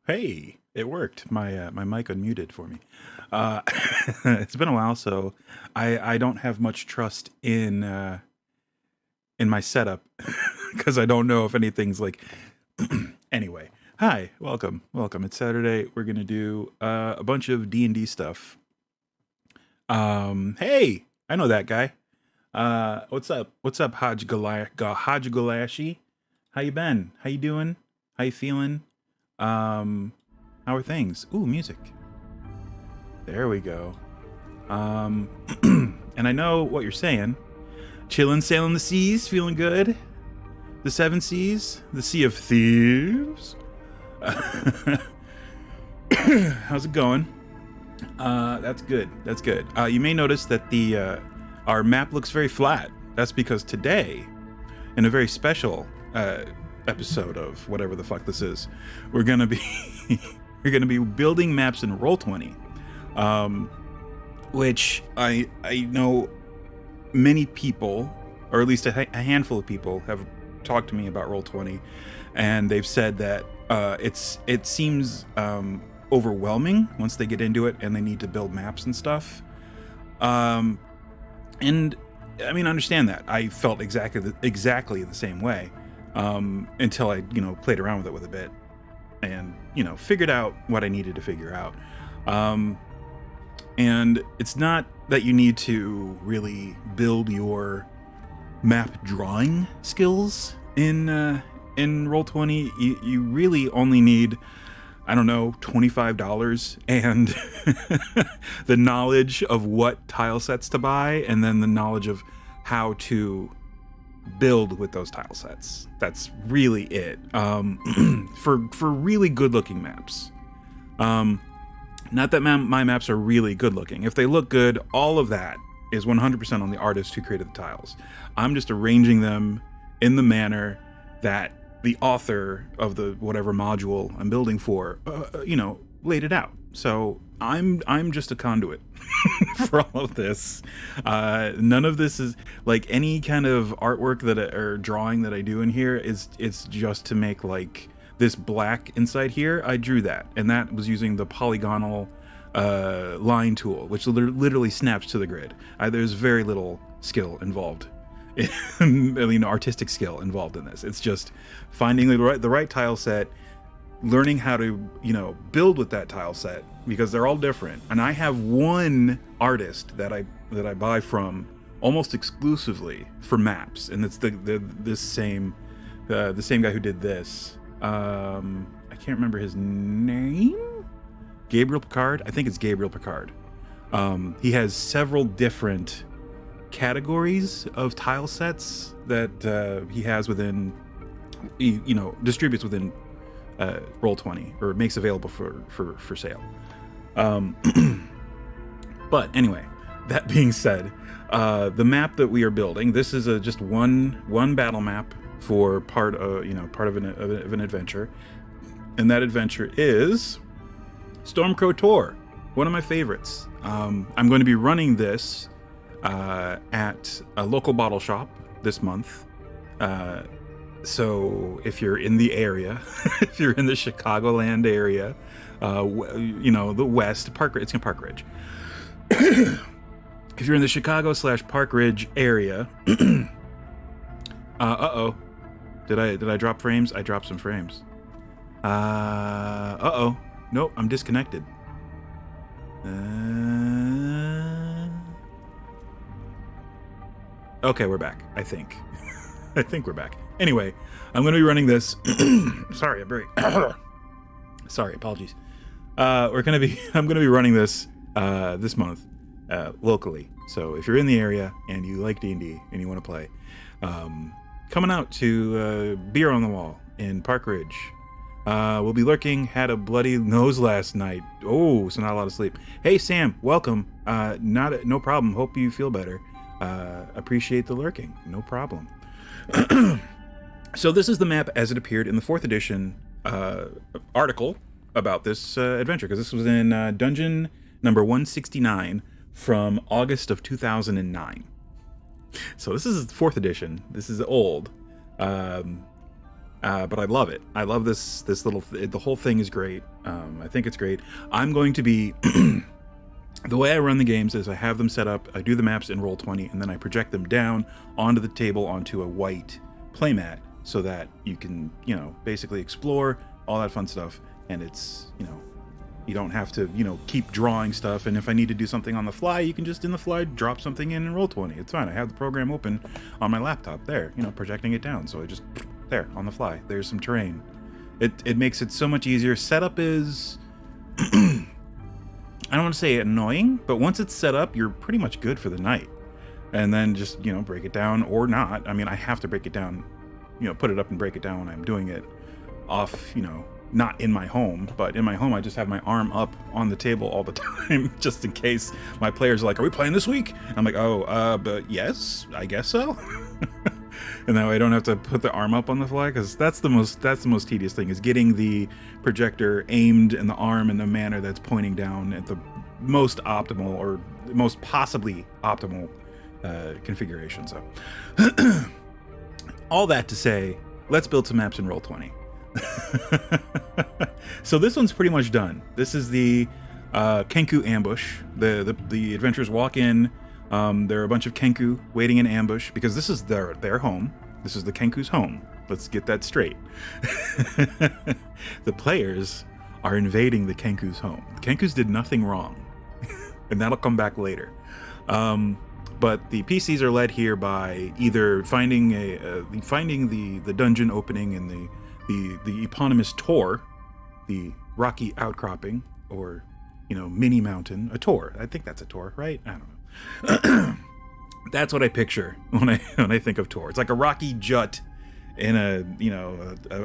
Hey, it worked. My mic unmuted for me. Uh, it's been a while, so I don't have much trust in my setup because I don't know if anything's like. Anyway, hi, welcome. It's Saturday. We're gonna do a bunch of D&D stuff. Hey, I know that guy. What's up? What's up, Haj Galashi? How you been? How you doing? How you feeling? How are things? Ooh, music. There we go. And I know what you're saying. Chilling, sailing the seas, feeling good. The seven seas, the sea of thieves. How's it going? That's good. That's good. You may notice that our map looks very flat. That's because today, in a very special episode of whatever the fuck this is, we're gonna be building maps in Roll20, which I know many people, or at least a handful of people, have talked to me about Roll20, and they've said that it seems overwhelming once they get into it and they need to build maps and stuff. And I mean, I understand that. I felt exactly the same way until I played around with it a bit and figured out what I needed to figure out. And it's not that you need to really build your map drawing skills in Roll20. You really only need, I don't know, $25 and the knowledge of what tile sets to buy, and then the knowledge of how to build with those tile sets. That's really it. For really good looking maps. Not that my maps are really good looking. If they look good, all of that is 100% on the artist who created the tiles. I'm just arranging them in the manner that the author of the whatever module I'm building for, laid it out. So I'm just a conduit for all of this. None of this is like any kind of artwork or drawing that I do in here it's just to make like this black inside here. I drew that, and that was using the polygonal line tool, which literally snaps to the grid. There's very little skill involved. Artistic skill involved in this. It's just finding the right tile set, learning how to build with that tile set, because they're all different. And I have one artist that I buy from almost exclusively for maps, and it's the same guy who did this. I can't remember his name. Gabriel Picard. I think it's Gabriel Picard. He has several different categories of tile sets that he has within, distributes within Roll20, or makes available for sale. But anyway, that being said, the map that we are building, this is just one battle map for part of an adventure, and that adventure is Stormcrow Tor, one of my favorites. I'm going to be running this at a local bottle shop this month. So if you're in the area, if you're in the Chicagoland area, the West, it's in Park Ridge. If you're in the Chicago/Park Ridge area, uh-oh. Did I drop frames? I dropped some frames. Uh-oh. Nope, I'm disconnected. Okay, we're back, I think. I think we're back. Anyway, I'm going to be running this. Sorry, I'm very... Sorry, apologies. I'm going to be running this this month locally. So if you're in the area and you like D&D and you want to play, coming out to Beer on the Wall in Park Ridge. We'll be lurking. Had a bloody nose last night. Oh, so not a lot of sleep. Hey Sam, welcome. No problem. Hope you feel better. Appreciate the lurking. No problem. So this is the map as it appeared in the 4th edition article about this adventure, because this was in dungeon number 169 from August of 2009. So this is 4th edition. This is old. But I love it. I love this little. The whole thing is great. I think it's great. I'm going to be. The way I run the games is I have them set up. I do the maps in Roll20, and then I project them down onto the table onto a white playmat, so that you can, basically explore all that fun stuff. And it's, you don't have to, keep drawing stuff. And if I need to do something on the fly, you can just in the fly drop something in Roll20. It's fine. I have the program open on my laptop there, projecting it down. So I just there on the fly. There's some terrain. It makes it so much easier. Setup is I don't want to say annoying, but once it's set up, you're pretty much good for the night. And then just, break it down or not. I mean, I have to break it down, put it up and break it down when I'm doing it off, not in my home. But in my home, I just have my arm up on the table all the time, just in case my players are like, are we playing this week? I'm like, but yes, I guess so. And that way I don't have to put the arm up on the fly, because that's the most tedious thing, is getting the projector aimed and the arm in the manner that's pointing down at the most optimal, or most possibly optimal configuration. So all that to say, let's build some maps in Roll20. So this one's pretty much done. This is the Kenku ambush. The adventurers walk in. There are a bunch of Kenku waiting in ambush, because this is their home. This is the Kenku's home. Let's get that straight. The players are invading the Kenku's home. The Kenkus did nothing wrong, and that'll come back later. But the PCs are led here by either finding the dungeon opening in the eponymous tor, the rocky outcropping, or mini mountain, a tor. I think that's a tor, right? I don't know. That's what I picture when I think of tor. It's like a rocky jut in a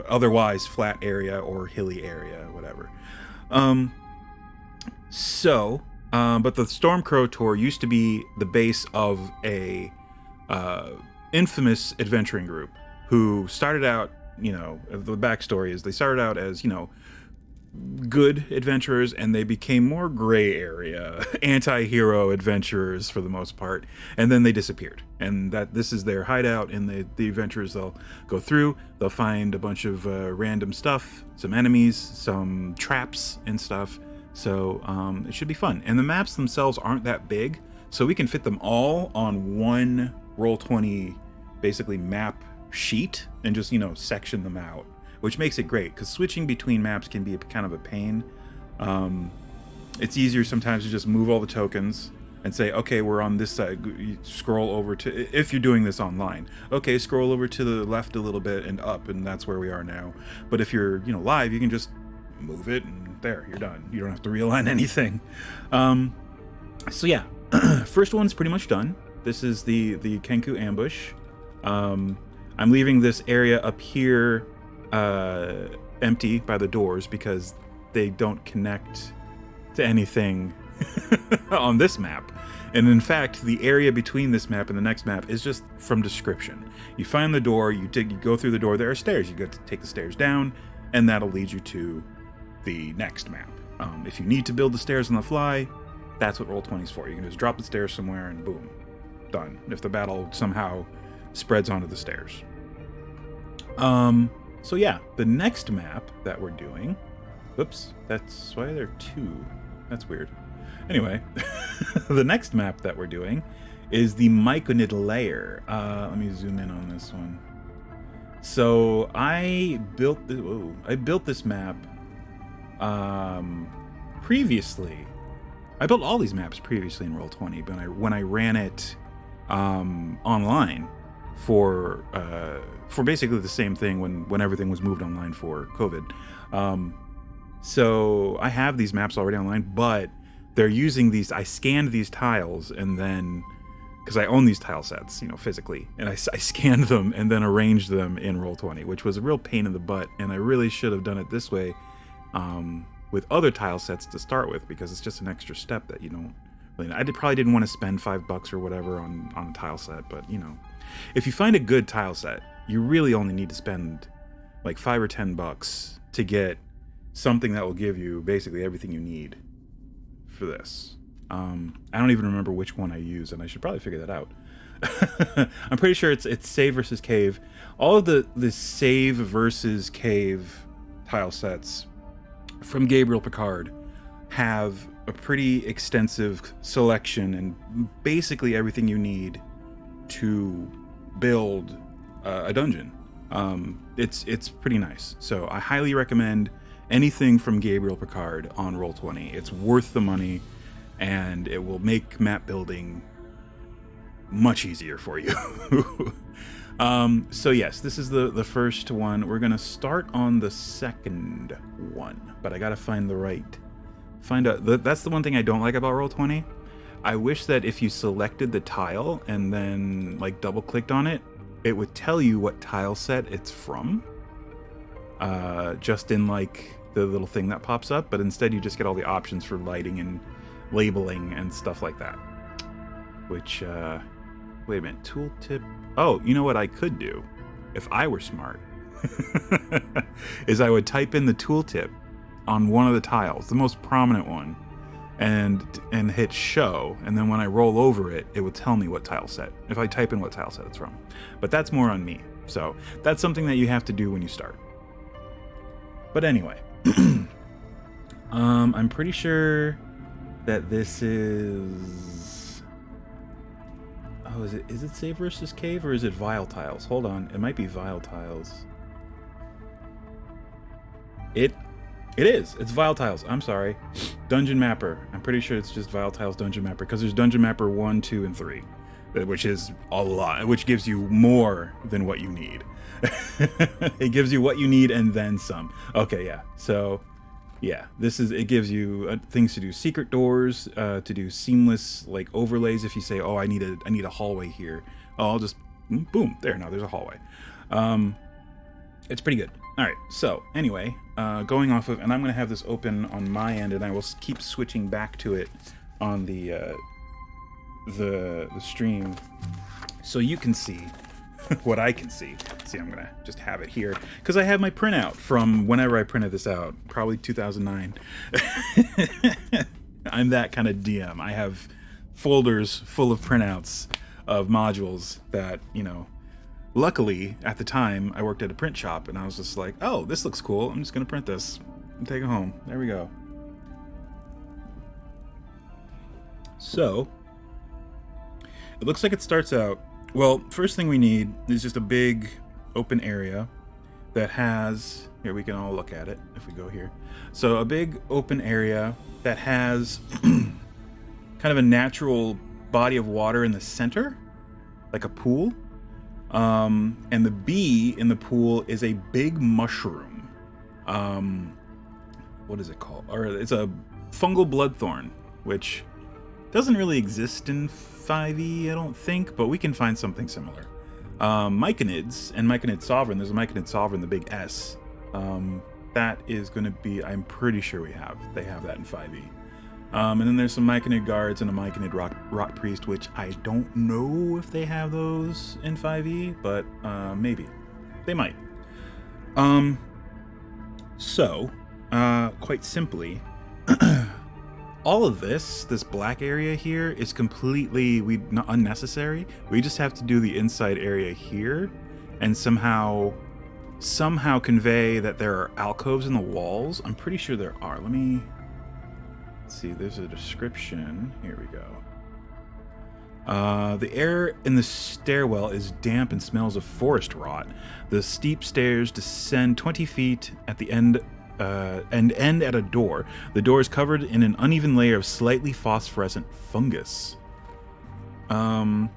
otherwise flat area or hilly area, whatever. But the Stormcrow tor used to be the base of a infamous adventuring group who started out. The backstory is they started out as good adventurers, and they became more gray area anti-hero adventurers for the most part, and then they disappeared. And this is their hideout, and the adventurers, they'll go through, they'll find a bunch of random stuff, some enemies, some traps and stuff. So it should be fun. And the maps themselves aren't that big, so we can fit them all on one Roll20 basically map sheet and just section them out, which makes it great, because switching between maps can be kind of a pain. It's easier sometimes to just move all the tokens and say, okay, we're on this side. You scroll over to, if you're doing this online, okay, scroll over to the left a little bit and up, and that's where we are now. But if you're live, you can just move it and there, you're done. You don't have to realign anything. So yeah, first one's pretty much done. This is the Kenku ambush. I'm leaving this area up here empty by the doors, because they don't connect to anything on this map. And in fact, the area between this map and the next map is just from description. You find the door, you go through the door, there are stairs. You got to take the stairs down, and that'll lead you to the next map. If you need to build the stairs on the fly, that's what Roll20 is for. You can just drop the stairs somewhere and boom, done. If the battle somehow spreads onto the stairs. So yeah, the next map that we're doing, whoops, that's why there are two. That's weird. Anyway, the next map that we're doing is the Myconid Lair. Let me zoom in on this one. So I built this map previously. I built all these maps previously in Roll20, but when I ran it online for basically the same thing when everything was moved online for COVID. So I have these maps already online, but they're using these. I scanned these tiles, and then, because I own these tile sets, physically, and I scanned them and then arranged them in Roll20, which was a real pain in the butt. And I really should have done it this way with other tile sets to start with, because it's just an extra step that you don't really. Probably didn't want to spend $5 or whatever on a tile set, but if you find a good tile set, you really only need to spend like $5 or $10 to get something that will give you basically everything you need for this. I don't even remember which one I use, and I should probably figure that out. I'm pretty sure it's save versus cave. All of the save versus cave tile sets from Gabriel Picard have a pretty extensive selection and basically everything you need to build a dungeon. It's pretty nice. So I highly recommend anything from Gabriel Picard on Roll20. It's worth the money, and it will make map building much easier for you. So yes, this is the first one. We're gonna start on the second one, but I gotta find that's the one thing I don't like about Roll20. I wish that if you selected the tile and then like double clicked on it, it would tell you what tile set it's from, just in like the little thing that pops up, but instead you just get all the options for lighting and labeling and stuff like that. Which, wait a minute, tooltip. Oh, you know what I could do if I were smart is I would type in the tooltip on one of the tiles, the most prominent one, and hit show, and then when I roll over it, it would tell me what tile set, if I type in what tile set it's from. But that's more on me, so that's something that you have to do when you start. But anyway, I'm pretty sure that this is... Oh, is it save versus cave, or is it vile tiles? Hold on, it might be vile tiles. It is. It's Vile Tiles. I'm sorry. Dungeon Mapper. I'm pretty sure it's just Vile Tiles Dungeon Mapper, because there's Dungeon Mapper 1, 2, and 3, which is a lot, which gives you more than what you need. It gives you what you need and then some. Okay, yeah. So, yeah, it gives you things to do secret doors, to do seamless like overlays. If you say, oh, I need a hallway here. Oh, I'll just boom, there. Now there's a hallway. It's pretty good. All right, so anyway, going off of, and I'm going to have this open on my end, and I will keep switching back to it on the stream, so you can see what I can see. See, I'm going to just have it here, because I have my printout from whenever I printed this out, probably 2009. I'm that kind of DM. I have folders full of printouts of modules that, you know, luckily, at the time, I worked at a print shop, and I was just like, oh, this looks cool. I'm just going to print this and take it home. There we go. So, it looks like it starts out... Well, first thing we need is just a big open area that has... Here, we can all look at it if we go here. So, a big open area that has kind of a natural body of water in the center, like a pool. And the B in the pool is a big mushroom. What is it called? Or it's a fungal bloodthorn, which doesn't really exist in 5e, I don't think, but we can find something similar. Myconids and Myconid Sovereign. There's a Myconid Sovereign, the big S. That is going to be, I'm pretty sure they have that in 5e. And then there's some Myconid Guards and a Myconid Rot Priest, which I don't know if they have those in 5e, but maybe. They might. So, quite simply, all of this black area here is completely unnecessary. We just have to do the inside area here and somehow convey that there are alcoves in the walls. I'm pretty sure there are. Let me... see, there's a description. Here we go. The air in the stairwell is damp and smells of forest rot. The steep stairs descend 20 feet at the end and end at a door. The door is covered in an uneven layer of slightly phosphorescent fungus. And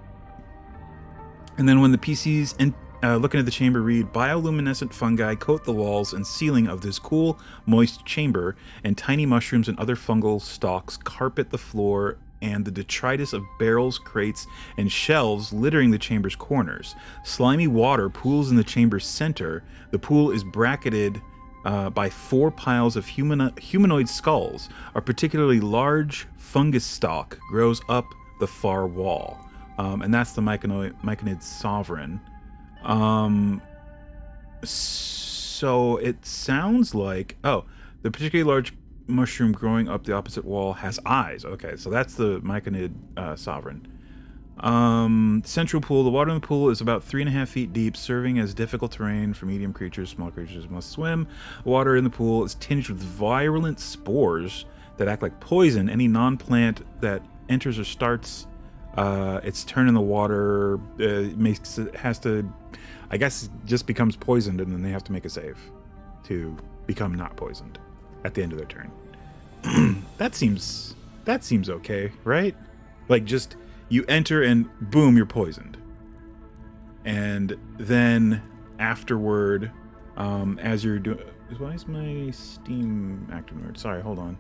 then when the PCs looking at the chamber read, bioluminescent fungi coat the walls and ceiling of this cool, moist chamber, and tiny mushrooms and other fungal stalks carpet the floor and the detritus of barrels, crates, and shelves littering the chamber's corners. Slimy water pools in the chamber's center. The pool is bracketed by 4 piles of humanoid skulls. A particularly large fungus stalk grows up the far wall. And that's the Myconid Sovereign. So it sounds like... Oh, the particularly large mushroom growing up the opposite wall has eyes. Okay, so that's the Myconid Sovereign. Central pool. The water in the pool is about 3.5 feet deep, serving as difficult terrain for medium creatures. Small creatures must swim. Water in the pool is tinged with virulent spores that act like poison. Any non-plant that enters or starts its turn in the water I guess just becomes poisoned, and then they have to make a save to become not poisoned at the end of their turn. That seems okay, right? Like, just you enter and boom, you're poisoned. And then afterward, as you're doing, why is my Steam acting weird? Sorry, hold on.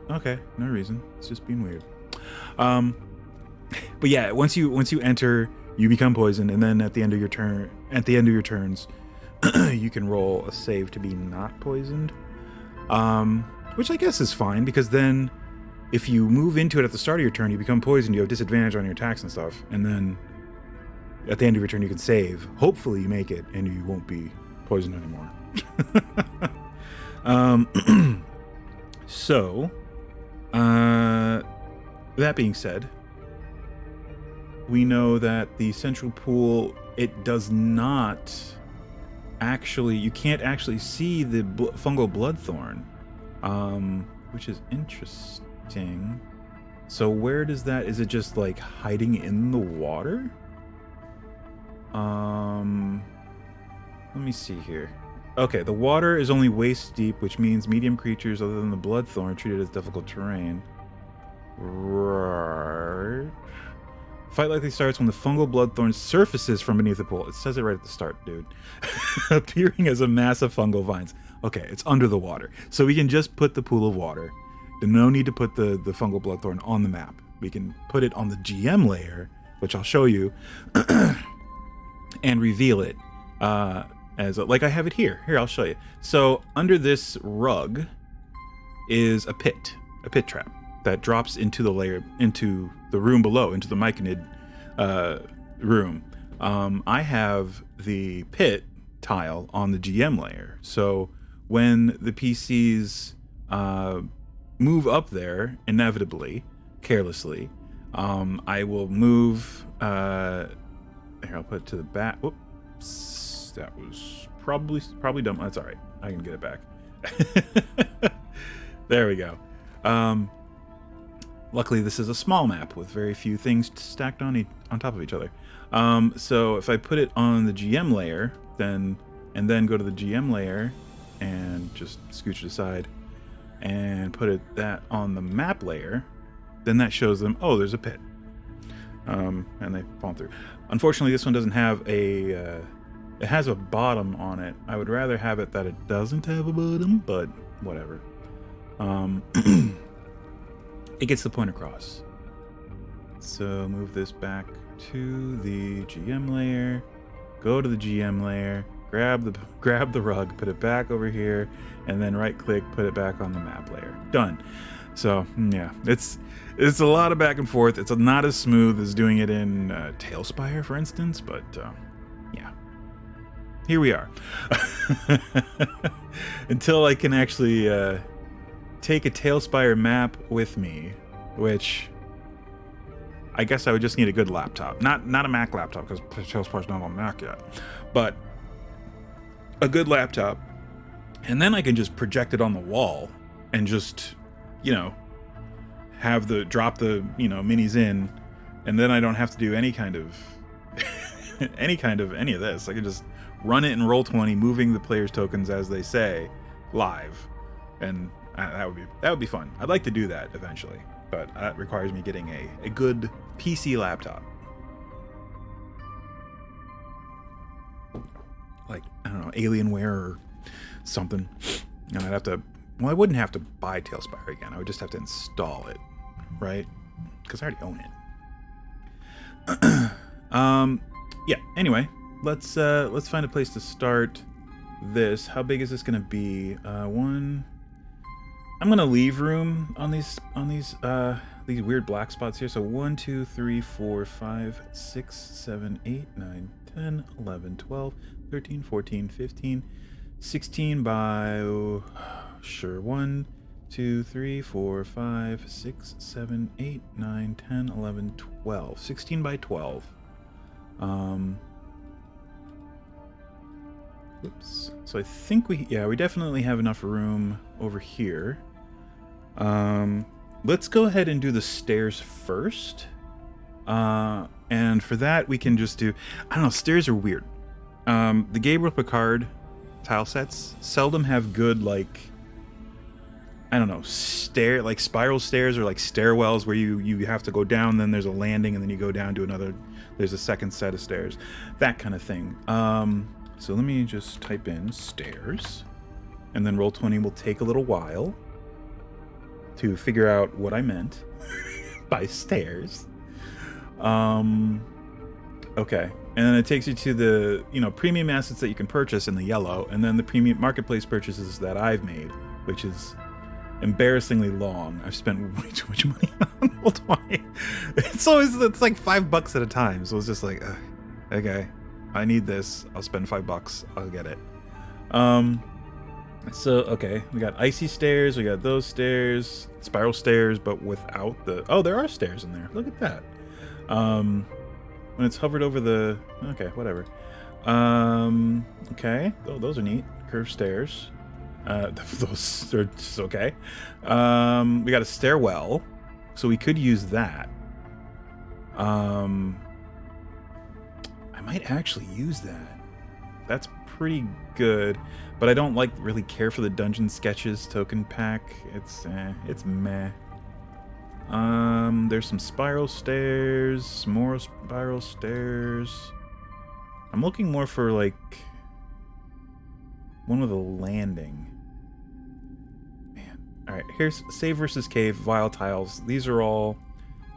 Okay, no reason. It's just being weird. But yeah, once you enter, you become poisoned, and then at the end of your turns, you can roll a save to be not poisoned. Which I guess is fine, because then if you move into it at the start of your turn, you become poisoned, you have disadvantage on your attacks and stuff, and then at the end of your turn you can save. Hopefully you make it and you won't be poisoned anymore. So, that being said, we know that the central pool, it does not actually, you can't actually see the fungal bloodthorn, which is interesting. So where does that, is it just like hiding in the water? Let me see here. Okay, the water is only waist deep, which means medium creatures other than the bloodthorn are treated as difficult terrain. Right. Fight likely starts when the fungal bloodthorn surfaces from beneath the pool. It says it right at the start, dude. Appearing as a mass of fungal vines. Okay, it's under the water. So we can just put the pool of water. There's no need to put the fungal bloodthorn on the map. We can put it on the GM layer, which I'll show you, and reveal it like I have it here. Here, I'll show you. So under this rug is a pit trap that drops into the layer, into the room below, into the Myconid room. I have the pit tile on the GM layer. So when the PCs move up there, inevitably, carelessly, I will move, here, I'll put it to the back. Whoops, that was probably dumb. That's all right. I can get it back. There we go. Luckily, this is a small map with very few things stacked on top of each other. So if I put it on the GM layer, and then go to the GM layer and just scooch it aside and put that on the map layer, then that shows them, oh, there's a pit. And they fall through. Unfortunately, this one doesn't have it has a bottom on it. I would rather have it that it doesn't have a bottom, but whatever. It gets the point across. So move this back to the GM layer, go to the GM layer, grab the rug, put it back over here, and then right click, put it back on the map layer. Done. So yeah, it's a lot of back and forth. It's not as smooth as doing it in TaleSpire, for instance, but yeah, here we are. Until I can actually take a TaleSpire map with me, which I guess I would just need a good laptop. Not a Mac laptop, because TaleSpire's not on Mac yet, but a good laptop, and then I can just project it on the wall and just, have drop the minis in, and then I don't have to do any kind of any of this. I can just run it in Roll20, moving the players' tokens as they say live, and that would be fun. I'd like to do that eventually, but that requires me getting a good PC laptop. Like, I don't know, Alienware or something. And I'd have to, I wouldn't have to buy TaleSpire again. I would just have to install it, right? Because I already own it. Yeah, anyway, let's find a place to start this. How big is this going to be? I'm going to leave room on these weird black spots here. So 1, 2, 3, 4, 5, 6, 7, 8, 9, 10, 11, 12, 13, 14, 15, 16 by, sure, 1, 2, 3, 4, 5, 6, 7, 8, 9, 10, 11, 12. 16 by 12. Oops. So I think we definitely have enough room over here. Let's go ahead and do the stairs first. And for that we can just do, I don't know, stairs are weird. The Gabriel Picard tile sets seldom have good, like, I don't know, like spiral stairs or like stairwells where you have to go down, then there's a landing, and then you go down to another, there's a second set of stairs, that kind of thing. So let me just type in stairs, and then Roll20 will take a little while to figure out what I meant by stairs. Okay, and then it takes you to the, premium assets that you can purchase in the yellow, and then the premium marketplace purchases that I've made, which is embarrassingly long. I've spent way too much money on Roll20. It's like $5 at a time, so it's just like, okay, I need this, I'll spend $5, I'll get it. So okay, we got icy stairs, we got those stairs, spiral stairs, but without the, oh, there are stairs in there, look at that. When it's hovered over the, okay, whatever. Okay, oh, those are neat, curved stairs. Those are just okay. We got a stairwell, so we could use that. I might actually use that. That's pretty good, but I don't really care for the dungeon sketches token pack. It's meh. There's some spiral stairs, more spiral stairs. I'm looking more for like one with a landing. Man. Alright, here's Save versus Cave, Vile Tiles. These are all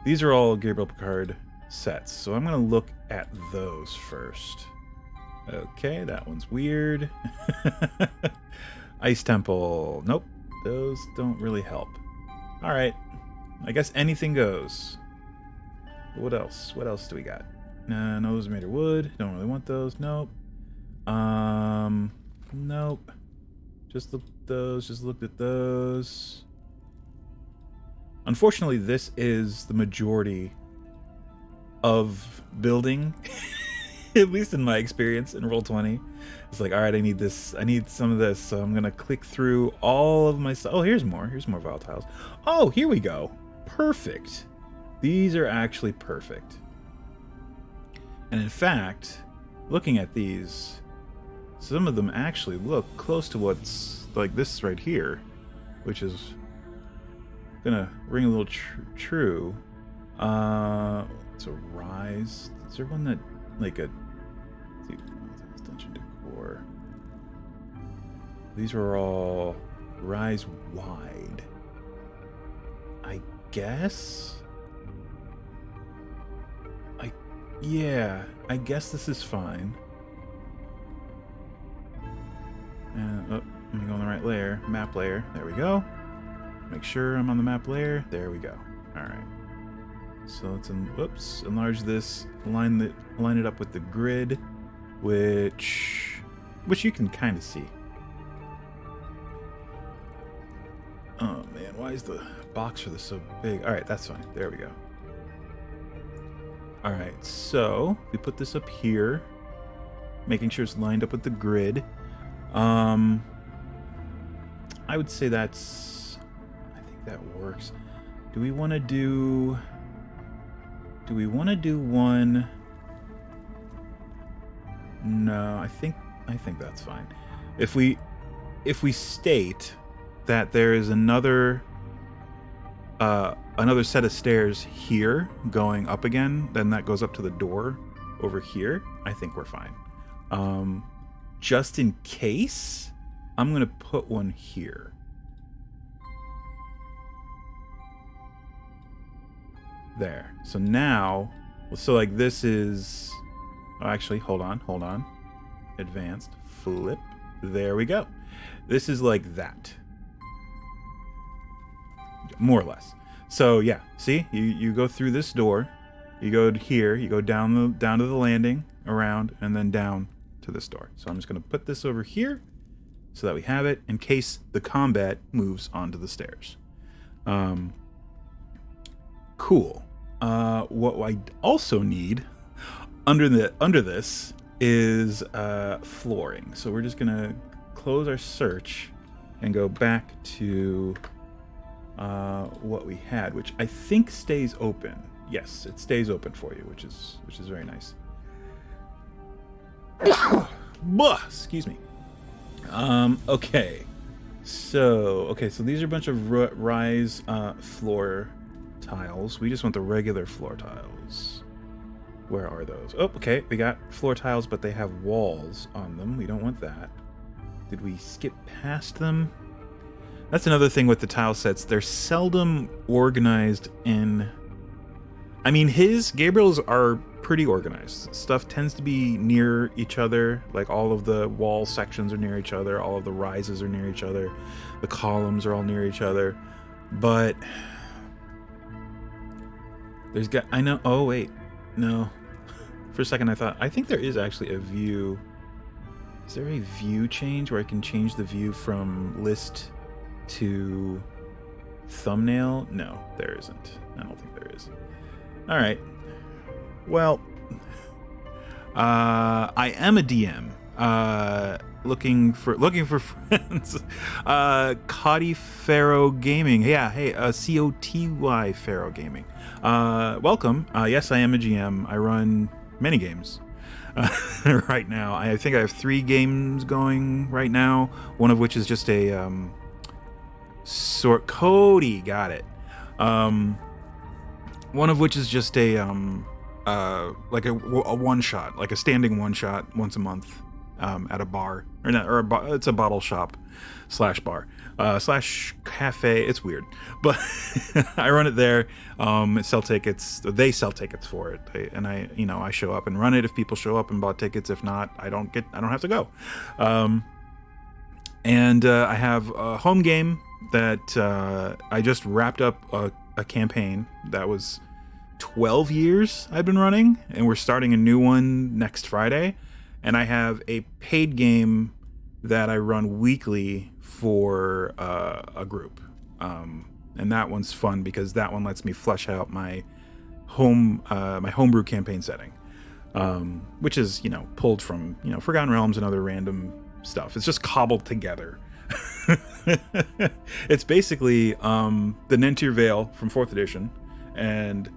Gabriel Picard sets, so I'm gonna look at those first. Okay, that one's weird. Ice Temple. Nope, those don't really help. Alright, I guess anything goes. What else? What else do we got? No, those are made of wood. Don't really want those. Nope. Nope. Just looked at those. Just looked at those. Unfortunately, this is the majority of building, at least in my experience in Roll20. It's like, all right, I need this. I need some of this. So I'm gonna click through all of my stuff. Oh, here's more. Here's more Vile Tiles. Oh, here we go. Perfect. These are actually perfect. And in fact, looking at these, some of them actually look close to what's like this right here, which is gonna ring a little true. It's a rise. Is there one that like a? Let's see, dungeon decor. These are all rise wide. I guess. Yeah, I guess this is fine. And, oh, let me go on the right layer. Map layer. There we go. Make sure I'm on the map layer. There we go. Alright. So let's enlarge this. Line it up with the grid, which you can kind of see. Oh man, why is the box for this so big? Alright, that's fine. There we go. Alright, so we put this up here, making sure it's lined up with the grid. I would say I think that works. Do we want to do one? No, I think that's fine. If we state that there is another set of stairs here going up again, then that goes up to the door over here, I think we're fine. Just in case, I'm gonna put one here. There. So now, so like this is, oh, actually, hold on. Advanced, flip. There we go. This is like that. More or less. So yeah, see, you go through this door, you go here, you go down to the landing, around, and then down to this door. So I'm just gonna put this over here, so that we have it in case the combat moves onto the stairs. Cool. What I also need under this is flooring. So we're just gonna close our search and go back to what we had, which I think stays open. Yes, it stays open for you, which is very nice. Excuse me. Okay. So these are a bunch of rise floor tiles. We just want the regular floor tiles. Where are those? Oh, okay. We got floor tiles, but they have walls on them. We don't want that. Did we skip past them? That's another thing with the tile sets. They're seldom organized in... I mean, Gabriel's are pretty organized. Stuff tends to be near each other. Like, all of the wall sections are near each other. All of the rises are near each other. The columns are all near each other. But... I know... Oh, wait. No. For a second, I think there is actually a view... Is there a view change where I can change the view from list to thumbnail? No, there isn't. I don't think there is. All right. Well, I am a DM. Looking for friends. Coty Pharaoh Gaming. Yeah, hey, COTY Pharaoh Gaming. Welcome. Yes, I am a GM. I run many games. Right now, I think I have 3 games going right now. One of which is just a Cody got it. One of which is just a like a one shot, like a standing one shot once a month at a bar it's a bottle shop / bar / cafe. It's weird, but I run it there. Sell tickets. They sell tickets for it, I show up and run it if people show up and bought tickets. If not, I don't have to go. And I have a home game that I just wrapped up a campaign that was 12 years I've been running, and we're starting a new one next Friday. And I have a paid game that I run weekly for a group, and that one's fun because that one lets me flesh out my homebrew campaign setting, which is pulled from Forgotten Realms and other random stuff. It's just cobbled together. It's basically the Nentir Vale from 4th edition and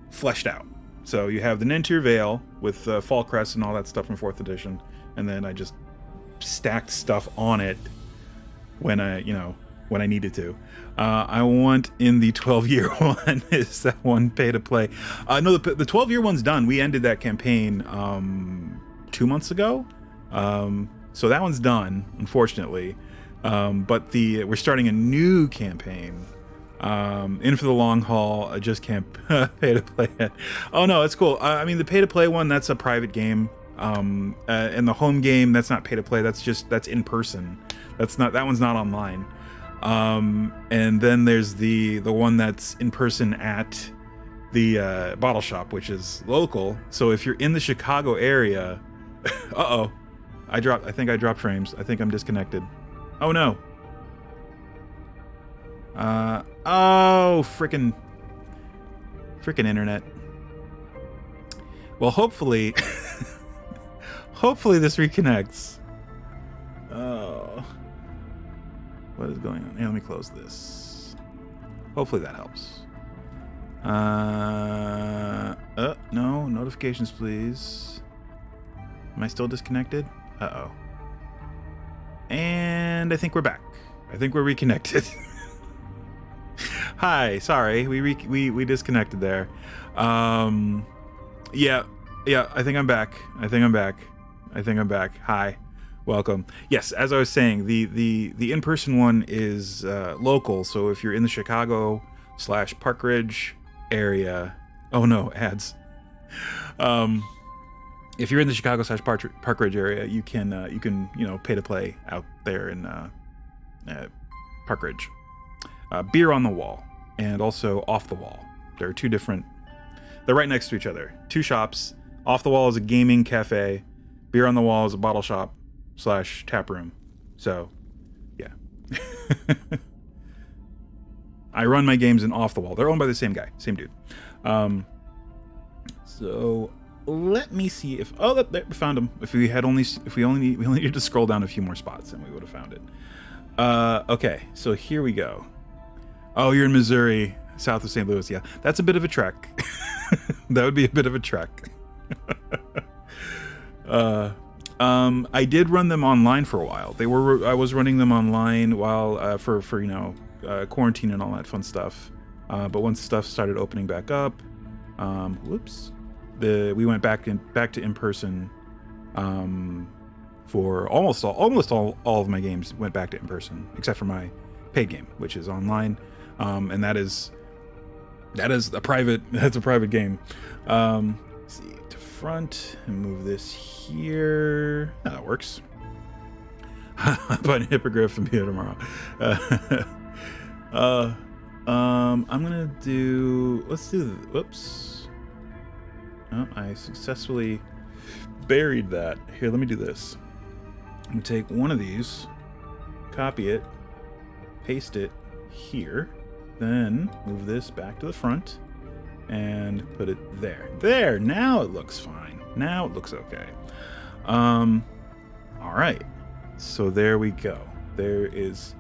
fleshed out. So you have the Nentir Vale with Fall Crest and all that stuff from 4th edition, and then I just stacked stuff on it when I needed to. I want in the 12-year one is that one pay to play. No, the 12-year one's done. We ended that campaign 2 months ago, so that one's done, unfortunately. But we're starting a new campaign. In for the long haul. I just can't pay to play it. Oh no, it's cool. I mean, the pay to play one, that's a private game. And the home game, that's not pay to play. That's in person. That one's not online. And then there's the one that's in person at the bottle shop, which is local. So if you're in the Chicago area, I think I dropped frames. I think I'm disconnected. Oh no. Frickin' internet. Well, hopefully this reconnects. Oh, what is going on? Hey, let me close this. Hopefully that helps. No notifications, please. Am I still disconnected? And I think we're back. I think we're reconnected. Hi, sorry, we disconnected there. Yeah, I think I'm back. Hi, welcome. Yes, as I was saying, the in-person one is local. So if you're in the Chicago / Park Ridge area, oh no, ads. If you're in the Chicago / Park Ridge area, you can pay to play out there in Park Ridge. Beer on the Wall and also Off the Wall. There are two different. They're right next to each other. 2 shops. Off the Wall is a gaming cafe. Beer on the Wall is a bottle shop / tap room. So I run my games in Off the Wall. They're owned by the same guy, same dude. So let me see if we found him. We only needed to scroll down a few more spots and we would have found it. Okay, so here we go. Oh, you're in Missouri, south of St. Louis. Yeah, that's a bit of a trek. That would be a bit of a trek. I did run them online for a while. I was running them online while for quarantine and all that fun stuff. But once stuff started opening back up, we went back to in person. For almost all of my games went back to in person, except for my paid game, which is online, and that is a private game. Let's see, to front and move this here. Oh, that works. But hippogriff from here tomorrow. I'm gonna do. Whoops. Oh, I successfully buried that. Here, let me do this. I'm gonna take one of these, copy it, paste it here, then move this back to the front and put it there. There, now it looks fine. Now it looks okay. All right, so there we go. There is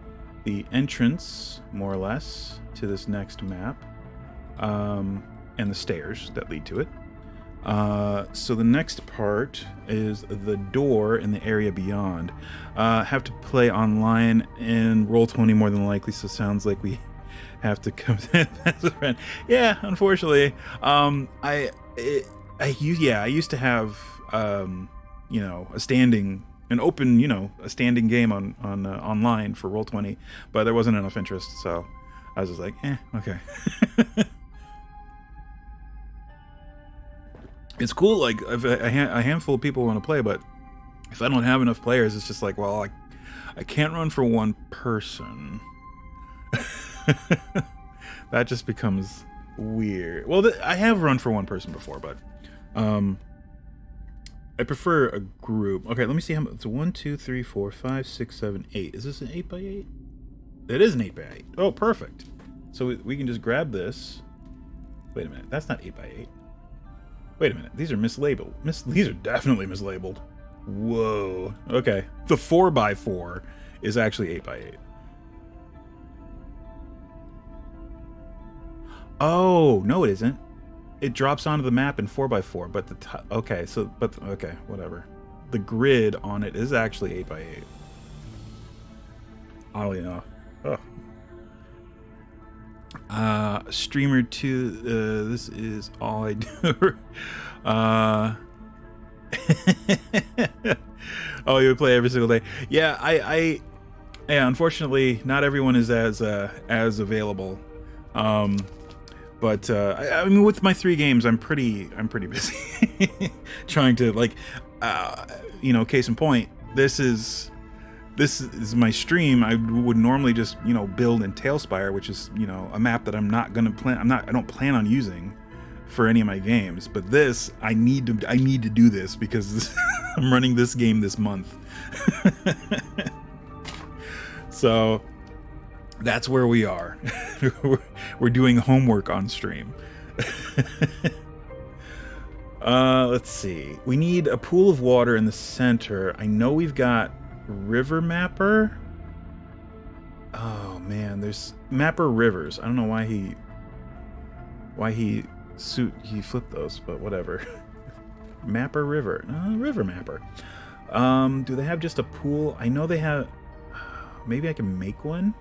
the entrance, more or less, to this next map, and the stairs that lead to it. So the next part is the door in the area beyond. Have to play online in Roll20 more than likely, so sounds like we have to come as a friend. Yeah, unfortunately. I used to have a standing game on online for Roll20, but there wasn't enough interest, so I was just like, okay. It's cool, like, if a handful of people want to play, but if I don't have enough players, it's just like, well, I can't run for one person. That just becomes weird. Well, I have run for one person before, but I prefer a group. Okay, let me see how much. It's 1, 2, 3, 4, 5, 6, 7, 8. Is this an 8x8? It is an 8x8. Oh, perfect. So we can just grab this. Wait a minute, that's not 8x8. Wait a minute, these are mislabeled. These are definitely mislabeled. Whoa. Okay, the 4x4 is actually 8x8. Oh, no it isn't. It drops onto the map in 4x4, but okay, whatever. The grid on it is actually 8x8. Oddly enough. Streamer 2, this is all I do. Oh, you would play every single day. Yeah, yeah, unfortunately, not everyone is as available. But I mean, with my 3 games, I'm pretty busy trying to, like, case in point, this is my stream. I would normally just, build in TaleSpire, which is, a map that I'm not gonna I don't plan on using for any of my games. But this, I need to do this because I'm running this game this month. So that's where we are. We're doing homework on stream. Let's see. We need a pool of water in the center. I know we've got River Mapper. Oh man, there's Mapper Rivers. I don't know why he flipped those, but whatever. Mapper River. No, River Mapper. Do they have just a pool? I know they have. Maybe I can make one.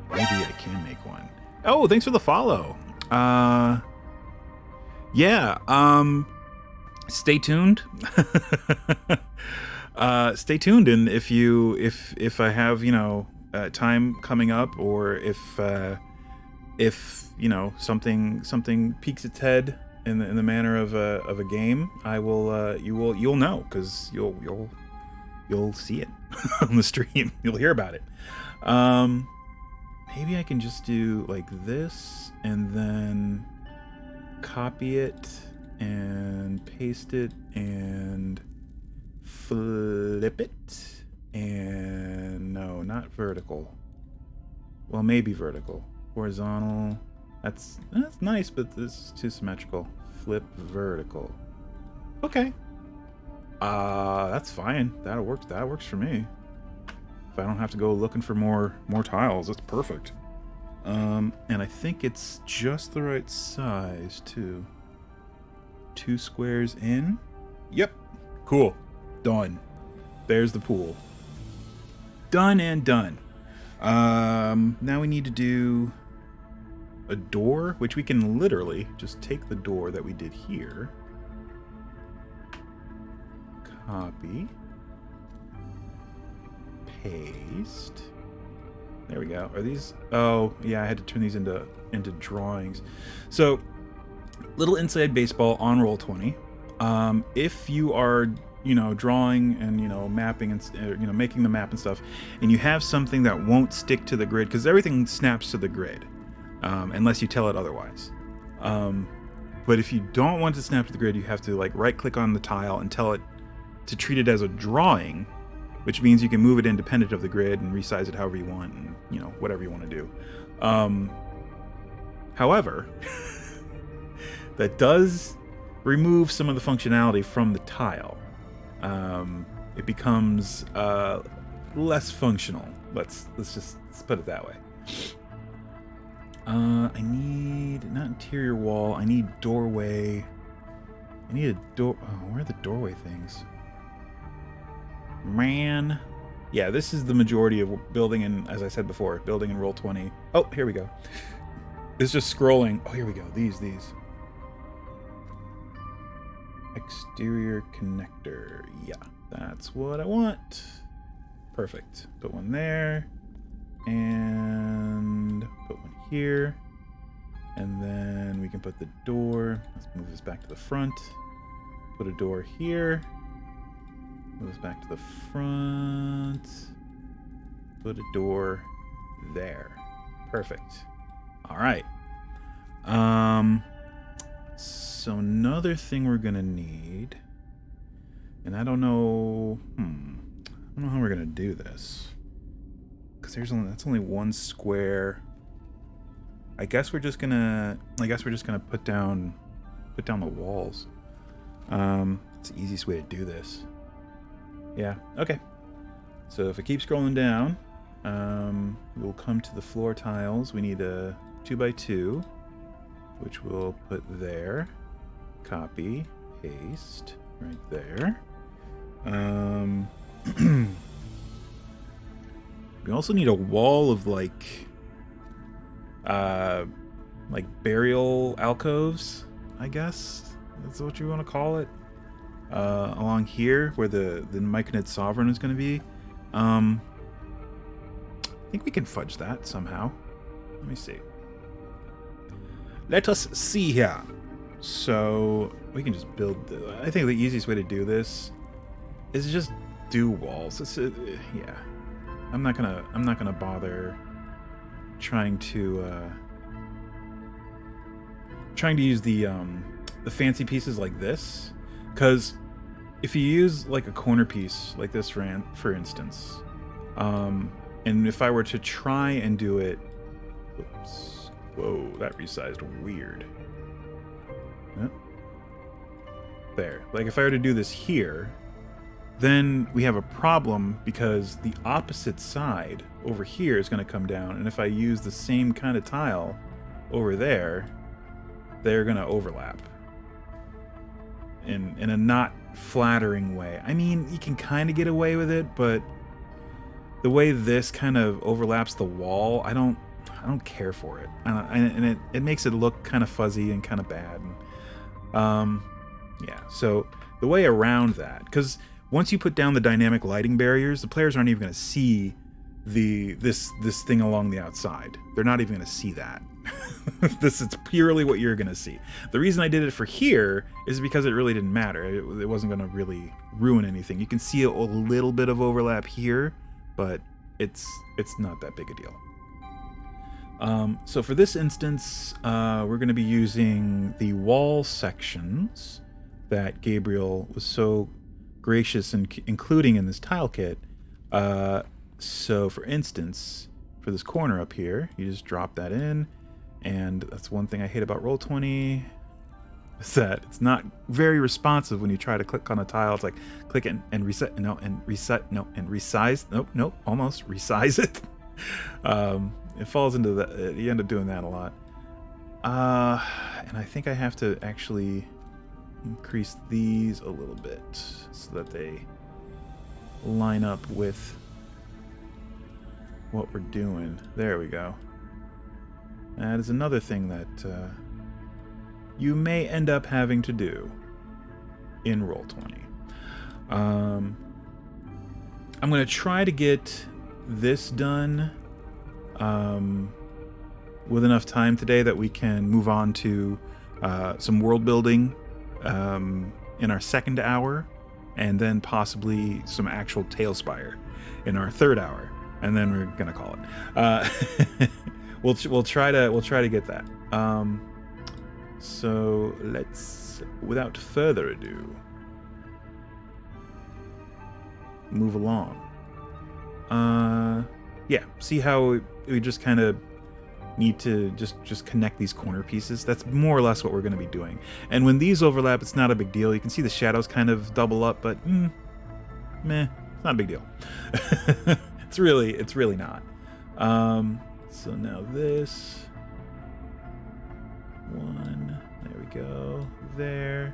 Maybe I can make one. Oh, thanks for the follow. Yeah. Stay tuned. Stay tuned, and if I have time coming up, or if something peeks its head in the manner of a game, I will you'll know, because you'll see it on the stream. You'll hear about it. Maybe I can just do like this and then copy it and paste it and flip it, and No, not vertical. Well, maybe vertical. Horizontal. That's nice, but this is too symmetrical. Flip vertical. Okay. That's fine. That works for me. If I don't have to go looking for more tiles, that's perfect. And I think it's just the right size too. 2 squares in. Yep. Cool. Done. There's the pool. Done and done. Now we need to do a door, which we can literally just take the door that we did here. Copy. Paste. There we go. Are these... Oh, yeah, I had to turn these into drawings. So, little inside baseball on Roll20. If you are, drawing and, mapping and, making the map and stuff, and you have something that won't stick to the grid, because everything snaps to the grid, unless you tell it otherwise. But if you don't want to snap to the grid, you have to, right-click on the tile and tell it to treat it as a drawing, which means you can move it independent of the grid and resize it however you want, and, whatever you want to do. However, that does remove some of the functionality from the tile. It becomes less functional. Let's put it that way. I need not interior wall. I need doorway. I need a door. Oh, where are the doorway things? Man. Yeah, this is the majority of building in, as I said before, building in Roll20. Oh, here we go. It's just scrolling. Oh, here we go. These. Exterior connector. Yeah, that's what I want. Perfect. Put one there. And put one here. And then we can put the door. Let's move this back to the front. Put a door here. Move this back to the front. Put a door there. Perfect. All right. So another thing we're gonna need, and I don't know, I don't know how we're gonna do this, because that's only 1 square. I guess we're just gonna put down the walls. It's the easiest way to do this. Yeah. Okay. So if I keep scrolling down, we'll come to the floor tiles. We need a 2x2, which we'll put there. Copy, paste, right there. We also need a wall of burial alcoves, I guess. That's what you want to call it. Along here, where the Myconid Sovereign is going to be. I think we can fudge that somehow. Let me see. Let us see here. So we can just build. I think the easiest way to do this is just do walls. Yeah. I'm not gonna bother trying to use the fancy pieces like this, because if you use a corner piece like this for instance, and if I were to try and do it, oops, whoa, that resized weird. Yep. There. If I were to do this here, then we have a problem, because the opposite side over here is going to come down, and if I use the same kind of tile over there, they're going to overlap in a not flattering way. I mean, you can kind of get away with it, but the way this kind of overlaps the wall, I don't care for it, and it makes it look kind of fuzzy and kind of bad. Yeah, so the way around that, because once you put down the dynamic lighting barriers, the players aren't even going to see this thing along the outside. They're not even going to see that. This is purely what you're going to see. The reason I did it for here is because it really didn't matter. It wasn't going to really ruin anything. You can see a little bit of overlap here, but it's not that big a deal. So for this instance, we're going to be using the wall sections that Gabriel was so gracious in including in this tile kit, So, for instance, for this corner up here, you just drop that in, and that's one thing I hate about Roll20, is that it's not very responsive when you try to click on a tile. It's like, click it and reset, no, and reset, no, and resize, nope, almost, resize it. It falls into that, you end up doing that a lot. And I think I have to actually increase these a little bit so that they line up with what we're doing. There we go. That is another thing that you may end up having to do in Roll20. I'm going to try to get this done with enough time today that we can move on to some world building in our second hour, and then possibly some actual TaleSpire in our third hour, and then we're gonna call it. We'll try to get that. So let's, without further ado, move along. Yeah, see how we just kind of need to just connect these corner pieces. That's more or less what we're going to be doing. And when these overlap, it's not a big deal. You can see the shadows kind of double up, but meh, it's not a big deal. it's really not. So now this one, there we go, there.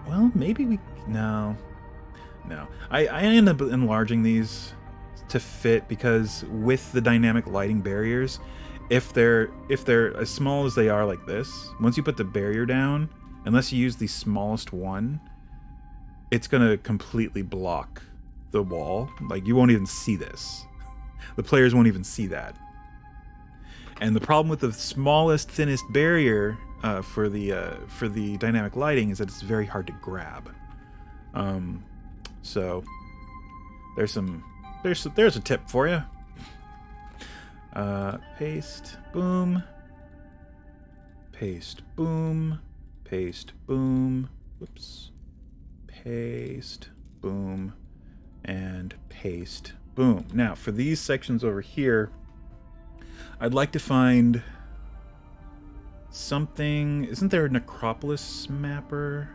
Well, maybe we, no. I end up enlarging these to fit, because with the dynamic lighting barriers, if they're as small as they are like this, once you put the barrier down, unless you use the smallest one, it's gonna completely block the wall. Like, you won't even see this. The players won't even see that. And the problem with the smallest, thinnest barrier for the dynamic lighting is that it's very hard to grab. So there's a tip for you. Paste, boom. Paste, boom. Paste, boom. Whoops. Paste, boom. And paste, boom. Now, for these sections over here, I'd like to find something. Isn't there a Necropolis mapper?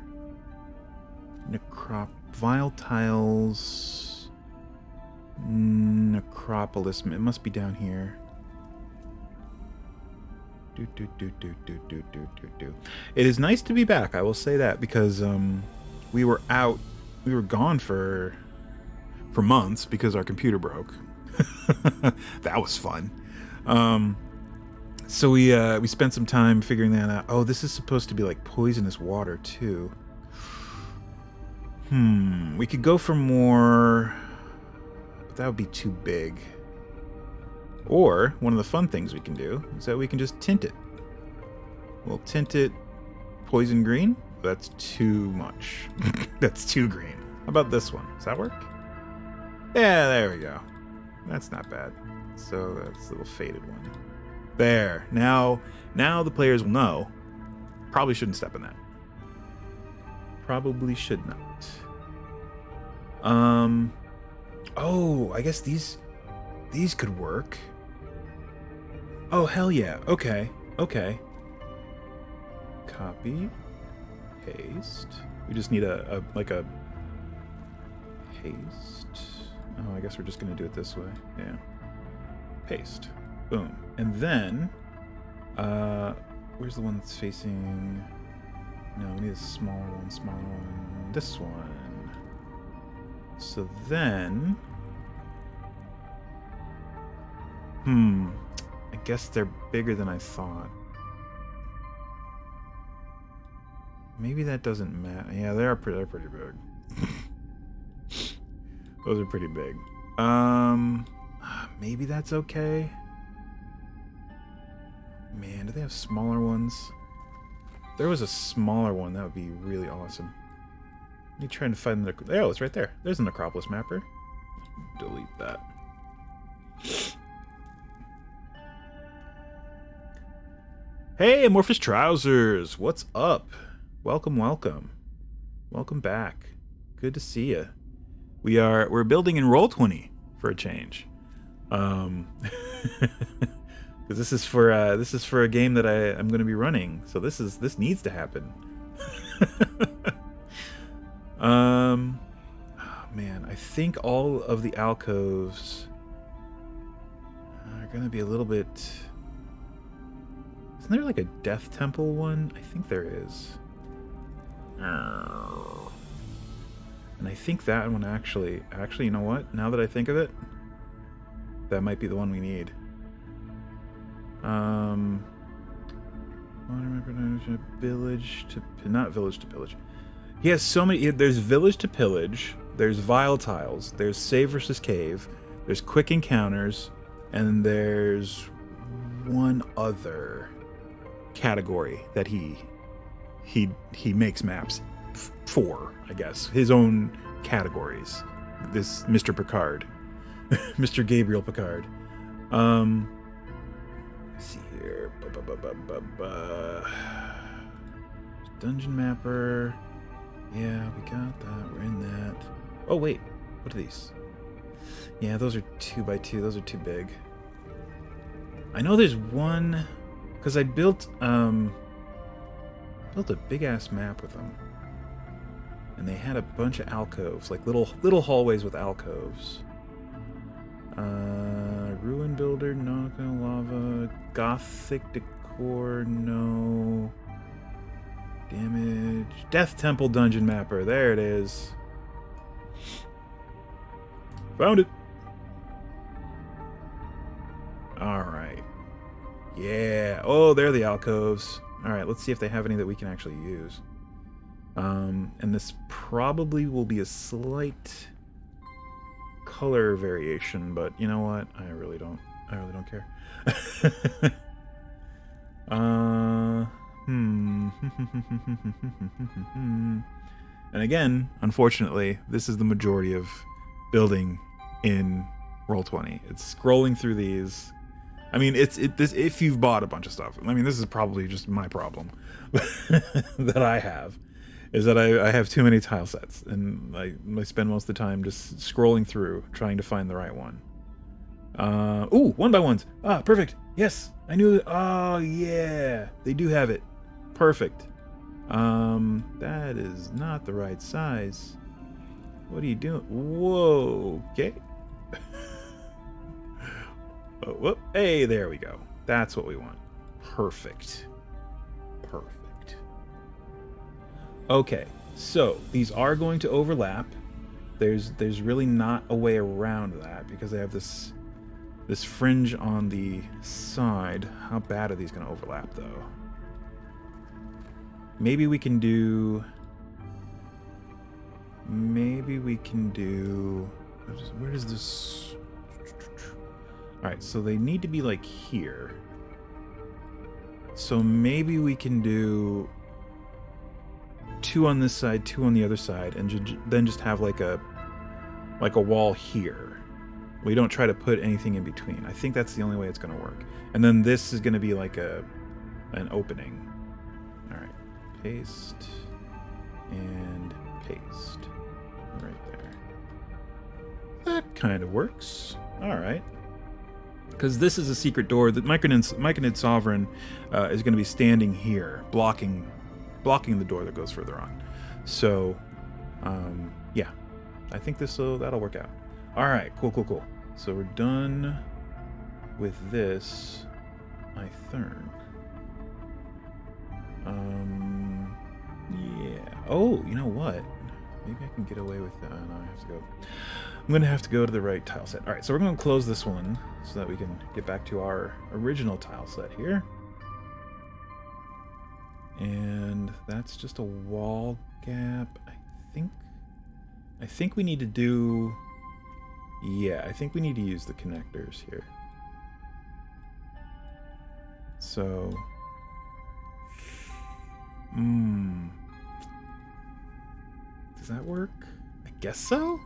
Vile tiles. Necropolis. It must be down here. It is nice to be back, I will say that, because we were gone for months because our computer broke. That was fun. So we spent some time figuring that out. Oh, this is supposed to be like poisonous water too. We could go for more, but that would be too big. Or one of the fun things we can do is that we can just tint it. We'll tint it poison green. That's too much. That's too green. How about this one? Does that work? Yeah, there we go. That's not bad. So that's a little faded one. There. Now the players will know. Probably shouldn't step in that. Probably should not. Oh, I guess these could work. Oh, hell yeah. Okay. Copy. Paste. We just need a paste. Oh, I guess we're just going to do it this way. Yeah. Paste. Boom. And then, where's the one that's facing... No, we need a smaller one. This one. So then... I guess they're bigger than I thought. Maybe that doesn't matter. Yeah, they're pretty big. Those are pretty big. Maybe that's okay. Man, do they have smaller ones? If there was a smaller one, that would be really awesome. Let me try and find the... Oh, it's right there. There's a Necropolis mapper. Delete that. Hey, Amorphous Trousers! What's up? Welcome. Welcome back. Good to see you. We're building in Roll20 for a change. Because this is for a game that I'm going to be running, so this needs to happen. Oh man, I think all of the alcoves are going to be a little bit. Isn't there like a death temple one? I think there is. And I think that one actually, you know what? Now that I think of it, that might be the one we need. Village to, not village to pillage. He has so many. There's village to pillage. There's vile tiles. There's save versus cave. There's quick encounters, and there's one other category that he makes maps for, I guess, his own categories. This Mr. Picard, Mr. Gabriel Picard. Let's see here. Dungeon mapper. Yeah, we got that. We're in that. Oh wait, what are these? Yeah, those are 2x2. Those are too big. I know there's one because I built a big ass map with them. And they had a bunch of alcoves, like little hallways with alcoves. Ruin builder, Naga lava, gothic decor, no. Damage. Death temple dungeon mapper, there it is. Found it. Alright. Yeah. Oh, there are the alcoves. Alright, let's see if they have any that we can actually use. And this probably will be a slight color variation, but you know what? I really don't care. And again, unfortunately, this is the majority of building in Roll20. It's scrolling through these. I mean, if you've bought a bunch of stuff. I mean, this is probably just my problem that I have. Is that I have too many tile sets, and I spend most of the time just scrolling through, trying to find the right one. Ooh, 1x1s. Ah, perfect. Yes, I knew it. Oh, yeah. They do have it. Perfect. That is not the right size. What are you doing? Whoa, okay. Oh, whoop. Hey, there we go. That's what we want. Perfect. Perfect. Okay, so these are going to overlap. There's really not a way around that because they have this fringe on the side. How bad are these going to overlap though? Maybe we can do. Where does this? All right, so they need to be like here. So maybe we can do 2 on this side, 2 on the other side, and then just have like a wall here. We don't try to put anything in between. I think that's the only way it's going to work. And then this is going to be like an opening. All right, paste and paste right there. That kind of works. All right. Because this is a secret door that Myconid Sovereign is going to be standing here, blocking the door that goes further on. So, yeah, I think that'll work out. All right, cool. So we're done with this, I think. Yeah. Oh, you know what? Maybe I can get away with that. No, I have to go. I'm going to have to go to the right tile set. All right, so we're going to close this one so that we can get back to our original tile set here. And that's just a wall gap. I think we need to do. Yeah, I think we need to use the connectors here. So. Does that work? I guess so.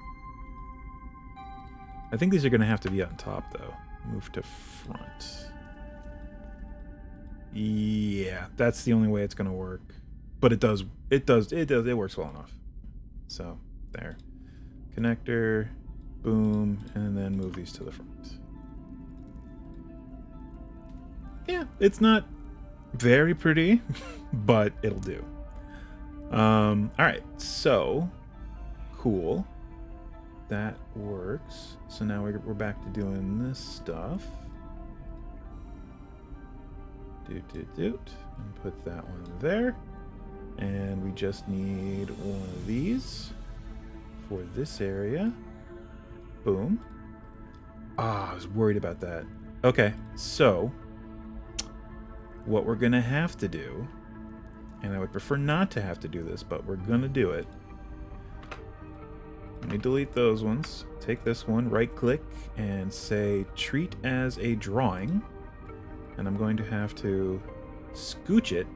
I think these are going to have to be on top though. Move to front. Yeah, that's the only way it's going to work. But it works well enough. So, there. connector, boom, and then move these to the front. Yeah, it's not very pretty, but it'll do. All right, so cool. That works. So now we're back to doing this stuff. Doot. And put that one there. And we just need one of these for this area. Boom. I was worried about that. Okay, so what we're gonna have to do, and I would prefer not to have to do this, but we're gonna do it. Let me delete those ones. Take this one, right click, and say treat as a drawing. And I'm going to have to scooch it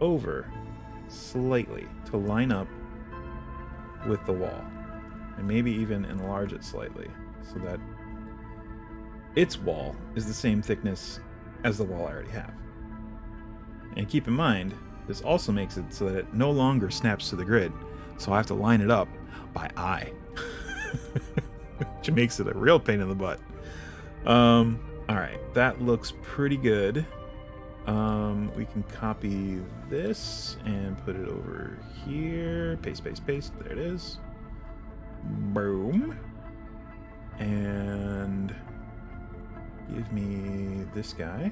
over slightly to line up with the wall. And maybe even enlarge it slightly so that its wall is the same thickness as the wall I already have. And keep in mind, this also makes it so that it no longer snaps to the grid, so I have to line it up by eye. Which makes it a real pain in the butt. Alright, that looks pretty good. We can copy this and put it over here. Paste. There it is. Boom. And give me this guy.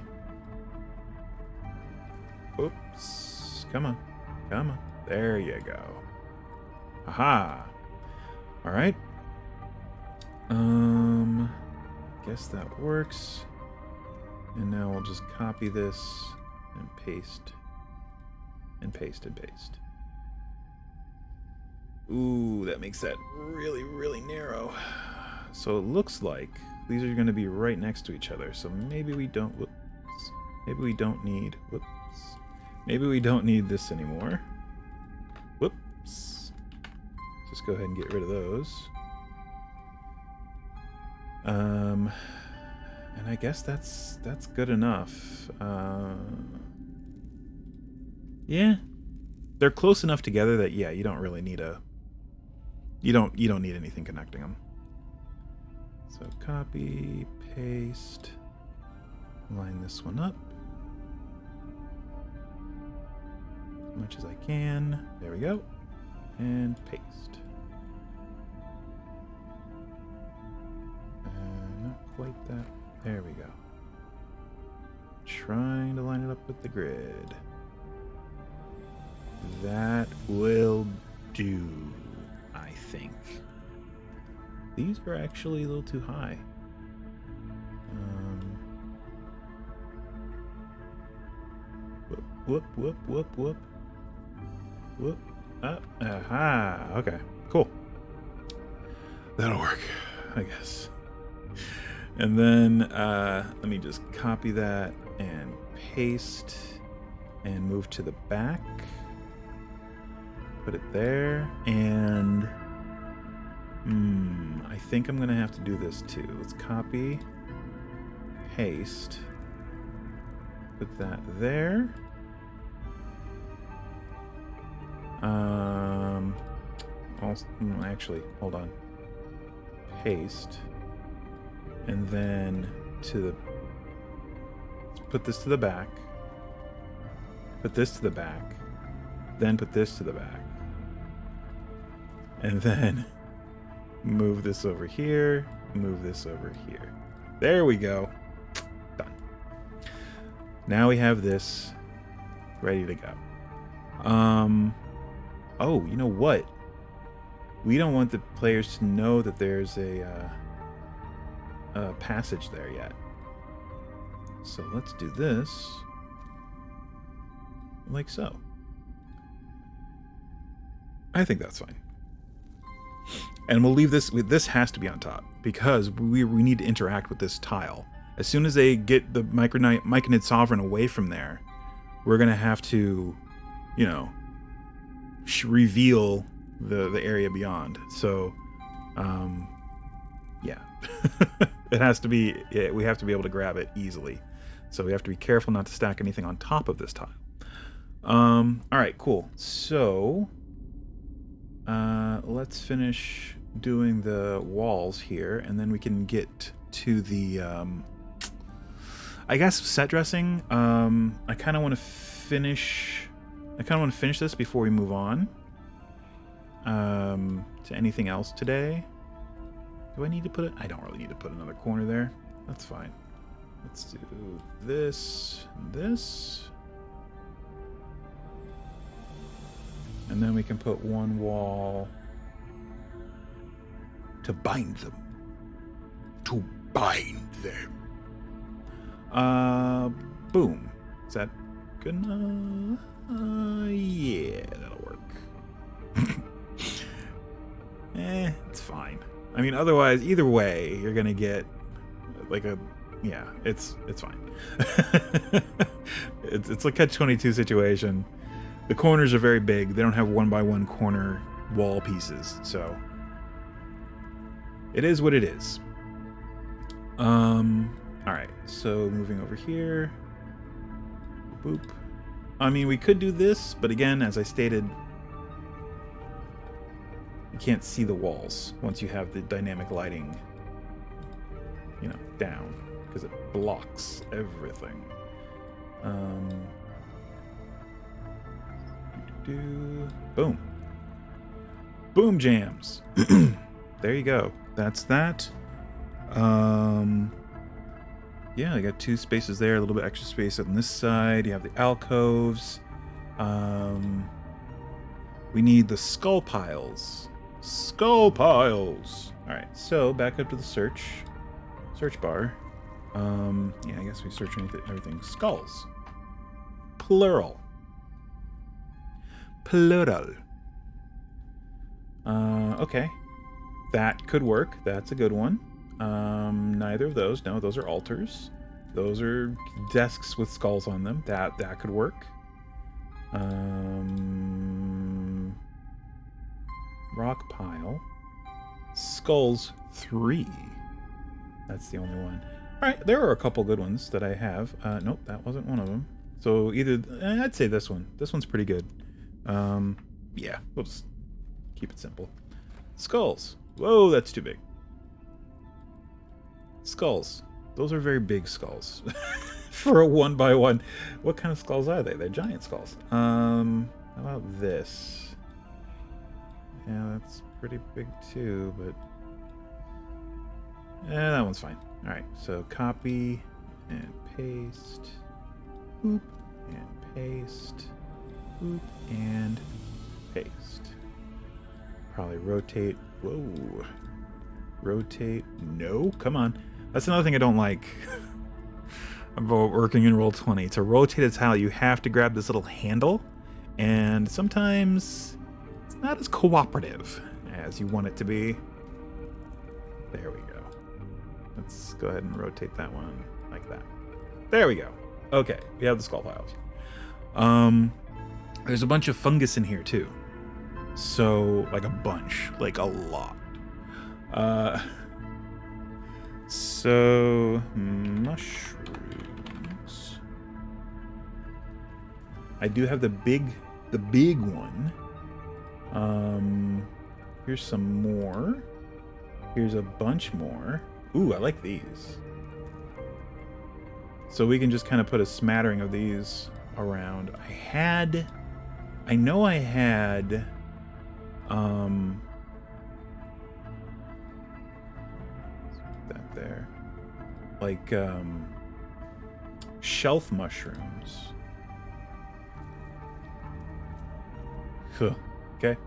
Oops. Come on. There you go. Aha. Alright. Guess that works. And now we'll just copy this and paste. And paste. Ooh, that makes that really, really narrow. So it looks like these are going to be right next to each other. So maybe we don't... Whoops. Maybe we don't need... Whoops. Maybe we don't need this anymore. Whoops. Just go ahead and get rid of those. And I guess that's good enough. Yeah. They're close enough together that yeah, you don't really need a you don't need anything connecting them. So copy, paste, line this one up as much as I can. There we go. And paste. Not quite that. There we go. Trying to line it up with the grid. That will do, I think. These are actually a little too high. Whoop. Aha. Okay, cool. That'll work, I guess. And then let me just copy that and paste and move to the back. Put it there, and I think I'm gonna have to do this too. Let's copy, paste, put that there. Also, actually, hold on. Paste, and then to the. Let's put this to the back. Put this to the back. Then put this to the back. And then move this over here, move this over here. There we go. Done. Now we have this ready to go. Oh, you know what? We don't want the players to know that there's a passage there yet. So let's do this like so. I think that's fine. And we'll leave this, this has to be on top because we need to interact with this tile. As soon as they get the Myconid Sovereign away from there, we're going to have to, you know, reveal the area beyond. So, yeah. It has to be, we have to be able to grab it easily. So we have to be careful not to stack anything on top of this tile. All right, cool. So Let's finish doing the walls here, and then we can get to the, I guess, set dressing. I kind of want to finish this before we move on to anything else today. Do I need to put it? I don't really need to put another corner there. That's fine. Let's do this and this. And then we can put one wall to bind them. To bind them. Boom. Is that good enough? Yeah, that'll work. It's fine. I mean, otherwise, either way, you're gonna get like a, yeah, it's fine. it's a catch-22 situation. The corners are very big. They don't have 1x1 corner wall pieces, so it is what it is. All right, so moving over here. Boop. I mean, we could do this, but again, as I stated, you can't see the walls once you have the dynamic lighting, you know, down, because it blocks everything. Boom. Boom jams. There you go. That's that. Yeah, I got 2 spaces there, a little bit extra space on this side. You have the alcoves. We need the skull piles. Skull piles. All right, so back up to the search bar. Yeah, I guess we search everything. Skulls. Plural. Plural. Okay. That could work. That's a good one. Neither of those. No, those are altars. Those are desks with skulls on them. That could work. Rock pile. Skulls 3. That's the only one. Alright, there are a couple good ones that I have. Nope, that wasn't one of them. So either, I'd say this one. This one's pretty good. Yeah, we'll just keep it simple. Skulls. Whoa, that's too big. Skulls. Those are very big skulls. For a 1x1. What kind of skulls are they? They're giant skulls. How about this? Yeah, that's pretty big too, but... yeah, that one's fine. Alright, so copy and paste. Boop and paste. Boop and paste. Probably rotate. Whoa. Rotate. No, come on. That's another thing I don't like about working in Roll20. To rotate a tile, you have to grab this little handle, and sometimes it's not as cooperative as you want it to be. There we go. Let's go ahead and rotate that one like that. There we go. Okay, we have the skull piles. There's a bunch of fungus in here too. So, like a bunch, like a lot. So mushrooms. I do have the big one. Here's some more. Here's a bunch more. Ooh, I like these. So we can just kind of put a smattering of these around. I know I had that there. Like shelf mushrooms. Huh. Okay.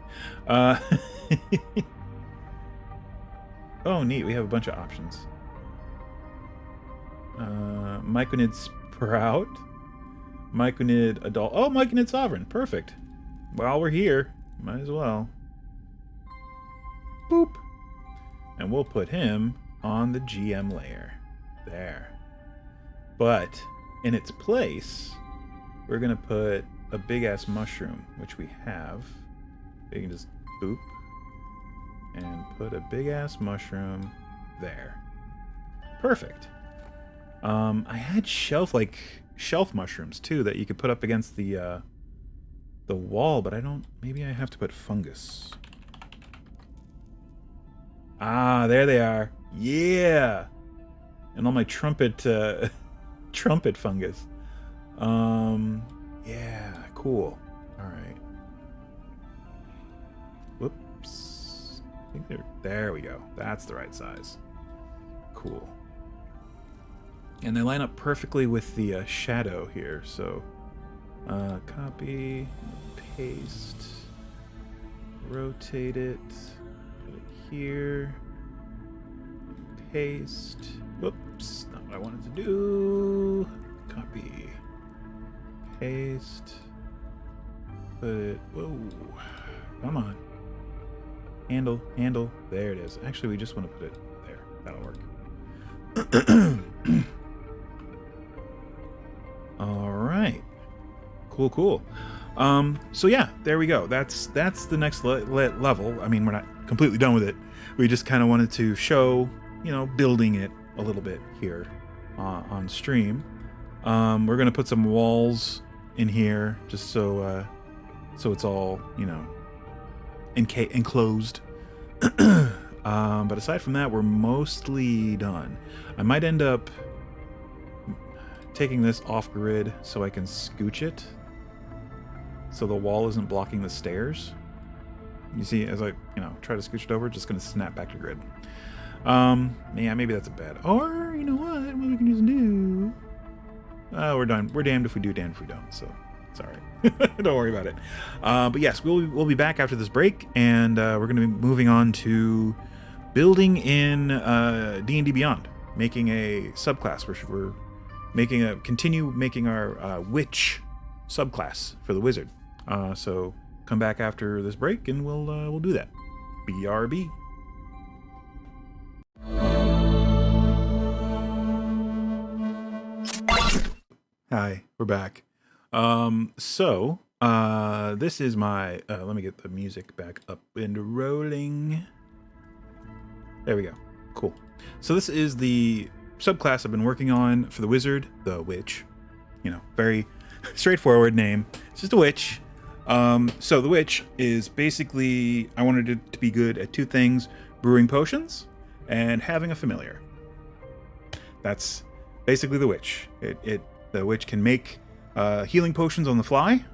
Oh, neat. We have a bunch of options. Myconid Sprout. Myconid Adult. Oh, Myconid Sovereign. Perfect. While we're here, might as well. Boop. And we'll put him on the GM layer. There. But in its place, we're going to put a big-ass mushroom, which we have. You can just boop. And put a big-ass mushroom there. Perfect. I had shelf mushrooms too that you could put up against the wall, but I don't. Maybe I have to put fungus. Ah, there they are. Yeah. And all my trumpet trumpet fungus. Yeah, cool. All right. Whoops. I think there we go. That's the right size. Cool. And they line up perfectly with the shadow here. So, copy, paste, rotate it, put it here, paste. Whoops, not what I wanted to do. Copy, paste, put it. Whoa, come on. Handle. There it is. Actually, we just want to put it there. That'll work. All right. Cool. So yeah, there we go. That's the next level. I mean, we're not completely done with it. We just kind of wanted to show, building it a little bit here on stream. We're gonna put some walls in here just so it's all enclosed. But aside from that, we're mostly done. I might end up taking this off grid so I can scooch it so the wall isn't blocking the stairs. You see, as I try to scooch it over, it's just gonna snap back to grid. Yeah, maybe that's a bad. Or you know what we can just do? We're done. We're damned if we do, damned if we don't. So it's all right. Don't worry about it. But yes, we'll be back after this break, and we're going to be moving on to building in D&D Beyond, making a subclass. We're continue making our witch subclass for the wizard. So come back after this break, and we'll do that. BRB. Hi, we're back. So this is my, let me get the music back up and rolling. There we go. Cool. So this is the subclass I've been working on for the wizard, the witch. Very straightforward name. It's just a witch. So the witch is basically, I wanted it to be good at two things: brewing potions and having a familiar. That's basically the witch. The witch can make healing potions on the fly,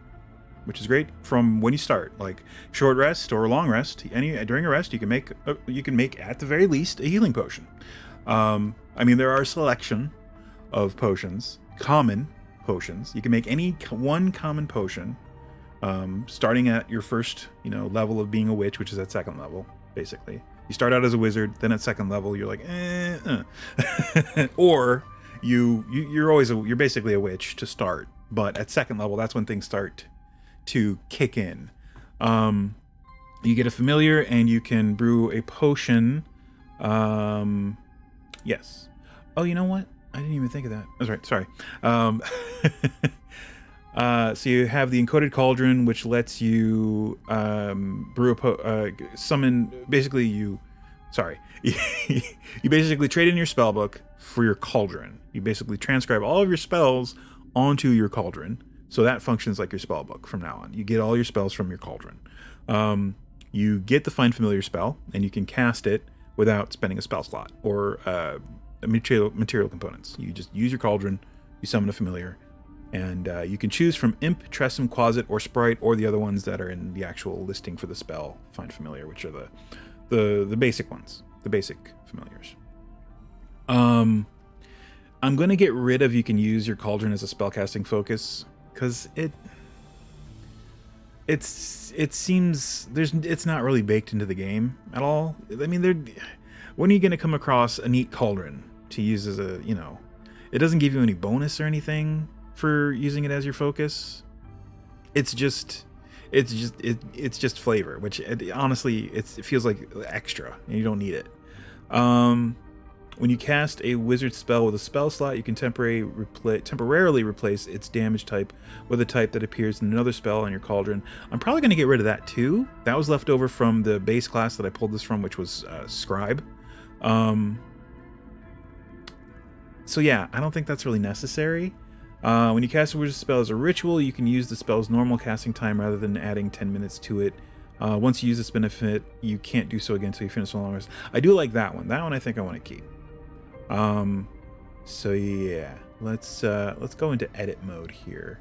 which is great from when you start, like short rest or long rest. During a rest, you can make at the very least a healing potion. I mean, there are a selection of potions, common potions. You can make any one common potion, starting at your first level of being a witch, which is at second level, basically. You start out as a wizard, then at second level you're like, or you're basically a witch to start, but at second level, that's when things start to kick in. You get a familiar, and you can brew a potion. Yes. Oh, you know what? I didn't even think of that. That's right. Sorry. So you have the encoded cauldron, which lets you brew summon. Basically, you basically trade in your spell book for your cauldron. You basically transcribe all of your spells onto your cauldron, so that functions like your spell book from now on. You get all your spells from your cauldron. You get the Find Familiar spell, and you can cast it without spending a spell slot or material components. You just use your cauldron, you summon a familiar, and you can choose from Imp, Tressum, Quasit, or Sprite, or the other ones that are in the actual listing for the spell Find Familiar, which are the basic ones, the basic familiars. I'm going to get rid of you can use your cauldron as a spellcasting focus, because it seems it's not really baked into the game at all. I mean, when are you going to come across a neat cauldron to use as a, it doesn't give you any bonus or anything for using it as your focus. It's just flavor, which honestly it feels like extra, and you don't need it. When you cast a wizard spell with a spell slot, you can temporarily replace its damage type with a type that appears in another spell on your cauldron. I'm probably going to get rid of that too. That was left over from the base class that I pulled this from, which was Scribe. So yeah, I don't think that's really necessary. When you cast a wizard spell as a ritual, you can use the spell's normal casting time rather than adding 10 minutes to it Once you use this benefit, you can't do so again until you finish the long rest. I do like that one. That one I think I want to keep. So yeah, let's go into edit mode here.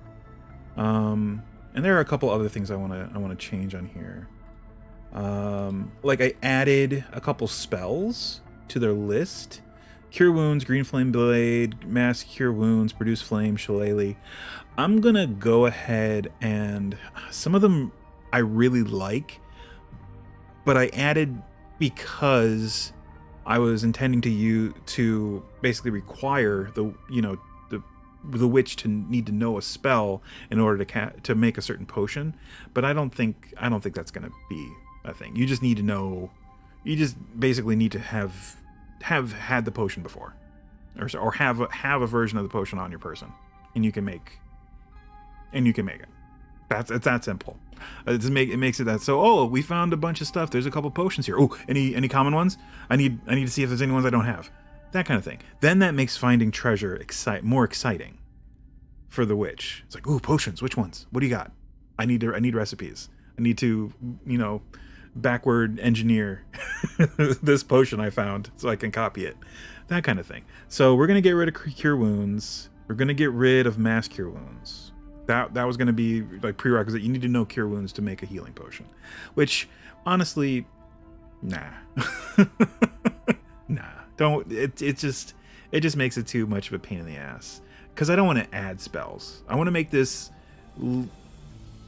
And there are a couple other things I want to change on here. Like I added a couple spells to their list. Cure Wounds, Green Flame Blade, Mass Cure Wounds, Produce Flame, Shillelagh. I'm gonna go ahead and some of them I really like, but I added because I was intending to basically require the witch to need to know a spell in order to make a certain potion. But I don't think that's gonna be a thing. You just need to know. You just basically need to have had the potion before, or have a version of the potion on your person, and you can make it. It's that simple. It makes it that. So, oh, we found a bunch of stuff. There's a couple potions here. Oh, any common ones? I need to see if there's any ones I don't have. That kind of thing. Then that makes finding treasure more exciting for the witch. It's like, ooh, potions. Which ones? What do you got? I need recipes. I need to, backward engineer this potion I found so I can copy it. That kind of thing. So we're gonna get rid of Cure Wounds. We're gonna get rid of Mass Cure Wounds. That was gonna be like prerequisite. You need to know Cure Wounds to make a healing potion. Which honestly, nah. Nah. Don't it just makes it too much of a pain in the ass. Because I don't want to add spells. I want to make this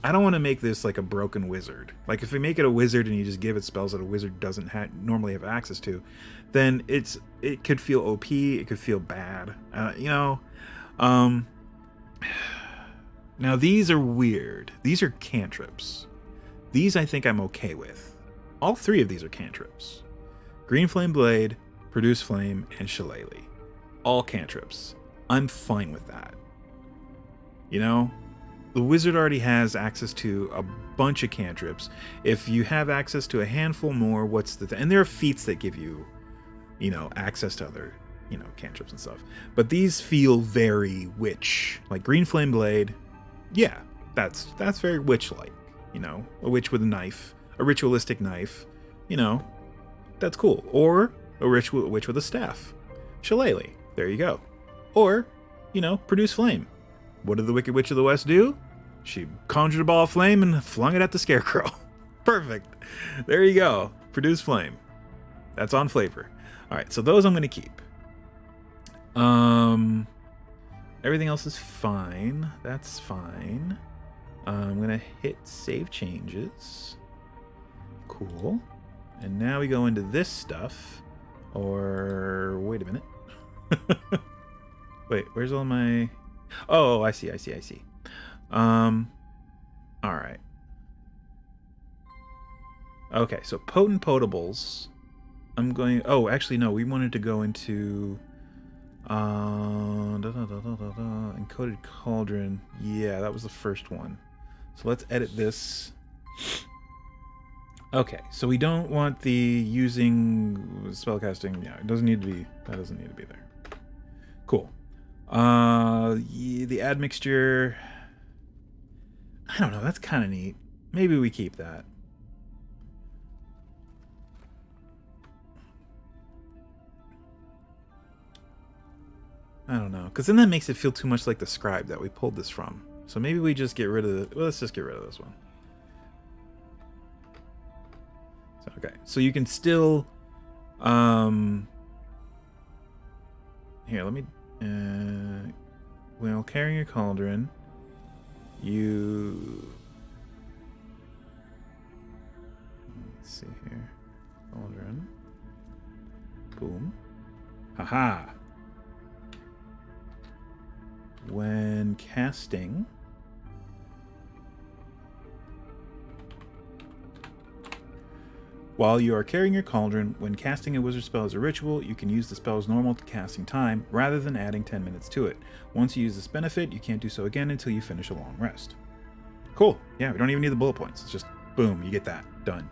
I don't want to make this like a broken wizard. Like if we make it a wizard and you just give it spells that a wizard doesn't normally have access to, then it could feel OP. It could feel bad. Now these are weird. These are cantrips. These I think I'm okay with. All three of these are cantrips. Green Flame Blade, Produce Flame, and Shillelagh. All cantrips. I'm fine with that. The wizard already has access to a bunch of cantrips. If you have access to a handful more, what's the thing? And there are feats that give you, access to other, cantrips and stuff. But these feel very witch. Like Green Flame Blade, yeah, that's very witch-like. A witch with a knife, a ritualistic knife, that's cool. Or a witch with a staff. Shillelagh, there you go. Or, Produce Flame. What did the Wicked Witch of the West do? She conjured a ball of flame and flung it at the scarecrow. Perfect. There you go. Produce Flame. That's on flavor. All right, so those I'm going to keep. Everything else is fine. That's fine. I'm going to hit Save Changes. Cool. And now we go into this stuff. Or, wait a minute. Wait, where's all my... Oh, I see. All right. Okay, so potent potables. I'm going... Oh, actually, no, we wanted to go into... Encoded Cauldron. Yeah, that was the first one. So let's edit this. Okay, so we don't want the using spellcasting. Yeah, it doesn't need to be... That doesn't need to be there. Cool. The admixture, I don't know, that's kind of neat. Maybe we keep that. I don't know, because then that makes it feel too much like the scribe that we pulled this from. So maybe we just get rid of the... Well, let's just get rid of this one. So, okay, so you can still... Here, let me... Well, carrying your cauldron, you... Let's see here. Cauldron. Boom. Haha. When casting... While you are carrying your cauldron, when casting a wizard spell as a ritual, you can use the spell's normal casting time rather than adding 10 minutes to it. Once you use this benefit, you can't do so again until you finish a long rest. Cool. Yeah, we don't even need the bullet points. It's just, boom, you get that. Done.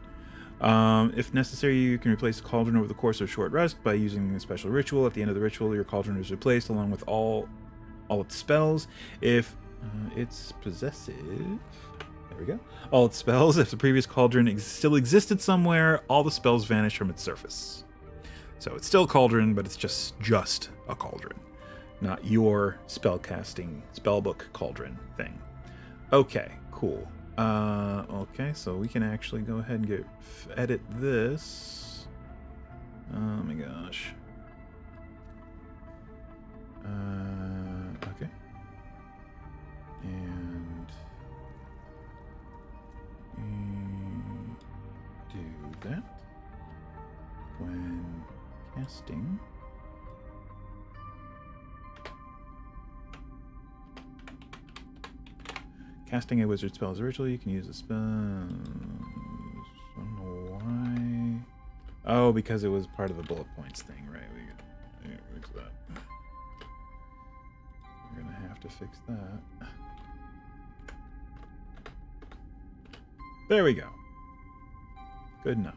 If necessary, you can replace the cauldron over the course of a short rest by using a special ritual. At the end of the ritual, your cauldron is replaced along with all its spells. If it's possessive, There we go. All its spells, if the previous cauldron still existed somewhere, all the spells vanish from its surface. So it's still a cauldron, but it's just a cauldron. Not your spellcasting, spellbook cauldron thing. Okay, cool. Okay, so we can actually go ahead and edit this. Oh my gosh. Okay. And do that when casting. Casting a wizard spell is ritual. You can use a spell. I don't know why. Oh, because it was part of the bullet points thing, right? We can fix that. We're gonna have to fix that. There we go. Good enough.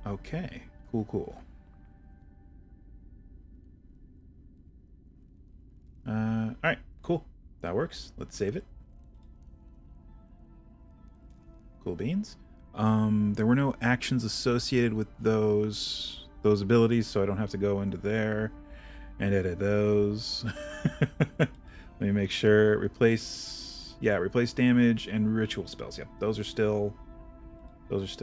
Okay. Cool. Alright, cool. That works. Let's save it. Cool beans. There were no actions associated with those abilities, so I don't have to go into there and edit those. Let me make sure. Replace damage and ritual spells. Yep, those are still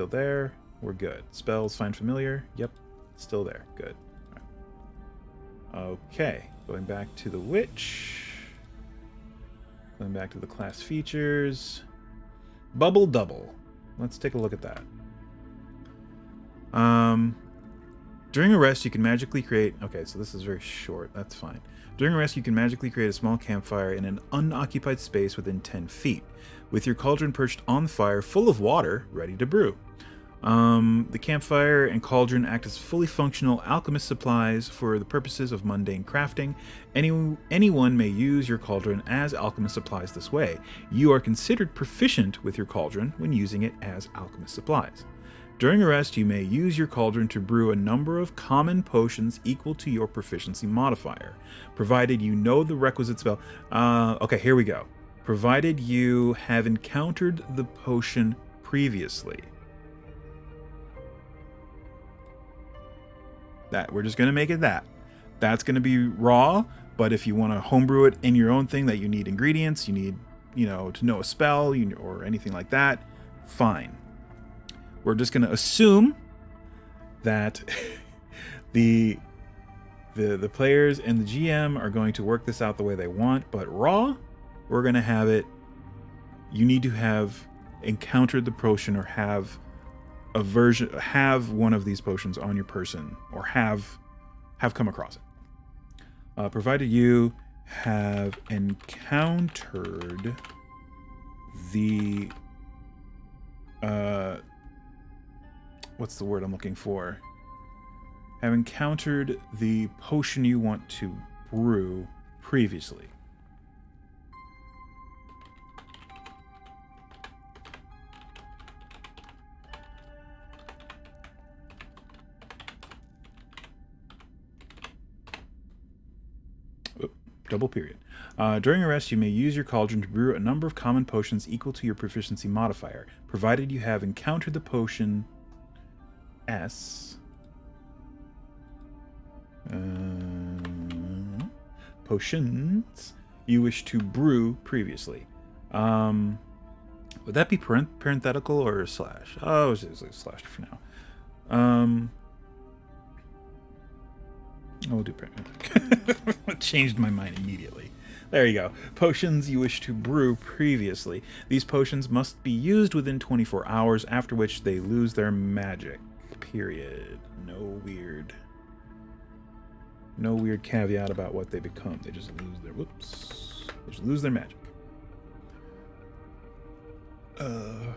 there. We're good. Spells, find familiar. Yep, still there. Good. Right. Okay, going back to the witch. Going back to the class features. Bubble double. Let's take a look at that. During a rest, you can magically create... Okay, so this is very short. That's fine. During a rest, you can magically create a small campfire in an unoccupied space within 10 feet, with your cauldron perched on the fire, full of water, ready to brew. The campfire and cauldron act as fully functional alchemist supplies for the purposes of mundane crafting. Anyone may use your cauldron as alchemist supplies this way. You are considered proficient with your cauldron when using it as alchemist supplies. During a rest, you may use your cauldron to brew a number of common potions equal to your proficiency modifier, provided you know the requisite spell. Okay, here we go. Provided you have encountered the potion previously. We're just going to make it that. That's going to be raw, but if you want to homebrew it in your own thing that you need ingredients, you need, to know a spell or anything like that, fine. We're just going to assume that the players and the GM are going to work this out the way they want, but raw, we're going to have it. You need to have encountered the potion or have one of these potions on your person or have come across it. Provided you have encountered the what's the word I'm looking for? Have encountered the potion you want to brew previously. Double period. During a rest, you may use your cauldron to brew a number of common potions equal to your proficiency modifier, provided you have encountered the potion S. Potions you wish to brew previously. Would that be parenthetical or a slash? Oh, it's a slash for now. I'll do parenthetical. Changed my mind immediately. There you go. Potions you wish to brew previously. These potions must be used within 24 hours, after which they lose their magic. Period. No weird caveat about what they become. They just lose their They just lose their magic. I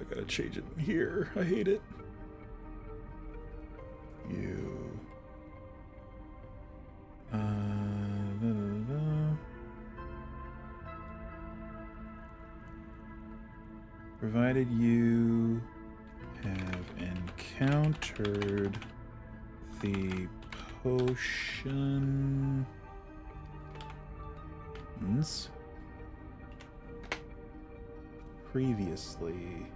gotta change it here. I hate it. Provided you have encountered the potion buttons. Previously.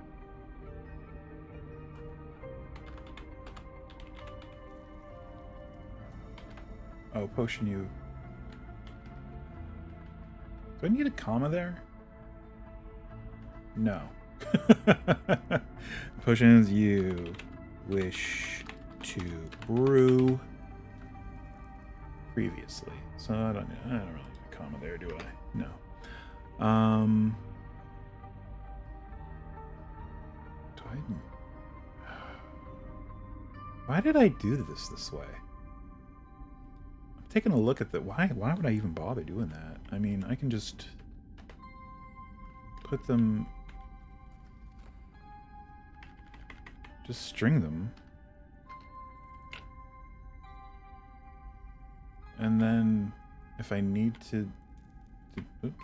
Oh, potion you. Do I need a comma there? No. Potions you wish to brew previously. So I don't really need a comma there, do I? No. Do I? Why did I do this way? I'm taking a look at the why would I even bother doing that? I mean, I can just put them, just string them, and then if I need to oops.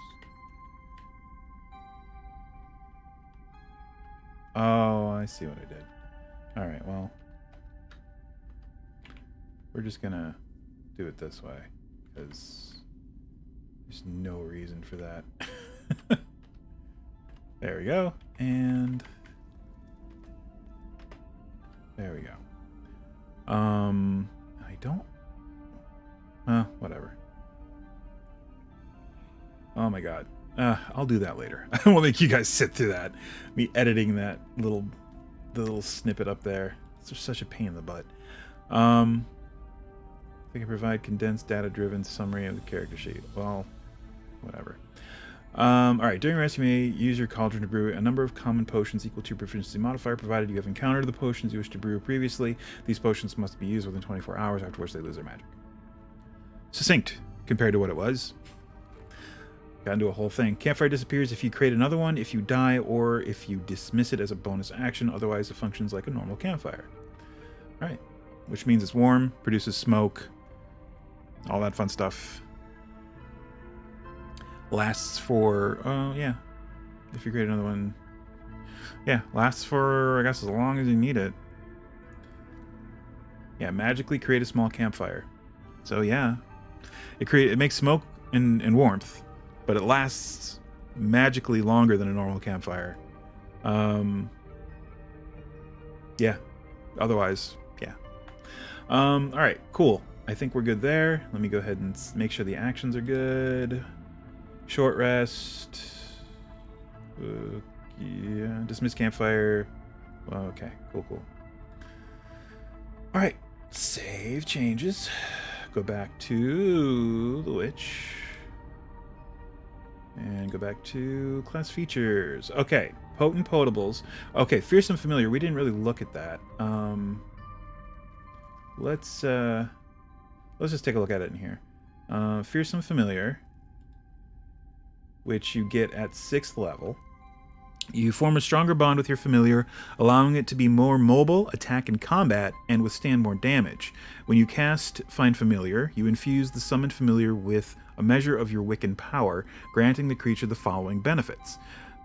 Oh, I see what I did. Alright, well, we're just gonna do it this way, because there's no reason for that. There we go, and there we go. I don't... whatever. Oh my god. I'll do that later. I won't make you guys sit through that. Me editing that the little snippet up there. It's just such a pain in the butt. They can provide condensed, data-driven summary of the character sheet. Well, whatever. Alright, during rest you may use your cauldron to brew a number of common potions equal to your proficiency modifier, provided you have encountered the potions you wish to brew previously. These potions must be used within 24 hours, after which they lose their magic. Succinct, compared to what it was. Got into a whole thing. Campfire disappears if you create another one, if you die, or if you dismiss it as a bonus action. Otherwise, it functions like a normal campfire. Alright. Which means it's warm, produces smoke, all that fun stuff. Lasts for, yeah. If you create another one. Yeah, lasts for, I guess, as long as you need it. Yeah, magically create a small campfire. So, yeah. It makes smoke and warmth, but it lasts magically longer than a normal campfire. Yeah. Otherwise, yeah. Alright, cool. I think we're good there. Let me go ahead and make sure the actions are good. Short rest. Yeah. Dismiss campfire. Well, okay. Cool. Alright. Save changes. Go back to the witch. And go back to class features. Okay. Potent potables. Okay. Fearsome familiar. We didn't really look at that. Let's just take a look at it in here. Fearsome familiar, which you get at 6th level. You form a stronger bond with your familiar, allowing it to be more mobile, attack in combat, and withstand more damage. When you cast Find Familiar, you infuse the summoned familiar with a measure of your Wiccan power, granting the creature the following benefits.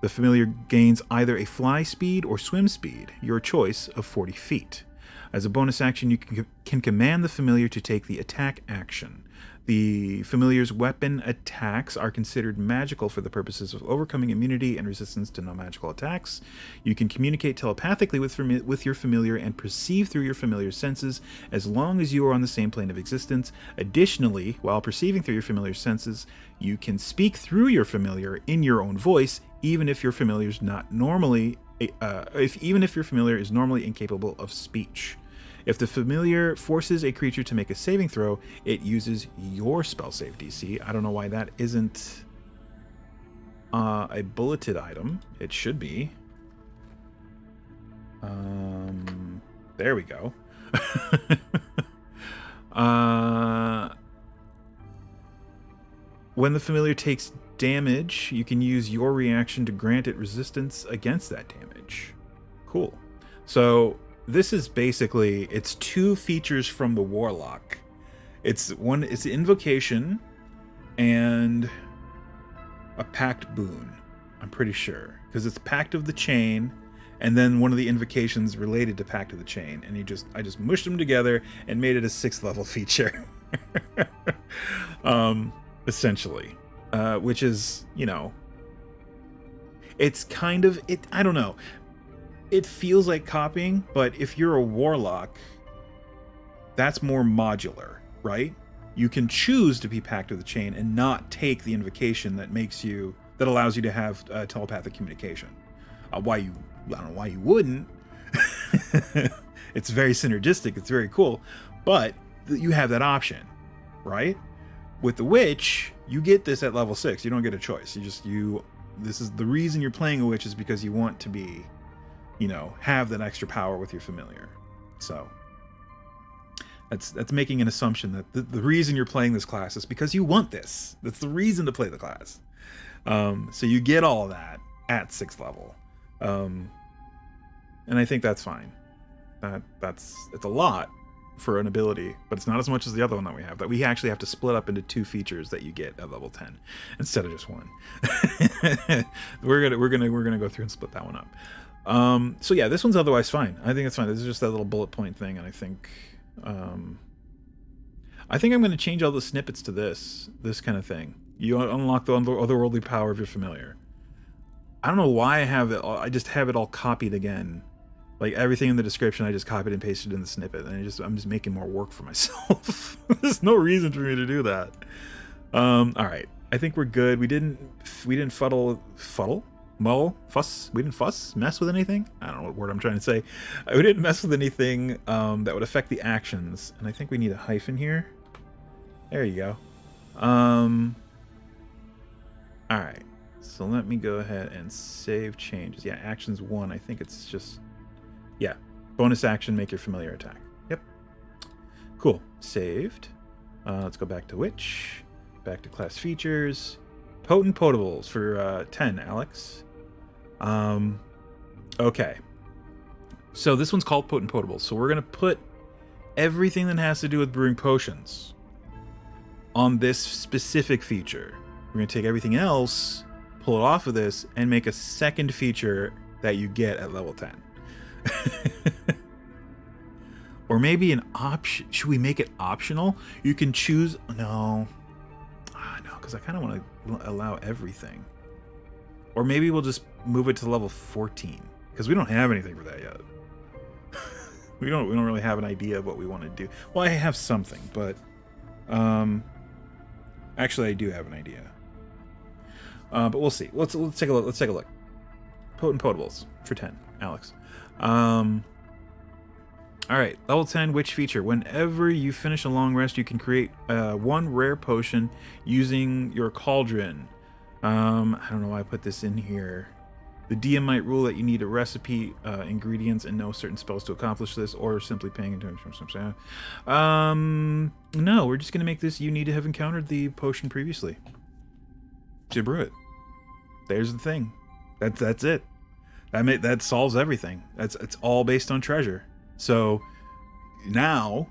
The familiar gains either a fly speed or swim speed, your choice, of 40 feet. As a bonus action, you can command the familiar to take the attack action. The familiar's weapon attacks are considered magical for the purposes of overcoming immunity and resistance to non-magical attacks. You can communicate telepathically with your familiar and perceive through your familiar's senses as long as you are on the same plane of existence. Additionally, while perceiving through your familiar's senses, you can speak through your familiar in your own voice, even if your familiar is not normally, even if your familiar is normally incapable of speech. If the familiar forces a creature to make a saving throw, it uses your spell save DC. I don't know why that isn't a bulleted item. It should be. There we go. When the familiar takes damage, you can use your reaction to grant it resistance against that damage. Cool. So this is basically, it's 2 features from the Warlock. It's Invocation and a Pact Boon, I'm pretty sure. Because it's Pact of the Chain, and then one of the invocations related to Pact of the Chain. And I just mushed them together and made it a 6th level feature. Essentially. which is, you know, it's kind of it. I don't know. It feels like copying, but if you're a warlock, that's more modular, right? You can choose to be Pact of the Chain and not take the invocation that allows you to have telepathic communication. I don't know why you wouldn't. It's very synergistic. It's very cool, but you have that option, right? With the witch, you get this at level 6. You don't get a choice. This is the reason you're playing a witch, is because you want to be, you know, have that extra power with your familiar. So that's making an assumption that the reason you're playing this class is because you want this. That's the reason to play the class. So you get all of that at 6th level. And I think that's fine. It's a lot for an ability, but it's not as much as the other one that we have. That we actually have to split up into 2 features that you get at level 10 instead of just 1. We're gonna go through and split that one up. So yeah, this one's otherwise fine. I think it's fine. This is just that little bullet point thing, and I think I'm going to change all the snippets to this kind of thing. You unlock the otherworldly power of your familiar. I don't know why I have it. I just have it all copied again. Like everything in the description, I just copied and pasted in the snippet, and I'm just making more work for myself. There's no reason for me to do that. All right, I think we're good. We didn't mess with anything. I don't know what word I'm trying to say. We didn't mess with anything that would affect the actions, and I think we need a hyphen here. There you go. All right. So let me go ahead and save changes. Yeah, actions 1. I think it's just, yeah, bonus action, make your familiar attack. Yep. Cool. Saved. Let's go back to witch. Back to class features. Potent potables for 10, Alex. Okay. So this one's called potent potables. So we're going to put everything that has to do with brewing potions on this specific feature. We're going to take everything else, pull it off of this, and make a second feature that you get at level 10. Or maybe an option. Should we make it optional? You can choose. No, because I kind of want to allow everything. Or maybe we'll just move it to level 14, because we don't have anything for that yet. we don't really have an idea of what we want to do. Well, I have something, but actually I do have an idea. But we'll see. Let's take a look. Let's take a look. Potent potables for 10, Alex. All right, level 10 witch feature. Whenever you finish a long rest, you can create 1 rare potion using your cauldron. I don't know why I put this in here. The DM might rule that you need a recipe, ingredients, and know certain spells to accomplish this, or simply paying attention. No, we're just gonna make this. You need to have encountered the potion previously to brew it. There's the thing. That's it. That solves everything. It's all based on treasure. So now,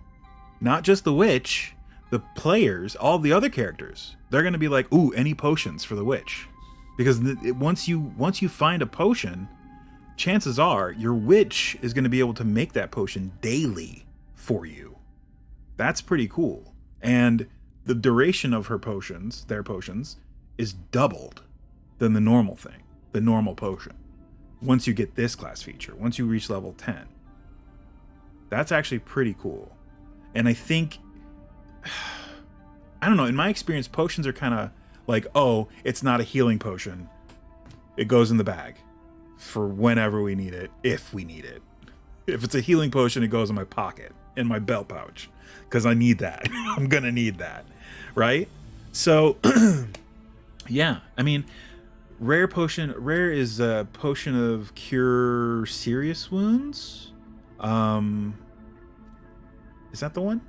not just the witch, the players, all the other characters, they're going to be like, ooh, any potions for the witch. Because once you find a potion, chances are your witch is going to be able to make that potion daily for you. That's pretty cool. And the duration of their potions, is doubled than the normal thing, the normal potion. Once you get this class feature, once you reach level 10. That's actually pretty cool. And I think, I don't know, in my experience, potions are kind of like, oh, it's not a healing potion. It goes in the bag for whenever we need it, if we need it. If it's a healing potion, it goes in my pocket, in my belt pouch, because I need that. I'm going to need that, right? So, yeah, I mean, rare is a potion of cure serious wounds. Is that the one?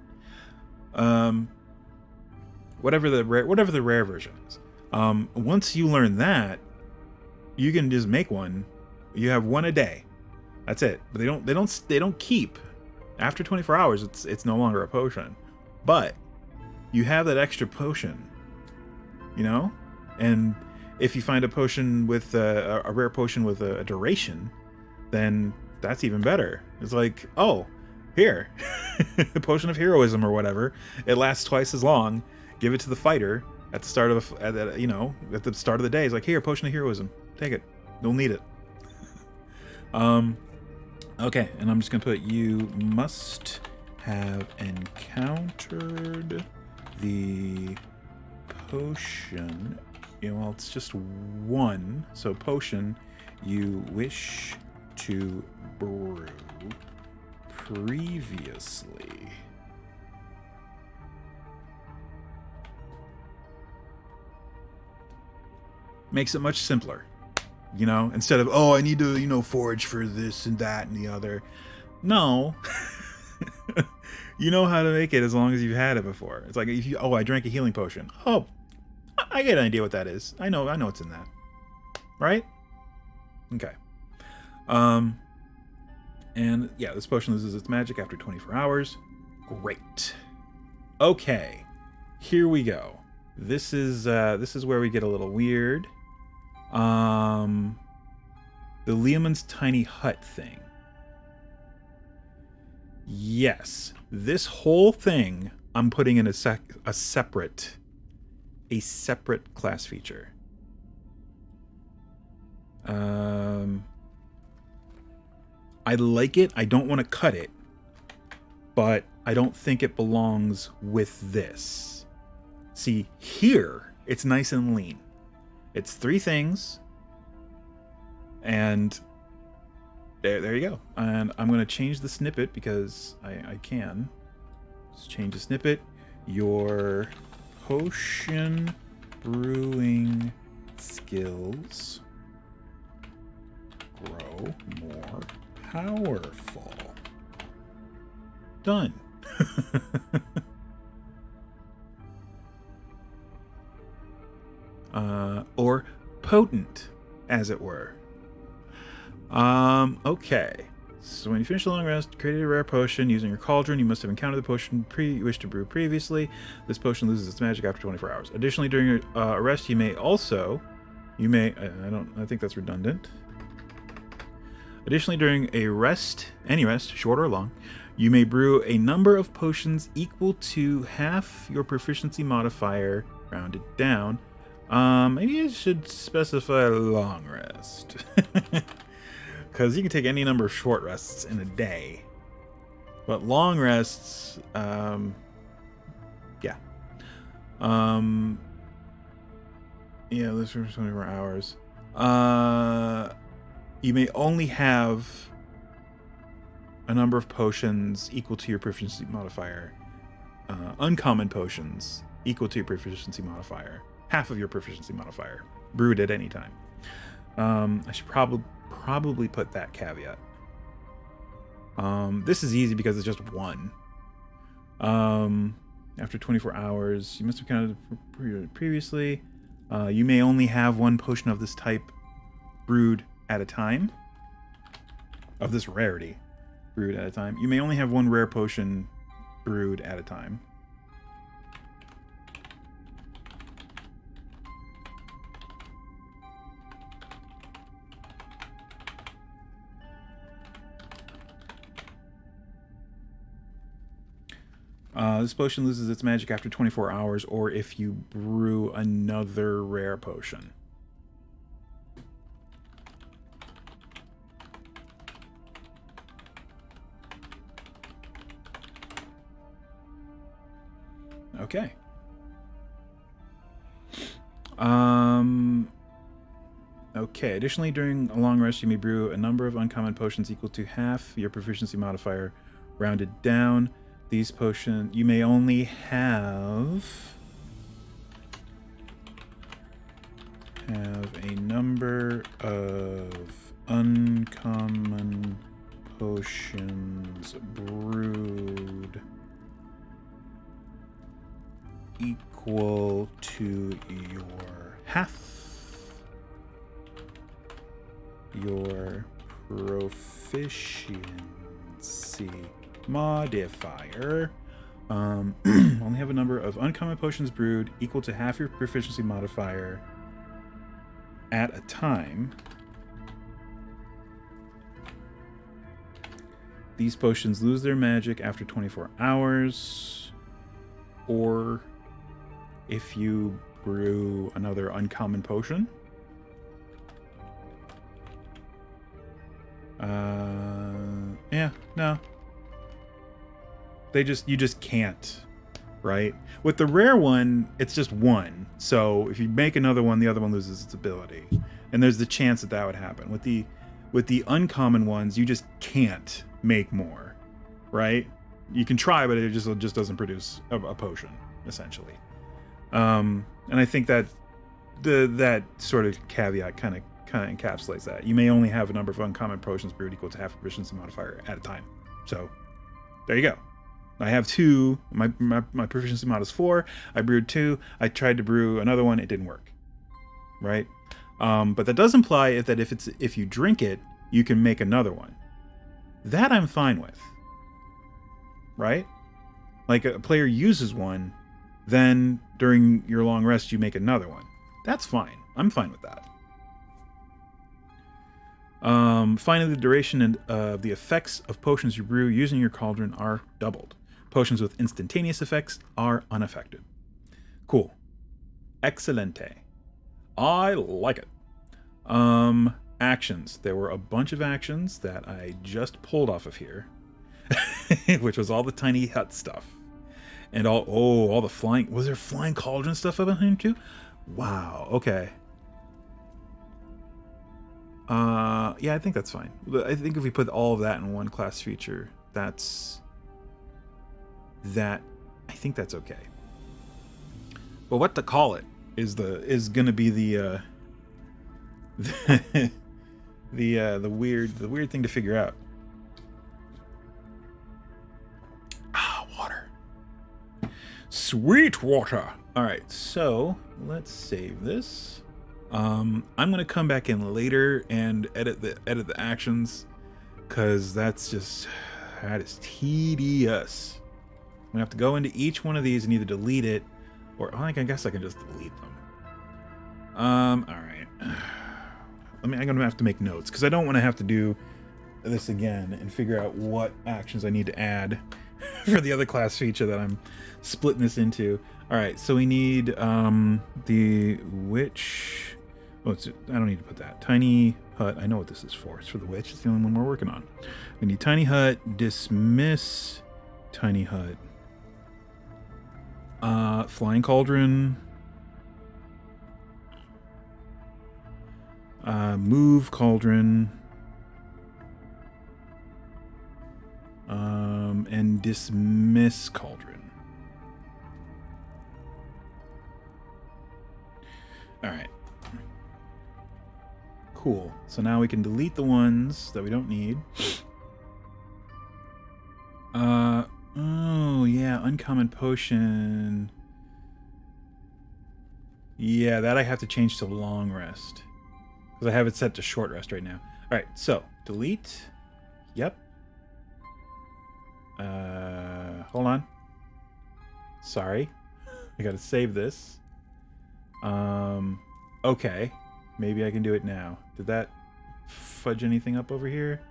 Whatever the rare version is. Once you learn that, you can just make one. You have 1 a day. That's it. But they don't keep. After 24 hours, it's no longer a potion. But you have that extra potion, you know? And if you find a potion with a rare potion with a duration, then that's even better. It's like, oh, here, the potion of heroism or whatever. It lasts twice as long. Give it to the fighter, at the start of at the start of the day. It's like, here, potion of heroism, take it. You'll need it. Okay, and I'm just gonna put you must have encountered the potion. Well, it's just one. So potion you wish to brew previously. Makes it much simpler. You know, instead of, oh, I need to, you know, forage for this and that and the other. No. You know how to make it as long as you've had it before. It's like, if you, oh, I drank a healing potion. Oh, I get an idea what that is. I know what's in that. Right? Okay. And yeah, this potion loses its magic after 24 hours. Great. Okay. Here we go. This is where we get a little weird. The Leomund's tiny hut thing. Yes, this whole thing I'm putting in a separate class feature. I like it. I don't want to cut it, but I don't think it belongs with this. See, here it's nice and lean. It's 3 things, and there you go. And I'm going to change the snippet because I can. Just change the snippet. Your potion brewing skills grow more powerful. Done. Or potent, as it were. Okay. So when you finish the long rest, create a rare potion using your cauldron. You must have encountered the potion you wish to brew previously. This potion loses its magic after 24 hours. Additionally, during a rest, I think that's redundant. Additionally, during a rest, any rest, short or long, you may brew a number of potions equal to half your proficiency modifier, rounded down. Maybe I should specify long rest. Because you can take any number of short rests in a day. But long rests, yeah. Yeah, this for 24 hours. You may only have a number of potions equal to your proficiency modifier. Uncommon potions equal to your proficiency modifier. Half of your proficiency modifier. Brewed at any time. I should probably put that caveat. This is easy because it's just one. After 24 hours, you must have counted previously. You may only have one potion of this type brewed at a time. Of this rarity, brewed at a time. You may only have one rare potion brewed at a time. This potion loses its magic after 24 hours, or if you brew another rare potion. Okay. Okay. Additionally, during a long rest, you may brew a number of uncommon potions equal to half your proficiency modifier, rounded down. These potions, you may only have a number of uncommon potions brewed equal to your half your proficiency modifier. Only have a number of uncommon potions brewed equal to half your proficiency modifier at a time. These potions lose their magic after 24 hours, or if you brew another uncommon potion. Yeah, no. You just can't, right? With the rare one, it's just one. So if you make another one, the other one loses its ability. And there's the chance that that would happen. With the uncommon ones, you just can't make more, right? You can try, but it just doesn't produce a potion, essentially. And I think that that sort of caveat kind of encapsulates that. You may only have a number of uncommon potions brewed equal to half a proficiency modifier at a time. So there you go. I have 2. My proficiency mod is 4. I brewed 2. I tried to brew another one. It didn't work. Right? But that does imply that if you drink it, you can make another one. That I'm fine with. Right? Like a player uses one, then during your long rest you make another one. That's fine. I'm fine with that. Finally, the duration of the effects of potions you brew using your cauldron are doubled. Potions with instantaneous effects are unaffected. Cool. Excelente. I like it. Actions. There were a bunch of actions that I just pulled off of here, which was all the tiny hut stuff. And all the flying... Was there flying cauldron stuff up in here too? Wow, okay. Yeah, I think that's fine. I think if we put all of that in one class feature, I think that's okay. But what to call it is gonna be the weird thing to figure out. Water. Sweet water. All right, so let's save this. I'm gonna come back in later and edit the actions, because that is tedious. I'm gonna have to go into each one of these and either delete it, or I guess I can just delete them. All right. I'm gonna have to make notes because I don't want to have to do this again and figure out what actions I need to add for the other class feature that I'm splitting this into. All right, so we need the witch. Oh, I don't need to put that. Tiny hut. I know what this is for. It's for the witch. It's the only one we're working on. We need tiny hut. Dismiss tiny hut. Flying cauldron. Move cauldron. And dismiss cauldron. All right. Cool. So now we can delete the ones that we don't need. Oh yeah, uncommon potion. Yeah, that I have to change to long rest, because I have it set to short rest right now. All right, so delete. Yep. Hold on. Sorry, I gotta save this. Okay, maybe I can do it now. Did that fudge anything up over here?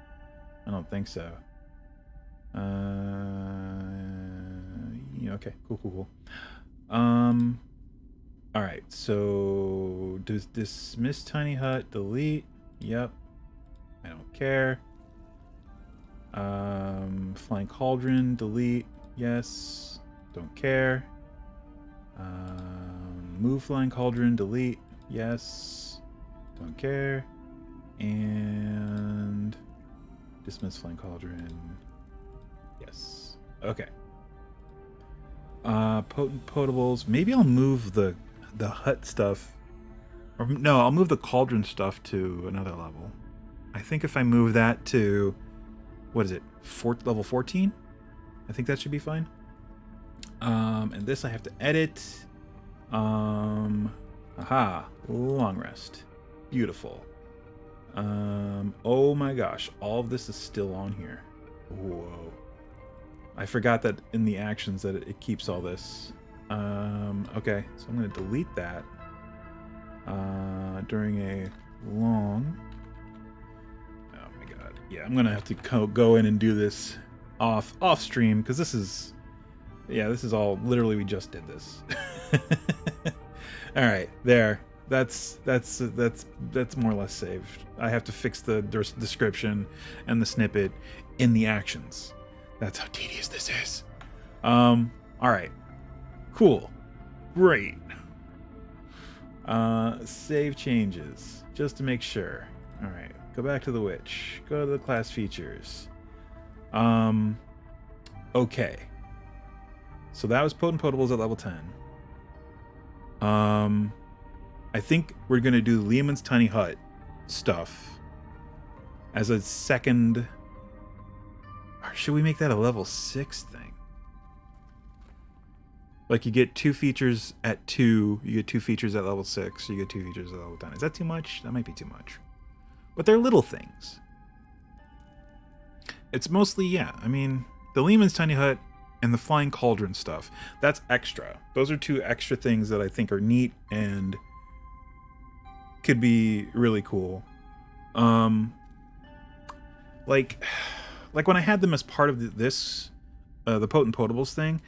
I don't think so. Yeah, okay, cool. All right, so does dismiss tiny hut, delete? Yep, I don't care. Flying cauldron, delete? Yes, don't care. Move flying cauldron, delete? Yes, don't care. And dismiss flying cauldron. Yes. Okay. Potent potables. Maybe I'll move the hut stuff. Or no, I'll move the cauldron stuff to another level. I think if I move that to, what is it? Level 14? I think that should be fine. And this I have to edit. Aha. Long rest. Beautiful. Oh my gosh. All of this is still on here. Whoa. I forgot that in the actions that it keeps all this. Okay, so I'm going to delete that during a long... Oh my god. Yeah, I'm going to have to go in and do this off stream, because this is... Yeah, this is all... Literally, we just did this. All right, there. That's more or less saved. I have to fix the description and the snippet in the actions. That's how tedious this is. All right, cool, great. Save changes just to make sure. All right, go back to the witch. Go to the class features. Okay. So that was potent potables at level 10. I think we're gonna do Lehman's Tiny Hut stuff as a second. Or should we make that a level 6 thing? Like you get 2 features at 2, you get 2 features at level 6, you get 2 features at level 10. Is that too much? That might be too much. But they're little things. It's mostly, yeah, I mean, the Lehman's Tiny Hut and the Flying Cauldron stuff, that's extra. Those are 2 extra things that I think are neat and could be really cool. Like when I had them as part of the Potent Potables thing,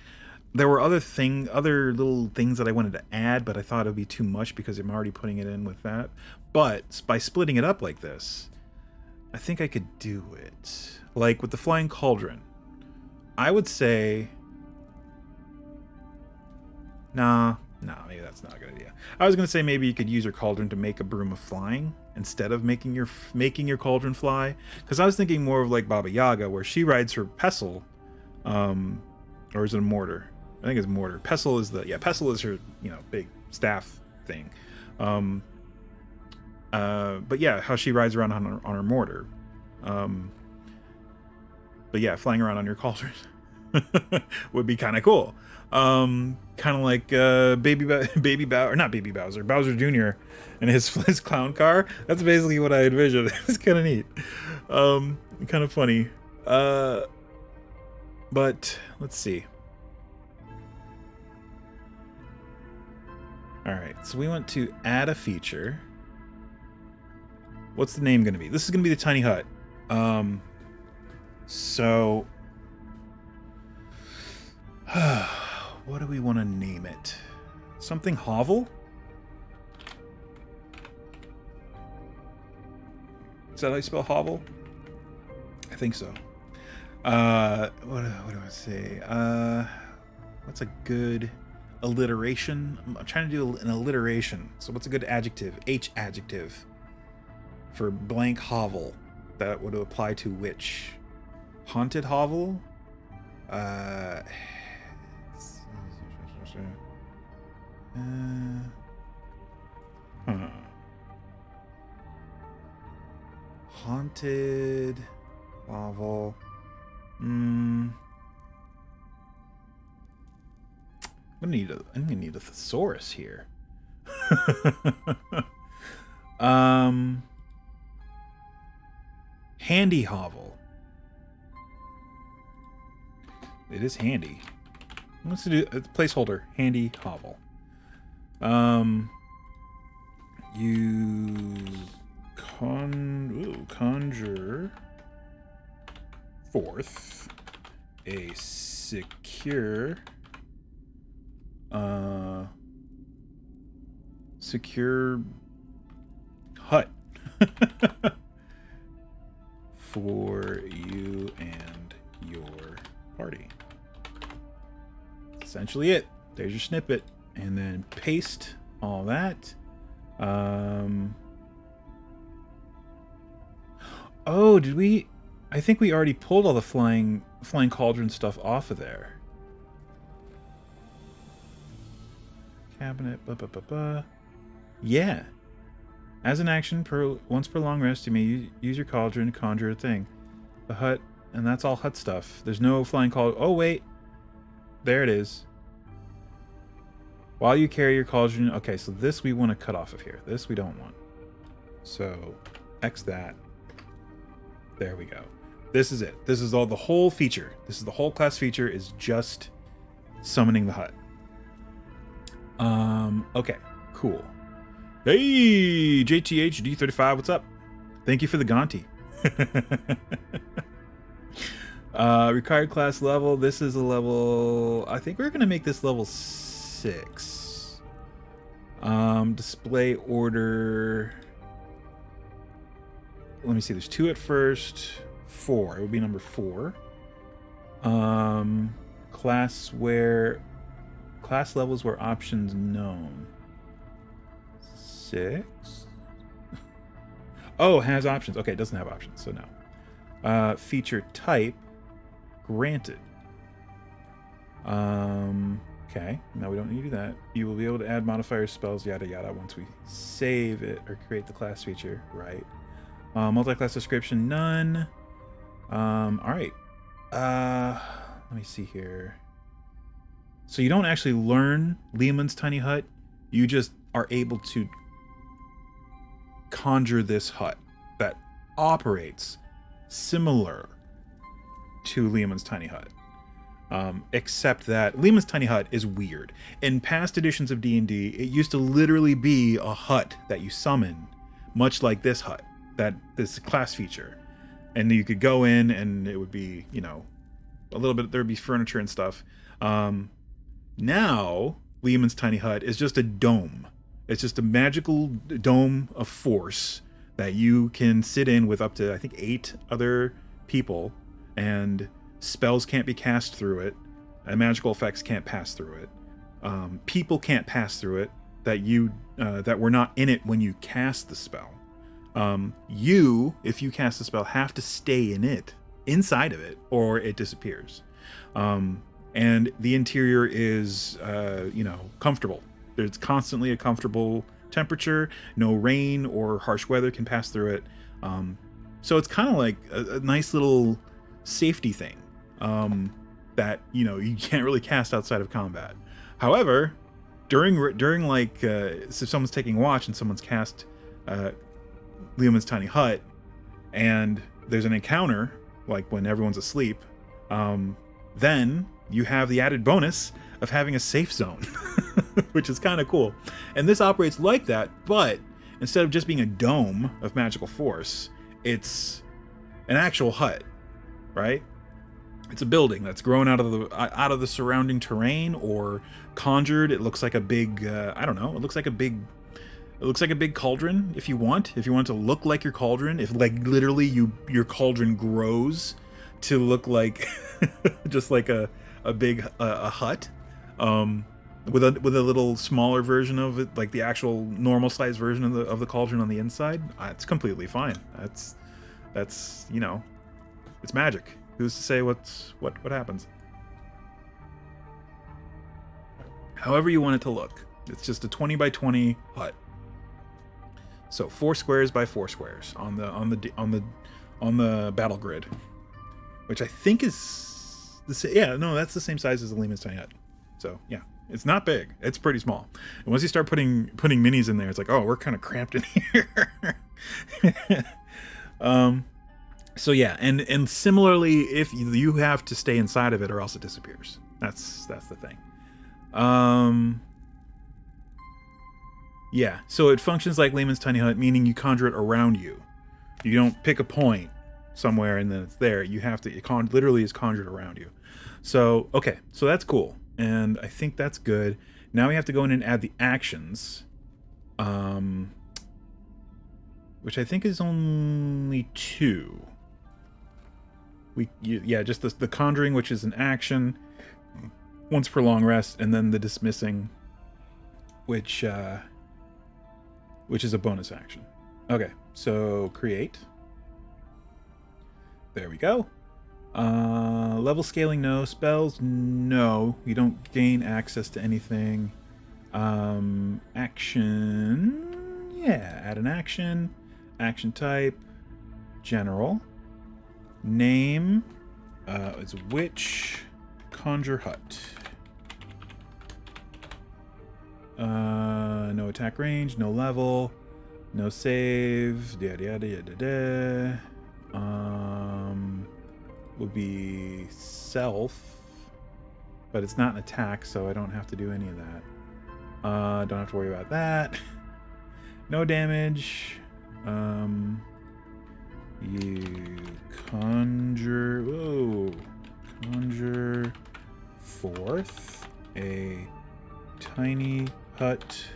there were other little things that I wanted to add, but I thought it would be too much because I'm already putting it in with that. But by splitting it up like this, I think I could do it. Like with the Flying Cauldron, I would say, nah, maybe that's not a good idea. I was gonna say maybe you could use your cauldron to make a broom of flying instead of making your cauldron fly. Because I was thinking more of like Baba Yaga, where she rides her pestle, or is it a mortar? I think it's mortar. Pestle is pestle is her big staff thing. But yeah, how she rides around on her mortar. But yeah, flying around on your cauldron would be kind of cool. Kind of like Bowser Jr. and his clown car. That's basically what I envisioned. It's kind of neat. Kind of funny. But let's see. All right, so we want to add a feature. What's the name going to be? This is going to be the Tiny Hut. So what do we want to name it? Something hovel? Is that how you spell hovel? I think so. What do I say? What's a good alliteration? I'm trying to do an alliteration. So what's a good adjective? H adjective for blank hovel that would apply to witch. Haunted hovel? Haunted hovel. I'm gonna need a thesaurus here. Handy hovel. It is handy. Let's do a placeholder. Handy hovel. You conjure forth a secure hut for you and your party. That's essentially it. There's your snippet. And then paste all that. Oh, did we? I think we already pulled all the flying cauldron stuff off of there. Cabinet. Yeah. As an action, once per long rest, you may use your cauldron to conjure a thing. The hut, and that's all hut stuff. There's no flying cauldron. Oh wait, there it is. While you carry your cauldron. Okay, so this we want to cut off of here. This we don't want. So X that. There we go. This is it. This is the whole feature. This is the whole class feature, is just summoning the hut. Okay, cool. Hey, JTHD35, what's up? Thank you for the Gonti. Required class level. This is a level. I think we're gonna make this level 6. Display order. Let me see. There's 2 at first. 4. It would be number 4. Class levels where options known. 6. Oh, it has options. Okay, it doesn't have options, so no. Feature type granted. Okay, no, we don't need to do that. You will be able to add modifiers, spells, yada yada once we save it or create the class feature, right? Multi-class description, none. Alright. Let me see here. So you don't actually learn Leomund's tiny hut. You just are able to conjure this hut that operates similar to Leomund's tiny hut. Except that Leomund's tiny hut is weird. In past editions of D&D, it used to literally be a hut that you summon, much like this hut, this class feature. And you could go in and it would be, you know, a little bit, there'd be furniture and stuff. Now, Leomund's tiny hut is just a dome. It's just a magical dome of force that you can sit in with up to, I think, 8 other people, and spells can't be cast through it, and magical effects can't pass through it. People can't pass through it that were not in it when you cast the spell. You, if you cast the spell, have to stay inside of it, or it disappears. And the interior is, comfortable. There's constantly a comfortable temperature. No rain or harsh weather can pass through it. So it's kind of like a nice little safety thing that, you can't really cast outside of combat. However, during if someone's taking watch and someone's cast Leomund's tiny hut and there's an encounter, like when everyone's asleep, then you have the added bonus of having a safe zone, which is kind of cool. And this operates like that, but instead of just being a dome of magical force, it's an actual hut, right? It's a building that's grown out of the surrounding terrain or conjured. It looks like a big, I don't know. It looks like a big cauldron. If you want it to look like your cauldron, if like literally your cauldron grows to look like just like a big hut, with a little smaller version of it, like the actual normal size version of the cauldron on the inside, it's completely fine. That's it's magic. Who's to say what happens? However you want it to look. It's just a 20 by 20 hut. So 4 squares by 4 squares on the battle grid, which I think is that's the same size as the Leomund's tiny hut. So yeah, it's not big. It's pretty small. And once you start putting minis in there, it's like, oh, we're kind of cramped in here. So yeah, and similarly, if you have to stay inside of it or else it disappears. That's the thing. Yeah, so it functions like Leomund's tiny hut, meaning you conjure it around you. You don't pick a point somewhere and then it's there. You have to, it literally is conjured around you. So, okay, so that's cool. And I think that's good. Now we have to go in and add the actions. Which I think is only 2. Just the conjuring, which is an action once per long rest, and then the dismissing, which is a bonus action. Okay, so create. There we go. Level scaling, no. Spells, no. You don't gain access to anything. Action, yeah. Add an action. Action type, general. Name is Witch Conjure Hut. No attack range, no level, no save, yada yada yada yada. Would be self, but it's not an attack, so I don't have to do any of that. Don't have to worry about that. No damage. You conjure forth a tiny hut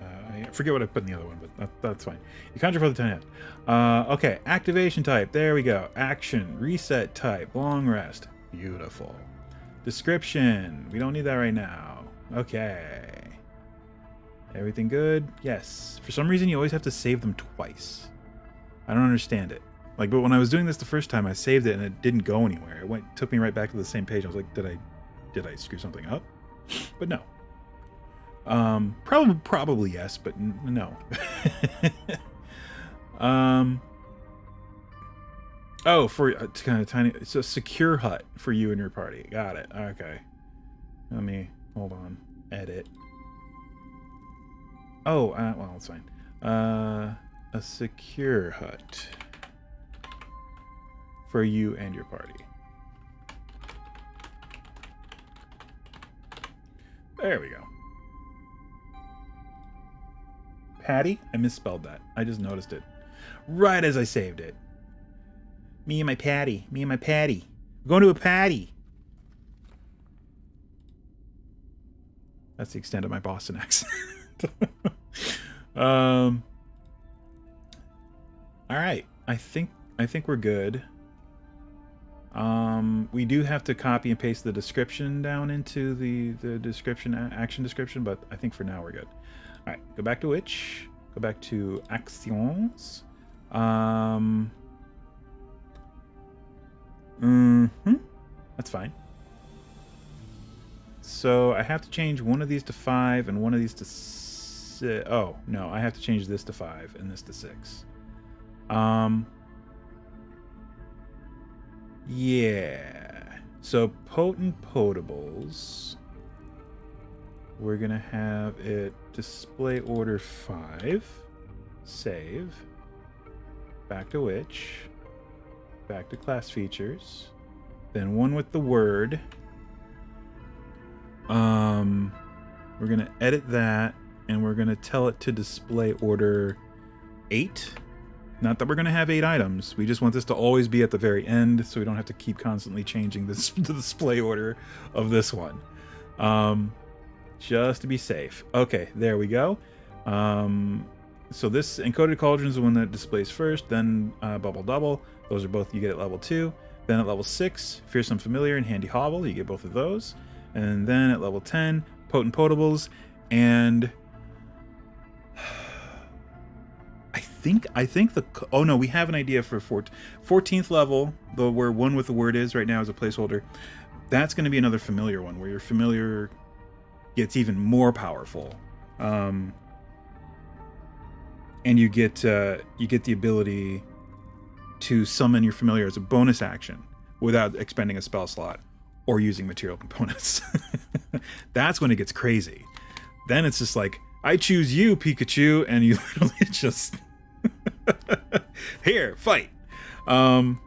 I forget what I put in the other one, but that's fine. You conjure for the 10 hit. Okay, activation type. There we go. Action, reset type, long rest. Beautiful. Description. We don't need that right now. Okay. Everything good? Yes. For some reason, you always have to save them twice. I don't understand it. Like, but when I was doing this the first time, I saved it and it didn't go anywhere. It took me right back to the same page. I was like, did I screw something up? But no. Probably yes, but no. Oh, for it's kind of tiny. It's a secure hut for you and your party. Got it. Okay. Let me hold on. Edit. Oh, well, it's fine. A secure hut for you and your party. There we go. Patty? I misspelled that. I just noticed it. Right as I saved it. Me and my patty. Me and my patty. We're going to a patty. That's the extent of my Boston accent. All right. I think we're good. We do have to copy and paste the description down into the description, action description, but I think for now we're good. All right, go back to which? Go back to actions. That's fine. So I have to change one of these to 5 and one of these to 6. Oh, no, I have to change this to 5 and this to 6. Yeah. So potent potables. We're gonna have it display order 5. Save. Back to which. Back to class features. Then one with the word. We're gonna edit that and we're gonna tell it to display order 8. Not that we're gonna have 8 items. We just want this to always be at the very end so we don't have to keep constantly changing the display order of this one. Just to be safe. Okay, there we go. So this encoded cauldron is the one that displays first, then bubble double. Those are both you get at level 2. Then at level 6, fearsome familiar and handy hobble. You get both of those. And then at level 10, potent potables. And I think the oh no, we have an idea for 14th level, though where one with the word is right now as a placeholder. That's going to be another familiar one where your familiar gets even more powerful. And you get the ability to summon your familiar as a bonus action without expending a spell slot or using material components. That's when it gets crazy. Then it's just like, I choose you, Pikachu, and you literally just here, fight. And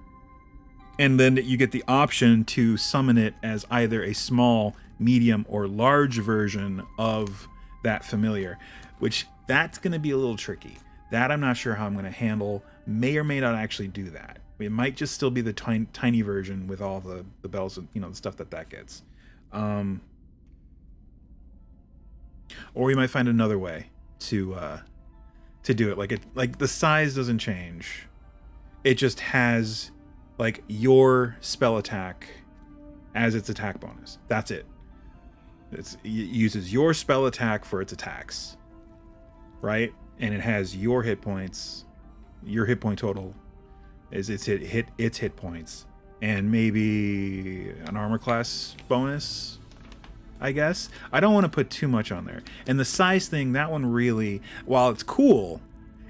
then you get the option to summon it as either a small, medium, or large version of that familiar, which that's going to be a little tricky. That I'm not sure how I'm going to handle. May or may not actually do that. It might just still be the tiny version with all the bells and the stuff that gets. Or we might find another way to do it. Like the size doesn't change. It just has like your spell attack as its attack bonus. That's it. It uses your spell attack for its attacks, right? And it has your hit points. Your hit point total is its hit points, and maybe an armor class bonus, I guess. I don't want to put too much on there. And the size thing, that one really, while it's cool,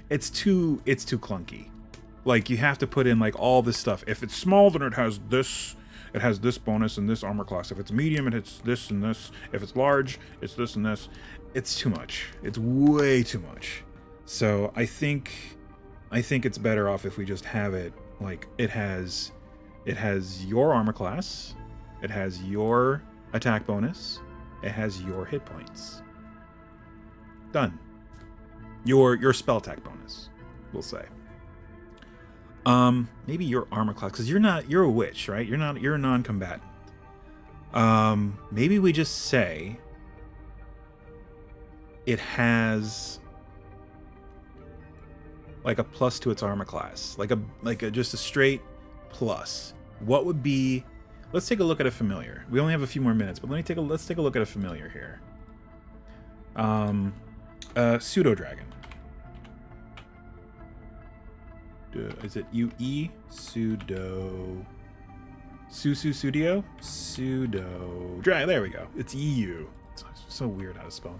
it's too clunky. Like you have to put in like all this stuff. If it's small, then it has this bonus and this armor class. If it's medium, it's this and this. If it's large, it's this and this. It's too much. It's way too much. So I think it's better off if we just have it like it has your armor class, it has your attack bonus, it has your hit points. Done. Your spell attack bonus, we'll say. Maybe your armor class, because you're a witch, right? You're a non-combatant. Maybe we just say it has like a plus to its armor class, like a just a straight plus. What would be? Let's take a look at a familiar. We only have a few more minutes, but let's take a look at a familiar here. Pseudo dragon. Is it UE? Pseudo dragon. There we go. It's EU. It's so weird how to spell.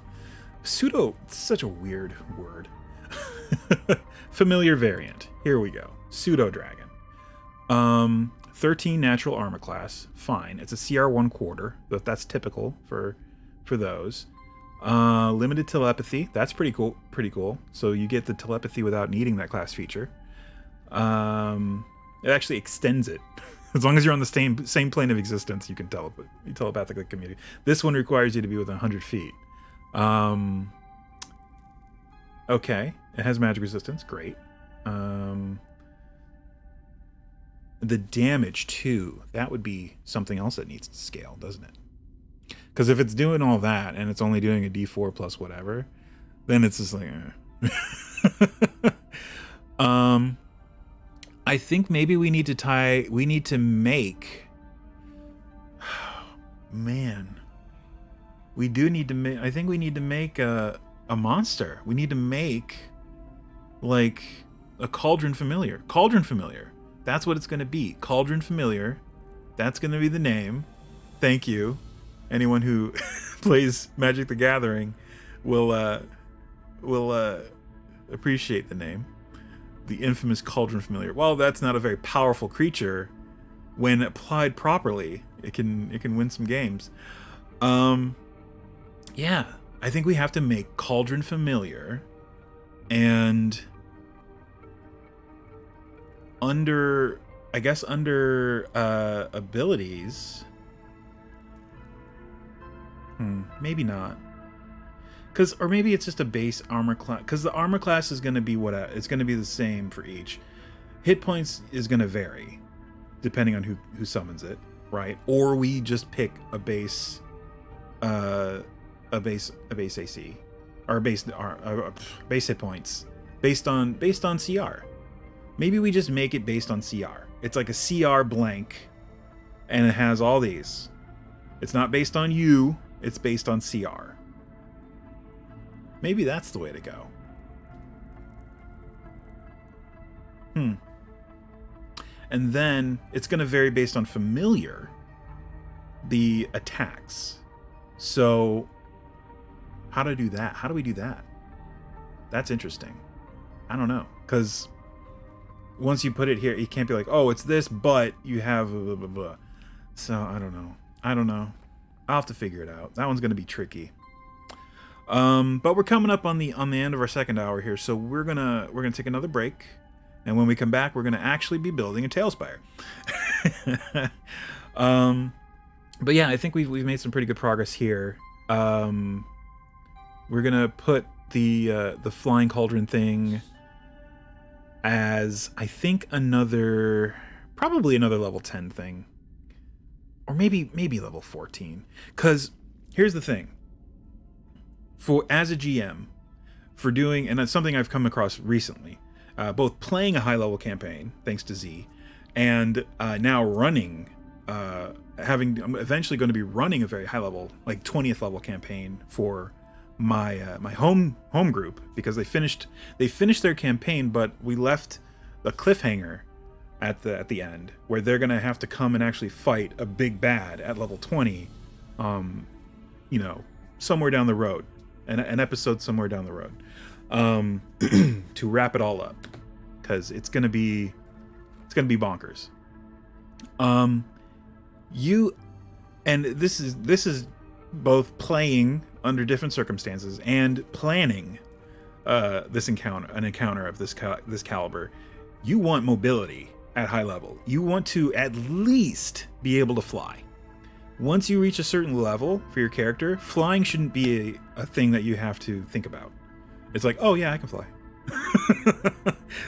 Pseudo. It's such a weird word. Familiar variant. Here we go. Pseudo dragon. 13 natural armor class. Fine. It's a CR 1/4, but that's typical for those. Limited telepathy. That's pretty cool. Pretty cool. So you get the telepathy without needing that class feature. It actually extends it. As long as you're on the same plane of existence, you can telepathically communicate. This one requires you to be within 100 feet. Okay. It has magic resistance. Great. The damage, too. That would be something else that needs to scale, doesn't it? Because if it's doing all that, and it's only doing a D4 plus whatever, then it's just like... I think maybe we need to make... Man. We do need to make... I think we need to make a monster. We need to make, like, a Cauldron Familiar. Cauldron Familiar. That's what it's going to be. Cauldron Familiar. That's going to be the name. Thank you. Anyone who plays Magic the Gathering will appreciate the name. The infamous Cauldron Familiar. While that's not a very powerful creature, when applied properly, it can win some games. Yeah, I think we have to make Cauldron Familiar, and under abilities, maybe not. Or maybe it's just a base armor class. Because the armor class is going to be it's going to be the same for each. Hit points is going to vary depending on who summons it, right? Or we just pick a base AC or base hit points based on CR. Maybe we just make it based on CR. It's like a CR blank, and it has all these. It's not based on you. It's based on CR. Maybe that's the way to go. And then it's going to vary based on familiar, the attacks. So how to do that? How do we do that? That's interesting. I don't know. Because once you put it here, you can't be like, oh, it's this, but you have blah, blah, blah. So I don't know. I'll have to figure it out. That one's going to be tricky. But we're coming up on the end of our second hour here, so we're gonna take another break, and when we come back, we're gonna actually be building a TaleSpire. But yeah, I think we've made some pretty good progress here. We're gonna put the flying cauldron thing as, I think, probably another level 10 thing, or maybe level 14. Because here's the thing. As a GM, for doing, and that's something I've come across recently, both playing a high-level campaign, thanks to Z, and now running, I'm eventually going to be running a very high-level, like 20th level campaign for my my home group, because they finished their campaign, but we left a cliffhanger at the end where they're going to have to come and actually fight a big bad at level 20, somewhere down the road. An episode somewhere down the road, to wrap it all up, because it's gonna be bonkers. This is both playing under different circumstances and planning an encounter of this caliber. You want mobility at high level. You want to at least be able to fly. Once you reach a certain level for your character, flying shouldn't be a thing that you have to think about. It's like, oh yeah, I can fly.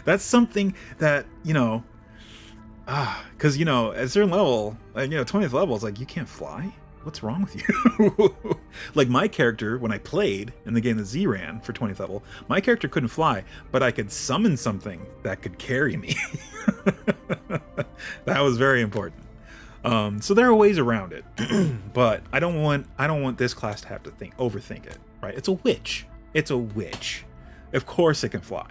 That's something that, because, at a certain level, like, 20th level, it's like, you can't fly? what's wrong with you? Like my character, when I played in the game that Z ran for 20th level, my character couldn't fly, but I could summon something that could carry me. That was very important. So there are ways around it, but I don't want this class to have to overthink it, right? It's a witch. It's a witch. Of course it can fly.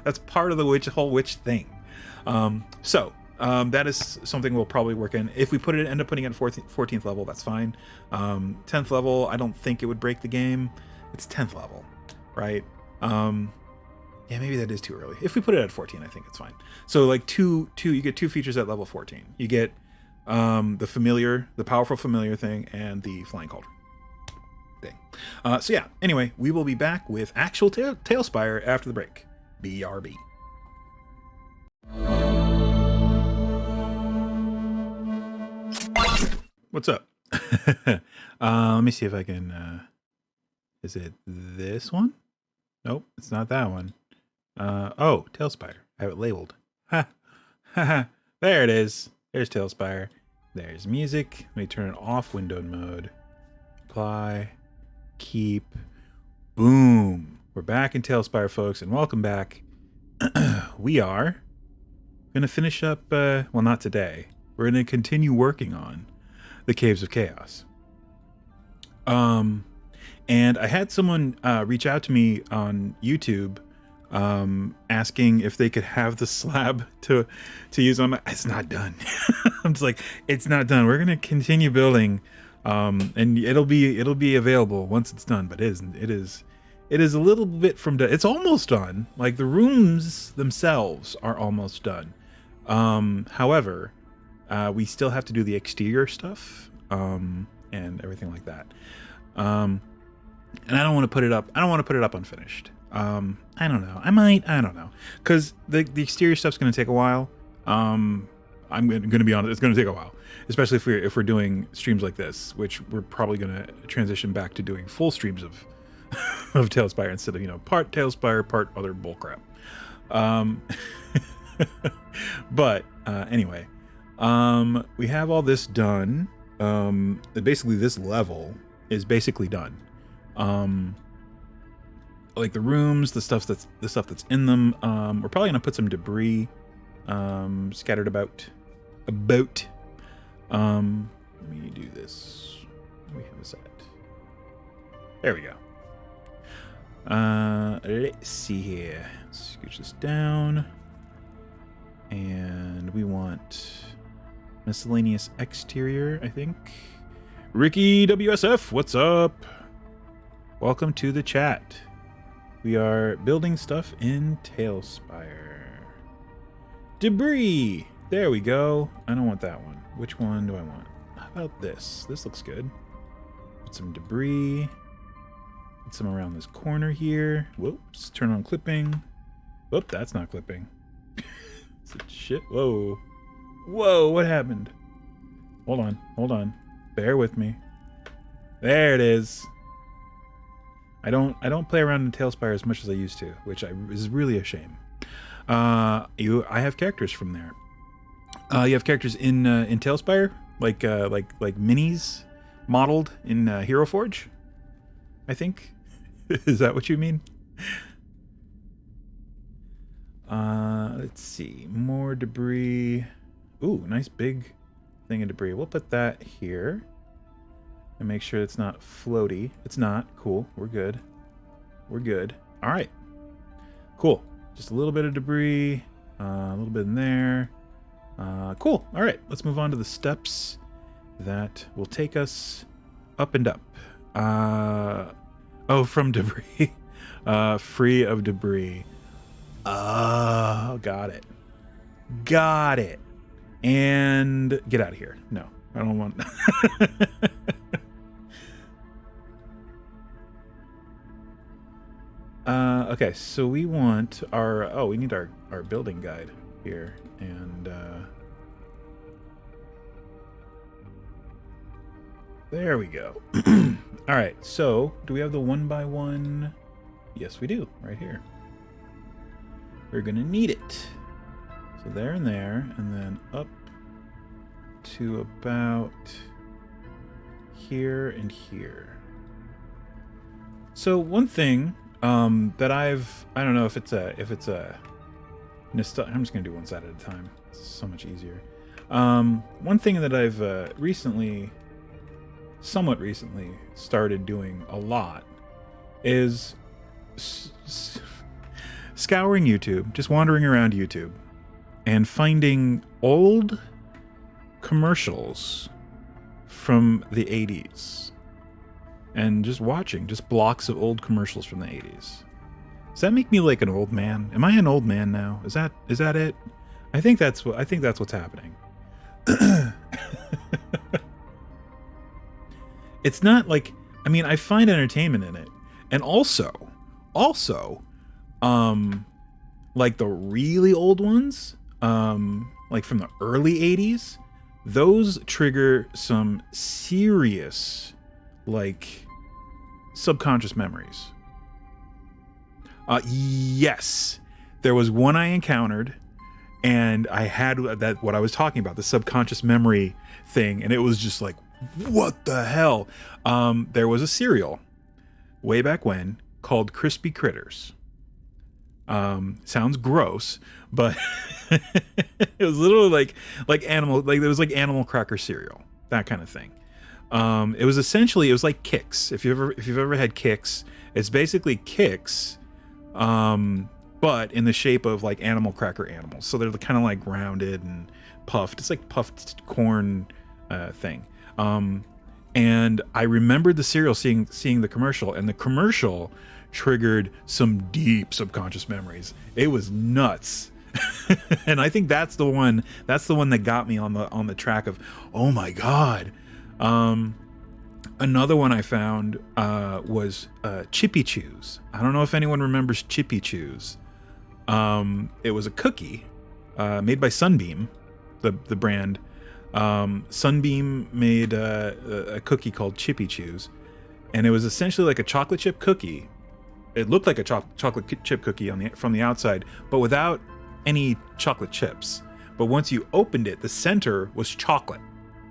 That's part of the whole witch thing. That is something we'll probably work in. If we end up putting it at 14th level, that's fine. 10th level, I don't think it would break the game. It's 10th level, right? Yeah, maybe that is too early. If we put it at 14, I think it's fine. So like you get 2 features at level 14. You get the powerful familiar thing, and the flying cauldron thing. So yeah, anyway, we will be back with actual TaleSpire after the break. BRB. What's up? Let me see if I can, is it this one? Nope, it's not that one. Oh, TaleSpire. I have it labeled. Ha! Ha! There it is. There's TaleSpire. There's music. Let me turn it off windowed mode. Apply. Keep. Boom. We're back in TaleSpire, folks, and welcome back. We are going to finish up, well, not today. We're going to continue working on the Caves of Chaos. And I had someone reach out to me on YouTube asking if they could have the slab to use on my... It's not done. I'm just like, it's not done. We're going to continue building, and it'll be available once it's done, but it isn't. It is a little bit from done. It's almost done. Like the rooms themselves are almost done. However, we still have to do the exterior stuff, and everything like that. And I don't want to put it up. I don't want to put it up unfinished. I don't know. I might. I don't know. Because the exterior stuff's going to take a while. I'm going to be honest. It's going to take a while, especially if we're doing streams like this, which we're probably going to transition back to doing full streams of TaleSpire instead of part TaleSpire, part other bullcrap. But anyway, we have all this done. Basically, this level is basically done. Like the rooms, the stuff that's in them. We're probably gonna put some debris scattered about. Let me do this. We have this at. There we go. Let's see here. Scooch this down, and we want miscellaneous exterior, I think. Ricky WSF, what's up? Welcome to the chat. We are building stuff in TaleSpire. Debris! There we go. I don't want that one. Which one do I want? How about this? This looks good. Put some debris. Put some around this corner here. Whoops. Turn on clipping. Whoop, that's not clipping. Shit. Whoa. Whoa, what happened? Hold on. Bear with me. There it is. I don't play around in TaleSpire as much as I used to, which is really a shame. I have characters from there. You have characters in TaleSpire, like minis modeled in Hero Forge, I think. Is that what you mean? Let's see. More debris. Ooh, nice big thing of debris. We'll put that here. And make sure it's not floaty. It's not. Cool. We're good. We're good. All right. Cool. Just a little bit of debris. A little bit in there. Cool. All right. Let's move on to the steps that will take us up and up. Oh, from debris. Free of debris. Oh, got it. Got it. And get out of here. No, I don't want... Okay, so we want our... we need our building guide here. And, there we go. All right, so do we have the 1x1? Yes, we do, right here. We're gonna need it. So there and there, and then up to about here and here. So one thing that I don't know if it's a I'm just gonna do one side at a time. It's so much easier. One thing that I've somewhat recently started doing a lot is scouring YouTube, just wandering around YouTube and finding old commercials from the 80s and just watching just blocks of old commercials from the 80s. Does that make me like an old man? Am I an old man now? Is that it? I think that's what's happening. It's not like, I mean, I find entertainment in it. And also, like the really old ones, like from the early 80s, those trigger some serious, like, subconscious memories. Yes, there was one I encountered, and I had that, what I was talking about, the subconscious memory thing, and it was just like, what the hell? There was a cereal way back when called Crispy Critters. Sounds gross, but it was literally like animal, like it was like animal cracker cereal, that kind of thing. It was like Kix. If you've ever had Kix, it's basically Kix, but in the shape of like animal cracker animals. So they're kind of like rounded and puffed. It's like puffed corn thing. And I remembered the cereal, seeing the commercial, and the commercial triggered some deep subconscious memories. It was nuts. And I think that's the one that got me on the track of, oh my God. Another one I found was Chippy Chews. I don't know if anyone remembers Chippy Chews. It was a cookie made by Sunbeam, the brand. Sunbeam made a cookie called Chippy Chews, and it was essentially like a chocolate chip cookie. It looked like a chocolate chip cookie from the outside, but without any chocolate chips. But once you opened it, the center was chocolate.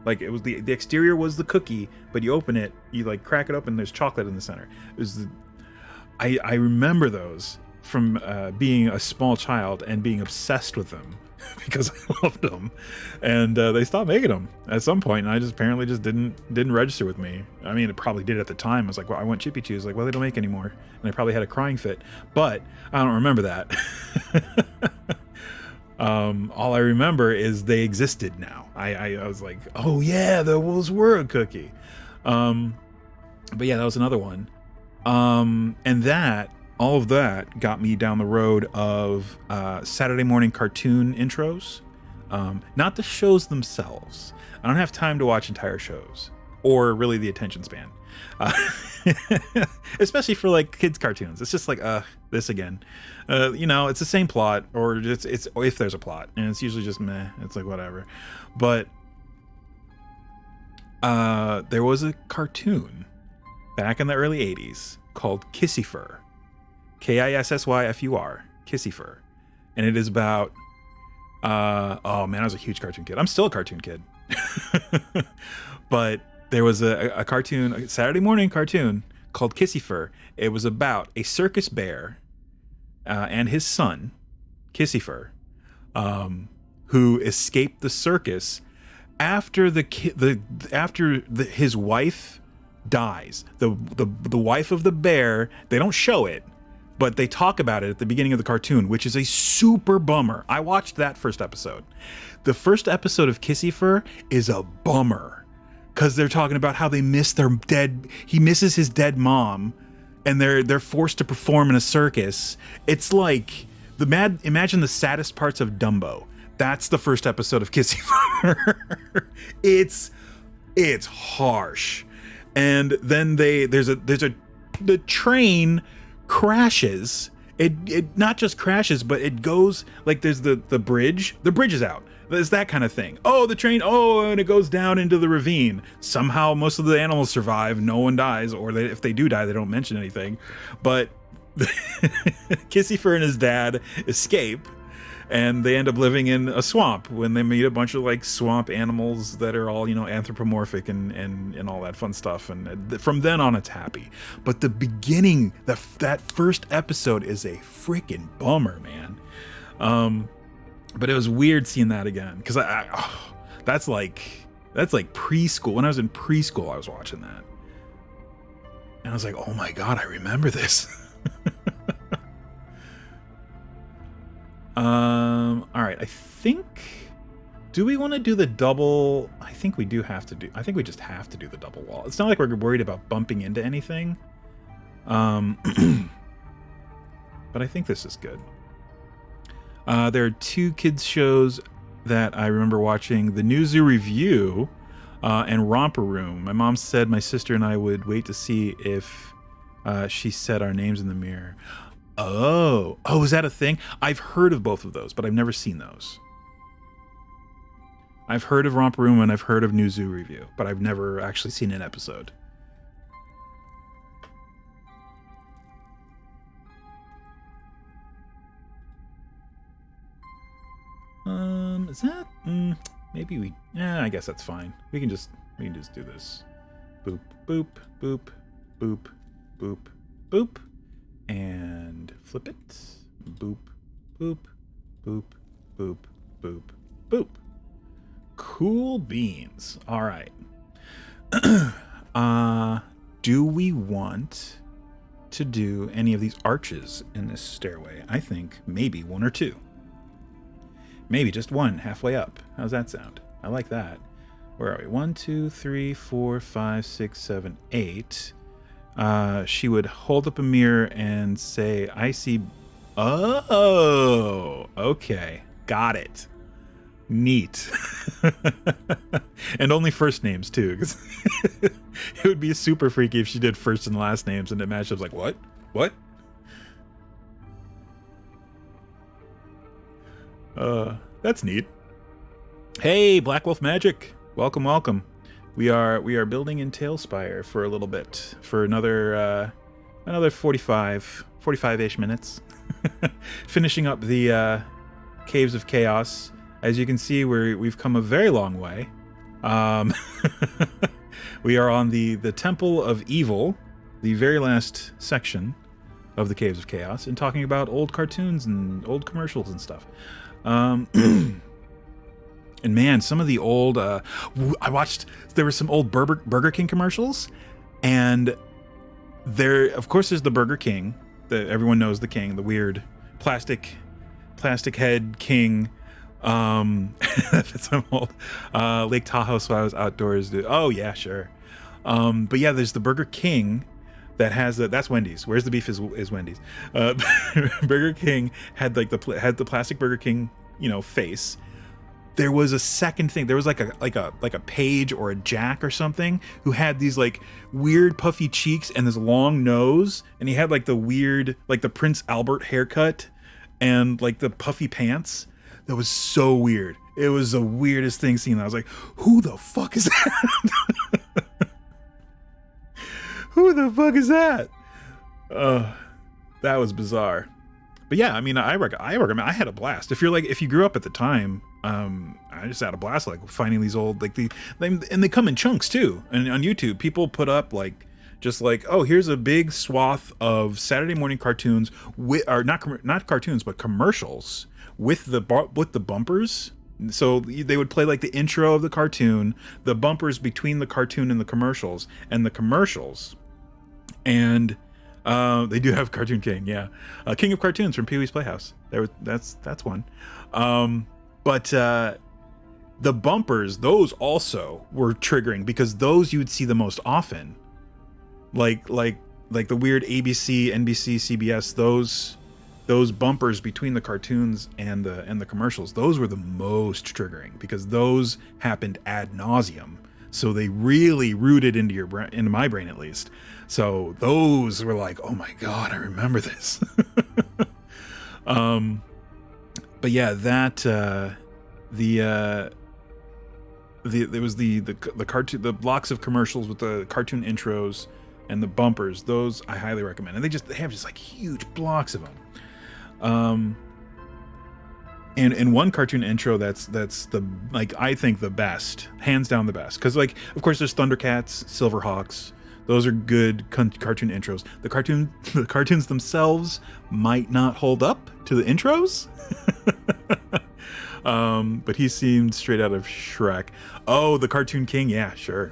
Like it was the exterior was the cookie, but you open it, you like crack it open, there's chocolate in the center. It was I remember those from being a small child and being obsessed with them because I loved them, and they stopped making them at some point, and I just apparently didn't register with me. I mean, it probably did at the time. I was like, well, I want Chippy Chews. Like, well, they don't make anymore, and I probably had a crying fit, but I don't remember that. All I remember is they existed now. I was like, oh yeah, those were a cookie. But yeah, that was another one. And all of that got me down the road of Saturday morning cartoon intros. Not the shows themselves. I don't have time to watch entire shows, or really the attention span. Especially for like kids cartoons. It's just like, this again. It's the same plot, or it's if there's a plot, and it's usually just meh. It's like whatever. But there was a cartoon back in the early 80s called Kissyfur. Kissyfur. Kissyfur. And it is about oh man, I was a huge cartoon kid. I'm still a cartoon kid. But there was a cartoon, a Saturday morning cartoon called Kissyfur. It was about a circus bear and his son, Kissyfur, who escaped the circus after his wife dies. The wife of the bear, they don't show it, but they talk about it at the beginning of the cartoon, which is a super bummer. I watched that first episode. The first episode of Kissyfur is a bummer, because they're talking about how they miss he misses his dead mom, and they're forced to perform in a circus. It's like imagine the saddest parts of Dumbo. That's the first episode of Kissyfur. It's harsh. And then the train crashes. It not just crashes, but it goes like there's the bridge. The bridge is out. There's that kind of thing. Oh, the train. Oh, and it goes down into the ravine. Somehow, most of the animals survive. No one dies, or if they do die, they don't mention anything. But Kissyfur and his dad escape, and they end up living in a swamp when they meet a bunch of like swamp animals that are all, you know, anthropomorphic and all that fun stuff. And from then on, it's happy. But the beginning, that first episode is a freaking bummer, man. But it was weird seeing that again because that's like preschool. When I was in preschool, I was watching that, and I was like, oh my god, I remember this. All right, I think, do we want to do the double? I think we do have to do, I think we just have to do the double wall. It's not like we're worried about bumping into anything. But I think this is good. There are two kids shows that I remember watching, the New Zoo Review and Romper Room. My mom said my sister and I would wait to see if she said our names in the mirror. Oh, is that a thing? I've heard of both of those, but I've never seen those. I've heard of Romper Room and I've heard of New Zoo Review, but I've never actually seen an episode. Is that? Maybe we. Yeah, I guess that's fine. We can just do this. Boop, boop, boop, boop, boop, boop, and flip it. Boop, boop, boop, boop, boop, boop. Cool beans. All right. Do we want to do any of these arches in this stairway? I think maybe one or two. Maybe just one halfway up. How's that sound? I like that. Where are we? 1, 2, 3, 4, 5, 6, 7, 8. She would hold up a mirror and say, I see. Oh, okay. Got it. Neat. And only first names too, because it would be super freaky if she did first and last names and it matched up like, what? That's neat. Hey, Black Wolf Magic. Welcome. We are building in TaleSpire for a little bit, for another 45-ish minutes. Finishing up the Caves of Chaos. As you can see, we've come a very long way. We are on the Temple of Evil, the very last section of the Caves of Chaos, and talking about old cartoons and old commercials and stuff. And man, some of the old, I watched, there were some old Burger King commercials, and there, of course, there's the Burger King, that everyone knows, the king, the weird plastic head king. That's some old, Lake Tahoe, so I was outdoors. Oh yeah, sure. But yeah, there's the Burger King that has that's Wendy's. Where's the beef is Wendy's. Burger King had like the plastic Burger King, face. There was a second thing. There was like a Page or a Jack or something who had these like weird puffy cheeks and this long nose, and he had like the weird, like the Prince Albert haircut and like the puffy pants. That was so weird. It was the weirdest thing seen. I was like, who the fuck is that? Who the fuck is that? That was bizarre. But yeah, I mean, I recommend. I had a blast. If you grew up at the time, I just had a blast, like finding these old, like and they come in chunks too. And on YouTube, people put up like, just like, oh, here's a big swath of Saturday morning cartoons or not cartoons, but commercials with the bumpers. So they would play like the intro of the cartoon, the bumpers between the cartoon and the commercials, and the commercials. And they do have Cartoon King, yeah, King of Cartoons from Pee-wee's Playhouse. That's one. But the bumpers, those also were triggering because those you would see the most often. Like the weird ABC, NBC, CBS, those bumpers between the cartoons and the commercials, those were the most triggering because those happened ad nauseum. So they really rooted into into my brain, at least. So those were like, oh my god, I remember this. But yeah, that there was the cartoon, the blocks of commercials with the cartoon intros and the bumpers. Those I highly recommend, and they have just like huge blocks of them. And one cartoon intro that's the, like, I think the best, hands down the best, because, like, of course there's Thundercats, Silverhawks. Those are good cartoon intros. The cartoons themselves might not hold up to the intros. But he seemed straight out of Shrek. Oh, the Cartoon King, yeah, sure.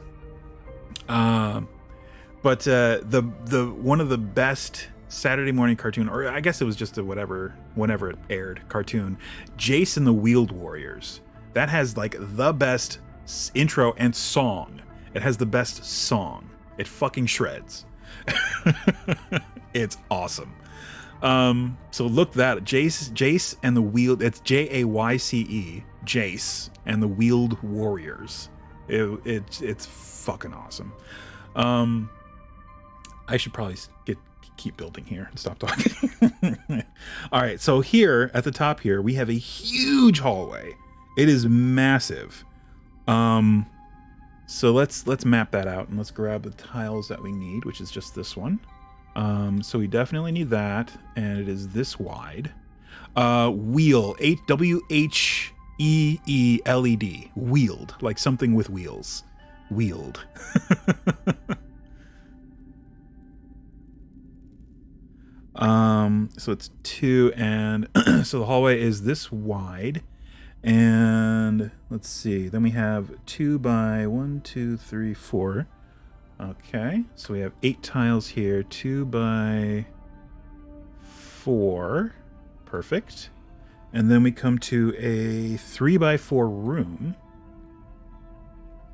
But the one of the best Saturday morning cartoon, or I guess it was just a whenever it aired, cartoon, Jace and the Wheeled Warriors. That has like the best intro and song. It has the best song. It fucking shreds. It's awesome. So look that Jace and the Wheeled. It's Jayce, Jace and the Wheeled Warriors. It's fucking awesome. I should probably keep building here and stop talking. All right, so here at the top here we have a huge hallway. It is massive. So let's map that out and let's grab the tiles that we need, which is just this one. So we definitely need that, and it is this wide. Wheel, WHEELED, wheeled, like something with wheels, wheeled. So it's 2, and so the hallway is this wide, and let's see, then we have 2 by 1, 2, 3, 4. Okay, so we have 8 tiles here, 2 by 4, perfect. And then we come to a 3 by 4 room.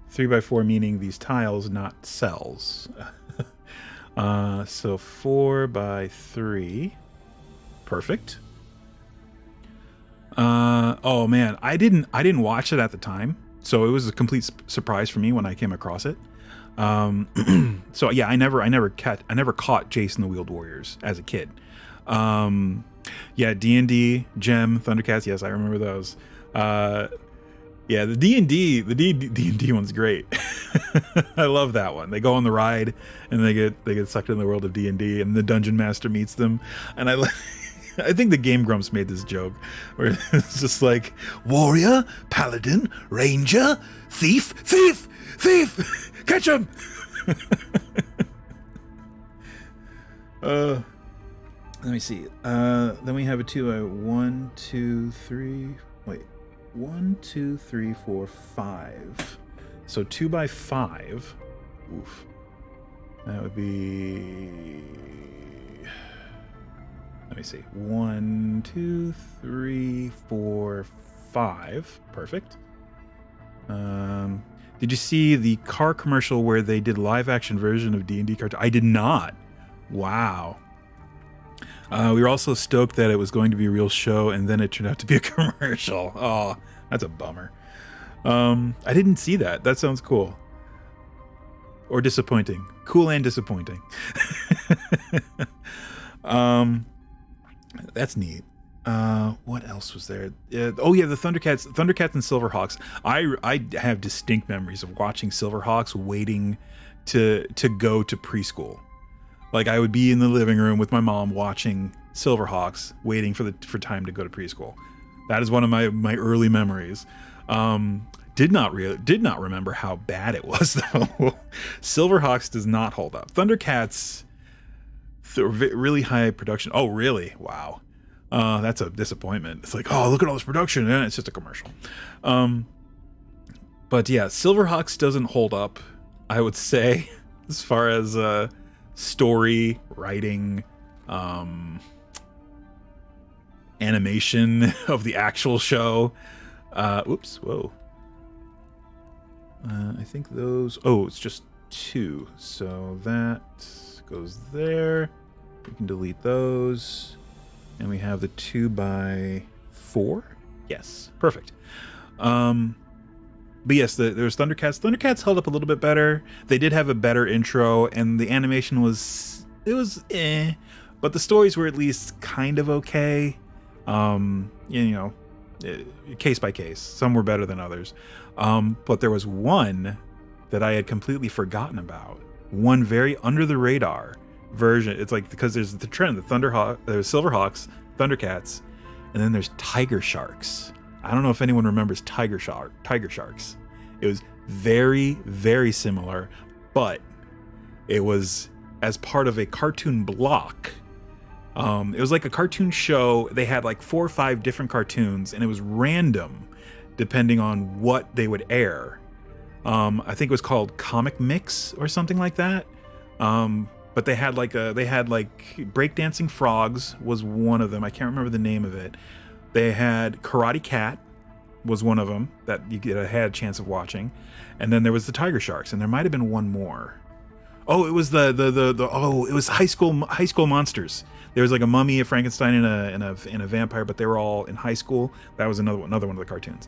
3 by 4 meaning these tiles, not cells. So 4 by 3, perfect. Oh man, I didn't watch it at the time, so it was a complete surprise for me when I came across it. So yeah, I never caught Jace and the Wheeled Warriors as a kid. Yeah, D&D, Gem, Thundercats, yes, I remember those. Yeah, the D&D one's great. I love that one. They go on the ride and they get sucked in the world of D&D, and the dungeon master meets them. And I think the Game Grumps made this joke where it's just like, warrior, paladin, ranger, thief, catch him. Let me see. Then we have a 2 by 1, 2, 3. Wait, 1, 2, 3, 4, 5. So 2 by 5. Oof. That would be. Let me see. 1, 2, 3, 4, 5. Perfect. Did you see the car commercial where they did live action version of D&D cartoon? I did not. Wow. We were also stoked that it was going to be a real show, and then it turned out to be a commercial. Oh, that's a bummer. I didn't see that. That sounds cool. Or disappointing. Cool and disappointing. That's neat. What else was there? Oh yeah, the Thundercats and Silverhawks. I have distinct memories of watching Silverhawks waiting to go to preschool. Like, I would be in the living room with my mom watching Silverhawks, waiting for time to go to preschool. That is one of my early memories. Did not remember how bad it was though. Silverhawks does not hold up. Thundercats, really high production. Oh really? Wow. That's a disappointment. It's like, oh, look at all this production, and it's just a commercial. But yeah, Silverhawks doesn't hold up, I would say, as far as story, writing, animation of the actual show. Oops, whoa. I think those. Oh, it's just 2, so that goes there. We can delete those. And we have the 2 by 4. Yes, perfect. But yes, there's Thundercats. Thundercats held up a little bit better. They did have a better intro, and the animation was but the stories were at least kind of okay. Case by case. Some were better than others. But there was one that I had completely forgotten about. One very under the radar version. It's like, because there's the trend, there's Silverhawks, Thundercats, and then there's tiger sharks. I don't know if anyone remembers tiger sharks. It was very, very similar, but it was as part of a cartoon block. It was like a cartoon show. They had like 4 or 5 different cartoons, and it was random depending on what they would air. I think it was called Comic Mix or something like that. But they had like breakdancing frogs was one of them. I can't remember the name of it. They had Karate Cat was one of them that you had a chance of watching, and then there was the Tiger Sharks, and there might have been one more. Oh, it was it was High School Monsters. There was like a mummy, a Frankenstein, and a vampire, but they were all in high school. That was another one of the cartoons.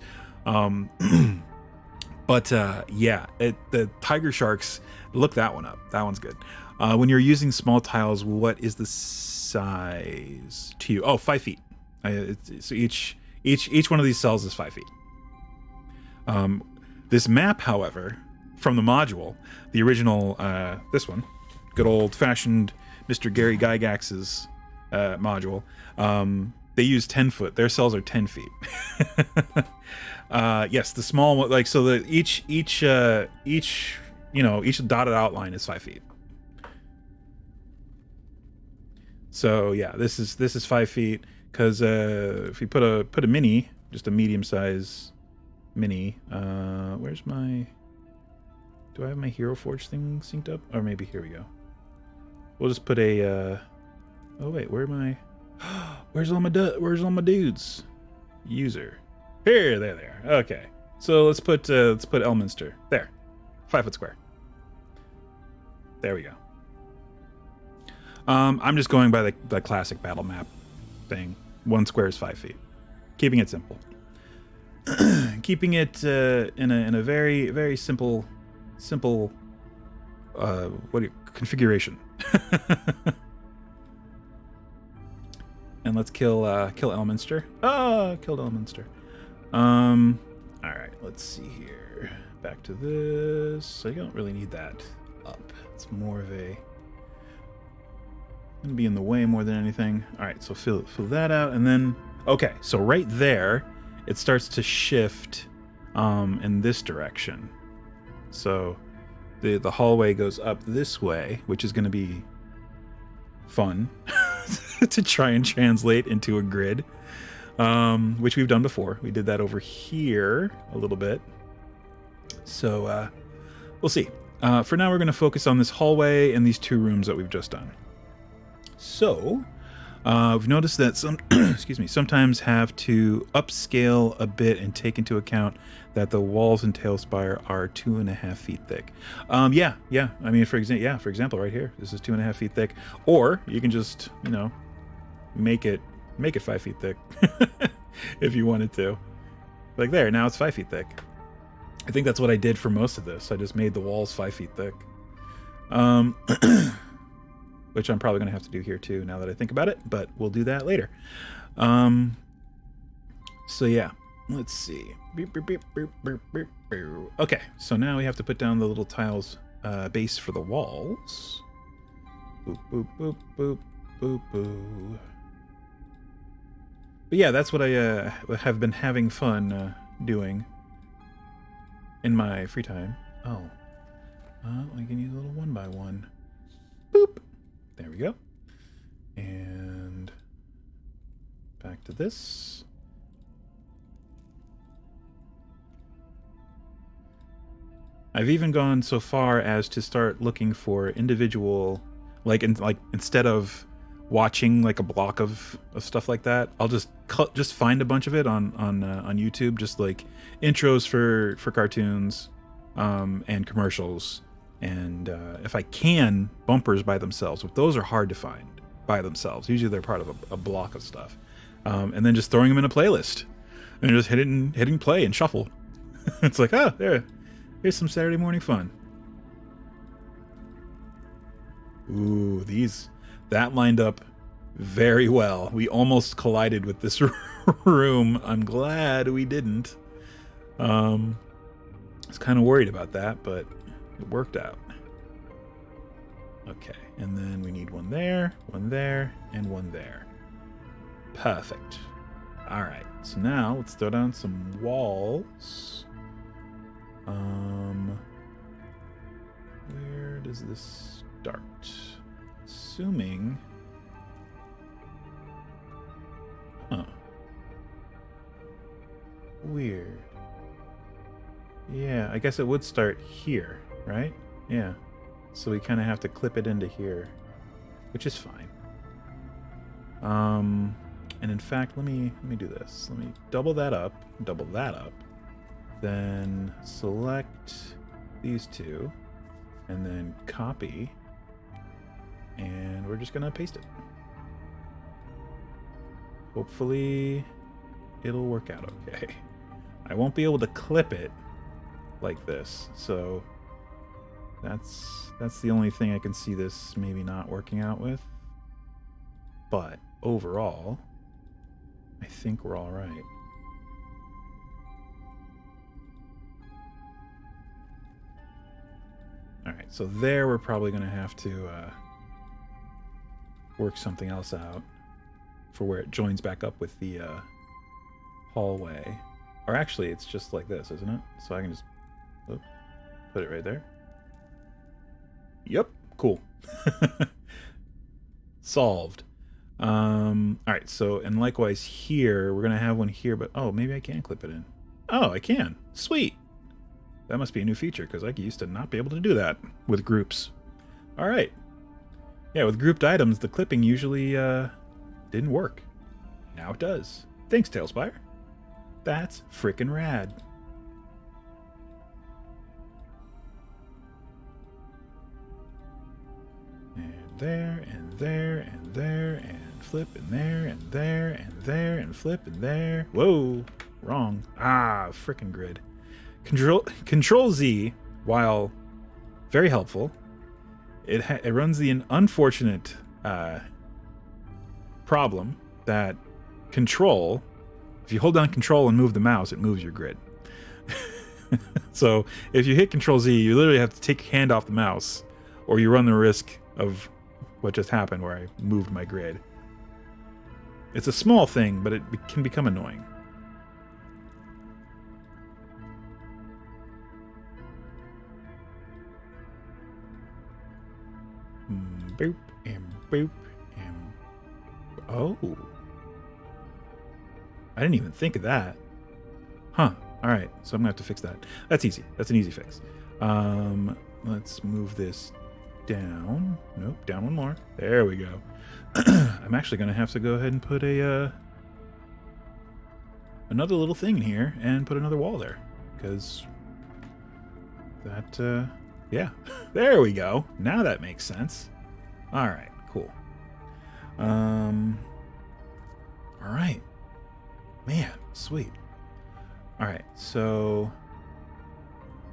But yeah, the Tiger Sharks. Look that one up. That one's good. When you're using small tiles, what is the size to you? Oh, 5 feet. So each one of these cells is 5 feet. This map, however, from the module, the original, this one, good old-fashioned Mr. Gary Gygax's module, they use 10 foot. Their cells are 10 feet. Yes, the small one, like, so that each dotted outline is 5 feet. So yeah, this is 5 feet, because if we put a mini, just a medium size mini, where's my, do I have my Hero Forge thing synced up? Or maybe here we go. We'll just put a oh wait, where am I? Where's all my dudes? User. Here, there. Okay. So let's put Elminster. There. 5 foot square. There we go. I'm just going by the classic battle map thing. 1 square is 5 feet. Keeping it simple. Keeping it in a very, very simple configuration. And let's kill Elminster. Oh, killed Elminster. All right, let's see here. Back to this. I don't really need that up. It's more of a, gonna be in the way more than anything. All right, so fill that out, and then okay. So right there, it starts to shift in this direction. So the hallway goes up this way, which is going to be fun to try and translate into a grid, which we've done before. We did that over here a little bit. So we'll see. For now, we're going to focus on this hallway and these 2 rooms that we've just done. So we've noticed that sometimes have to upscale a bit and take into account that the walls in TaleSpire are 2.5 feet thick. Yeah. I mean, for example, right here, this is 2.5 feet thick. Or you can just, make it 5 feet thick if you wanted to. Like there, now it's 5 feet thick. I think that's what I did for most of this. I just made the walls 5 feet thick. Which I'm probably going to have to do here too, now that I think about it, but we'll do that later. So yeah, let's see. Okay, so now we have to put down the little tiles base for the walls. Boop, boop, boop, boop, boop, boop. But yeah, that's what I have been having fun doing in my free time. Oh, we can use a little 1x1. Boop. There we go. And back to this. I've even gone so far as to start looking for individual, instead of watching like a block of stuff like that, I'll just find a bunch of it on YouTube, just like intros for cartoons, and commercials. And if I can, bumpers by themselves. But those are hard to find by themselves. Usually they're part of a block of stuff. And then just throwing them in a playlist. And just hitting play and shuffle. It's like, oh, here's some Saturday morning fun. Ooh, that lined up very well. We almost collided with this room. I'm glad we didn't. I was kind of worried about that, but it worked out. Okay, and then we need one there, and one there. Perfect. All right, so now let's throw down some walls. Where does this start? Assuming... Huh. Weird. Yeah, I guess it would start here, right? Yeah. So we kind of have to clip it into here, which is fine. And in fact, let me do this. Let me double that up, then select these two, and then copy, and we're just gonna paste it. Hopefully it'll work out okay. I won't be able to clip it like this, so that's the only thing I can see this maybe not working out with. But overall, I think we're all right. All right, so there we're probably going to have to work something else out for where it joins back up with the hallway. Or actually, it's just like this, isn't it? So I can just put it right there. Yep, cool. Solved. Alright, so, and likewise here, we're gonna have one here, but, oh, maybe I can clip it in. Oh, I can. Sweet. That must be a new feature, because I used to not be able to do that with groups. Alright. Yeah, with grouped items, the clipping usually, didn't work. Now it does. Thanks, TaleSpire. That's frickin' rad. And there, and there, and there, and flip, and there, and there, and there, and flip, and there. Whoa, wrong. Ah, frickin' grid. Control Z, while very helpful, it runs the unfortunate problem that Control, if you hold down Control and move the mouse, it moves your grid. So if you hit Control Z, you literally have to take your hand off the mouse, or you run the risk of what just happened where I moved my grid. It's a small thing, but it can become annoying. Boop, and boop, and... Oh. I didn't even think of that. Huh. Alright, so I'm gonna have to fix that. That's easy. That's an easy fix. Let's move this down. Nope, down one more. There we go. I'm actually gonna have to go ahead and put a another little thing in here and put another wall there, because that yeah. There we go. Now that makes sense. All right, cool. All right, man, sweet. All right, so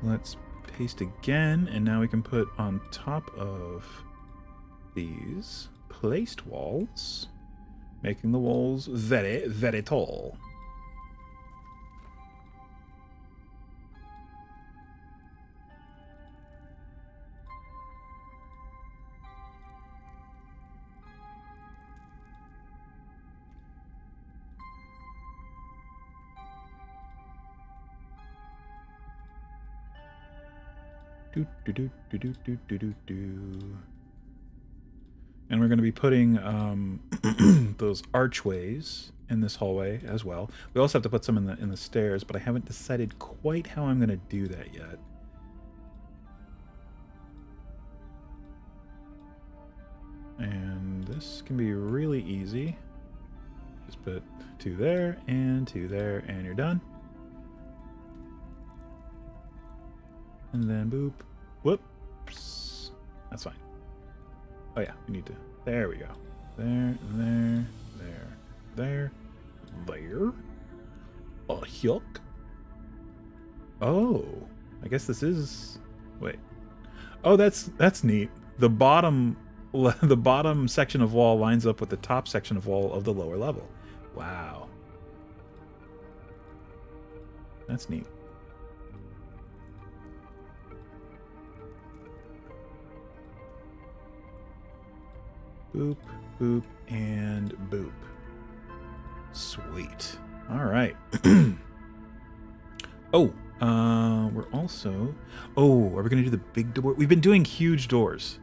let's paste again, and now we can put on top of these placed walls, making the walls very, very tall. Do, do, do, do, do, do, do, do, do. And we're going to be putting those archways in this hallway as well. We also have to put some in the stairs, but I haven't decided quite how I'm going to do that yet. And this can be really easy. Just put two there, and you're done. And then boop. Whoops. That's fine. Oh yeah, we need to... There we go. There, there, there, there. A hook. Oh. I guess this is... Wait. Oh, that's neat. The bottom section of wall lines up with the top section of wall of the lower level. Wow. That's neat. Boop, boop, and boop. Sweet. All right. We're also... Oh, are we going to do the big door? We've been doing huge doors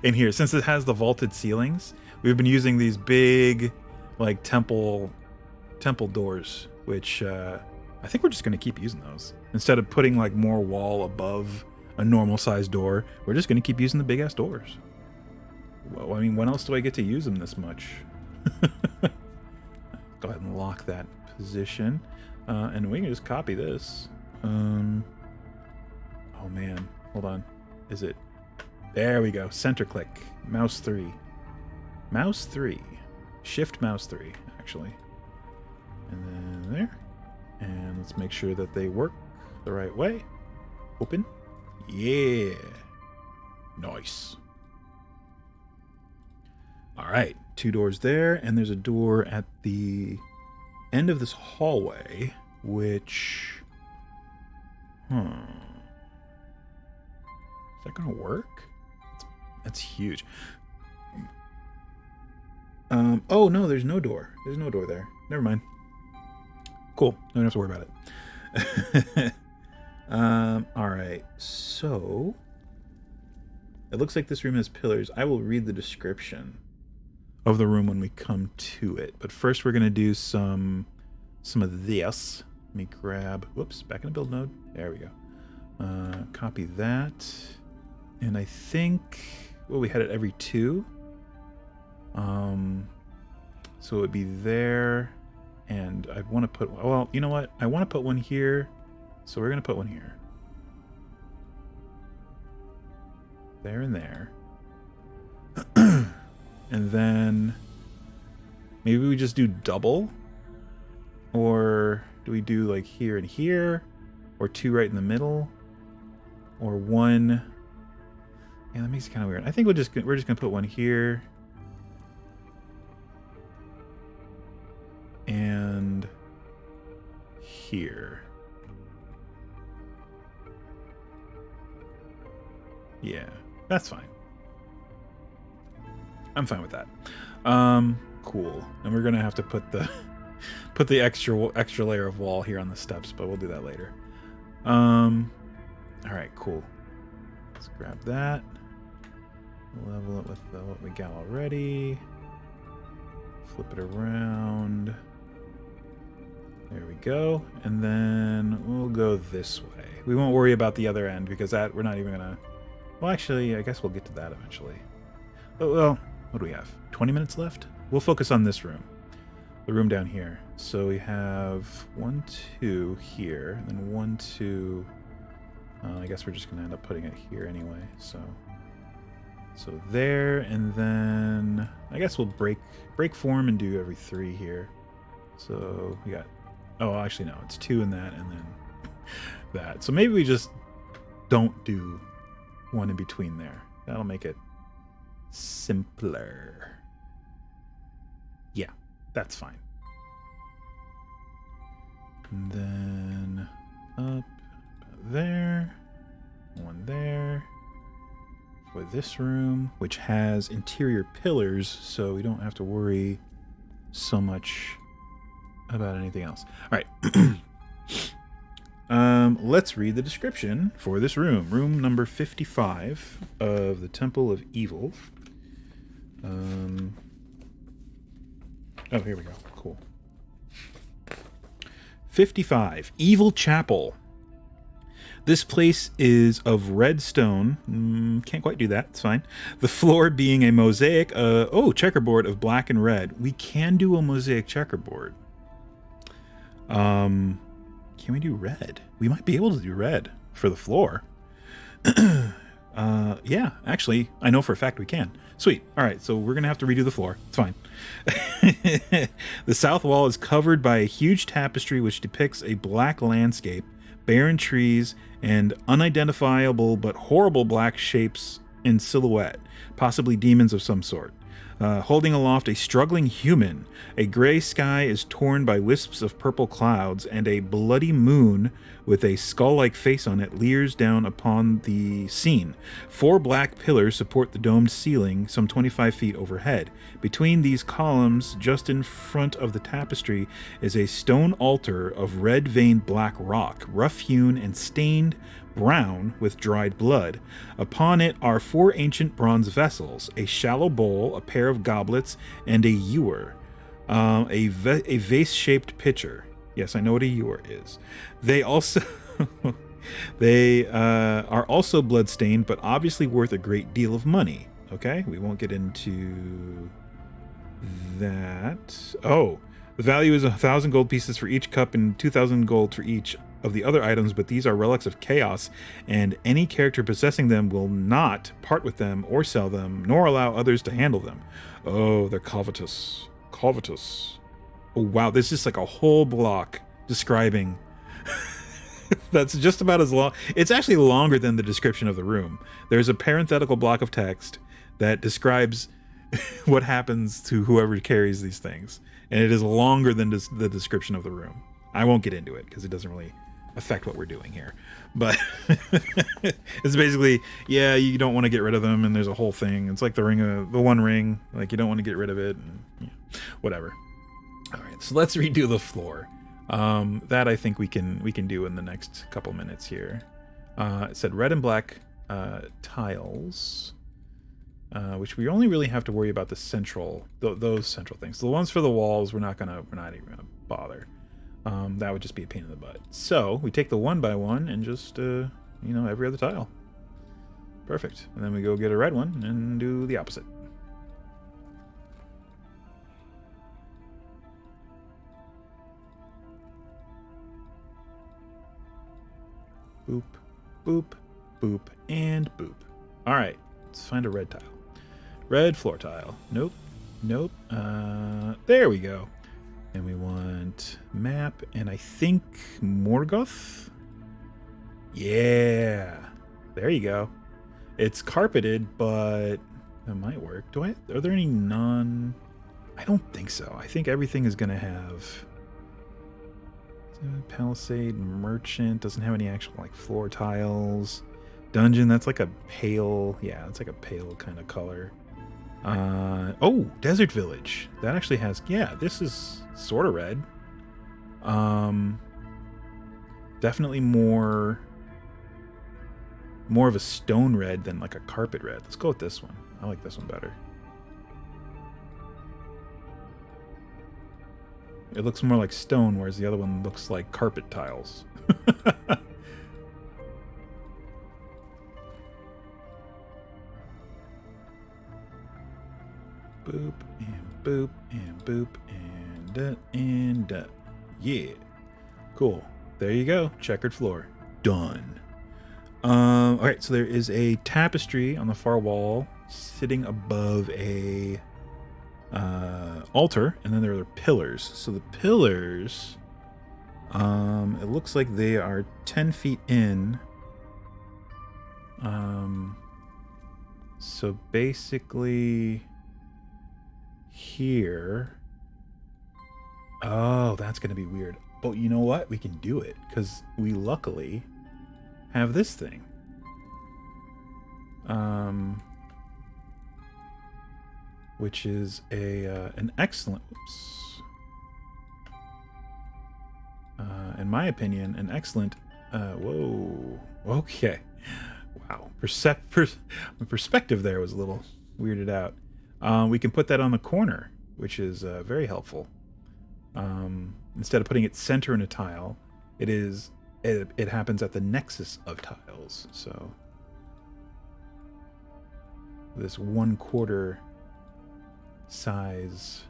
in here. Since it has the vaulted ceilings, we've been using these big, like, temple doors, which I think we're just going to keep using those. Instead of putting, like, more wall above a normal-sized door, we're just going to keep using the big-ass doors. Well, I mean, when else do I get to use them this much? Go ahead and lock that position. And we can just copy this. Oh man, hold on. Is it? There we go. Center click. Mouse 3. Mouse 3. Shift mouse 3, actually. And then there. And let's make sure that they work the right way. Open. Yeah. Nice. All right. 2 doors there, and there's a door at the end of this hallway, which... Is that gonna work? That's huge. Oh no, there's no door. There's no door there. Never mind. Cool. Don't have to worry about it. Alright, so... It looks like this room has pillars. I will read the description of the room when we come to it. But first we're gonna do some of this. Let me grab... Whoops, back in the build node. There we go. Copy that. And I think... Well, we had it every 2. So it would be there. And I want to put... Well, you know what? I want to put one here. So we're going to put one here. There and there. And then... Maybe we just do double? Or do we do like here and here? Or 2 right in the middle? Or 1... Yeah, that makes it kind of weird. I think we're just gonna put one here. And here. Yeah, that's fine. I'm fine with that. Cool. And we're gonna have to put the extra layer of wall here on the steps, but we'll do that later. All right, cool. Let's grab that. Level it with what we got already. Flip it around. There we go. And then we'll go this way. We won't worry about the other end because that we're not even gonna... Well, actually, I guess we'll get to that eventually. But, well, what do we have? 20 minutes left? We'll focus on this room. The room down here. So we have 1, 2 here, and then 1, 2... I guess we're just gonna end up putting it here anyway, so there, and then I guess we'll break form and do every 3 here. So we got... Oh, actually, no. It's 2 in that, and then that. So maybe we just don't do one in between there. That'll make it simpler. Yeah, that's fine. And then up there. 1 there. For this room, which has interior pillars, so we don't have to worry so much about anything else. All right. Let's read the description for this room. Room number 55 of the Temple of Evil. Oh, here we go. Cool. 55. Evil Chapel. This place is of red stone. Can't quite do that. It's fine. The floor being a mosaic. Checkerboard of black and red. We can do a mosaic checkerboard. Can we do red? We might be able to do red for the floor. Yeah, actually, I know for a fact we can. Sweet. All right, so we're going to have to redo the floor. It's fine. The south wall is covered by a huge tapestry which depicts a black landscape, barren trees, and unidentifiable but horrible black shapes in silhouette, possibly demons of some sort. holding aloft a struggling human. A gray sky is torn by wisps of purple clouds, and a bloody moon with a skull-like face on it leers down upon the scene. 4 black pillars support the domed ceiling some 25 feet overhead. Between these columns, just in front of the tapestry, is a stone altar of red-veined black rock, rough-hewn and stained brown with dried blood. Upon it are 4 ancient bronze vessels, a shallow bowl, a pair of goblets, and a ewer, a vase-shaped pitcher. Yes, I know what a ewer is. They also they are also bloodstained, but obviously worth a great deal of money. Okay, we won't get into that. Oh, the value is 1,000 gold pieces for each cup and 2,000 gold for each of the other items, but these are relics of chaos, and any character possessing them will not part with them or sell them, nor allow others to handle them. Oh, they're covetous. Covetous. Oh, wow, this is like a whole block describing... That's just about as long... It's actually longer than the description of the room. There's a parenthetical block of text that describes what happens to whoever carries these things, and it is longer than the description of the room. I won't get into it, because it doesn't really affect what we're doing here, but it's basically, yeah, you don't want to get rid of them, and there's a whole thing. It's like the one ring, like you don't want to get rid of it, and whatever. All right, so let's redo the floor. That I think we can do in the next couple minutes here. It said red and black tiles, which we only really have to worry about the central, those central things. The ones for the walls, we're not even gonna bother. That would just be a pain in the butt. So we take the 1 by 1 and just, every other tile. Perfect. And then we go get a red one and do the opposite. Boop, boop, boop, and boop. All right, let's find a red tile. Red floor tile. Nope, nope. There we go. And we want map, and I think Morgoth? Yeah, there you go. It's carpeted, but that might work. Are there any I don't think so. I think everything is gonna have Palisade, Merchant, doesn't have any actual like floor tiles. Dungeon, that's like a pale, yeah, it's like a pale kind of color. Oh, Desert Village. That actually has, yeah, this is sort of red. Definitely more of a stone red than like a carpet red. Let's go with this one. I like this one better. It looks more like stone, whereas the other one looks like carpet tiles. Boop, and boop, and boop, and yeah. Cool. There you go. Checkered floor. Done. Alright, so there is a tapestry on the far wall sitting above a altar, and then there are pillars. So the pillars, it looks like they are 10 feet in. So basically here. Oh, that's going to be weird. But you know what? We can do it because we luckily have this thing. Which is an excellent, in my opinion, an excellent, whoa, okay, wow, perspective there was a little weirded out. We can put that on the corner, which is very helpful. Instead of putting it center in a tile, it happens at the nexus of tiles. So this 1/4 size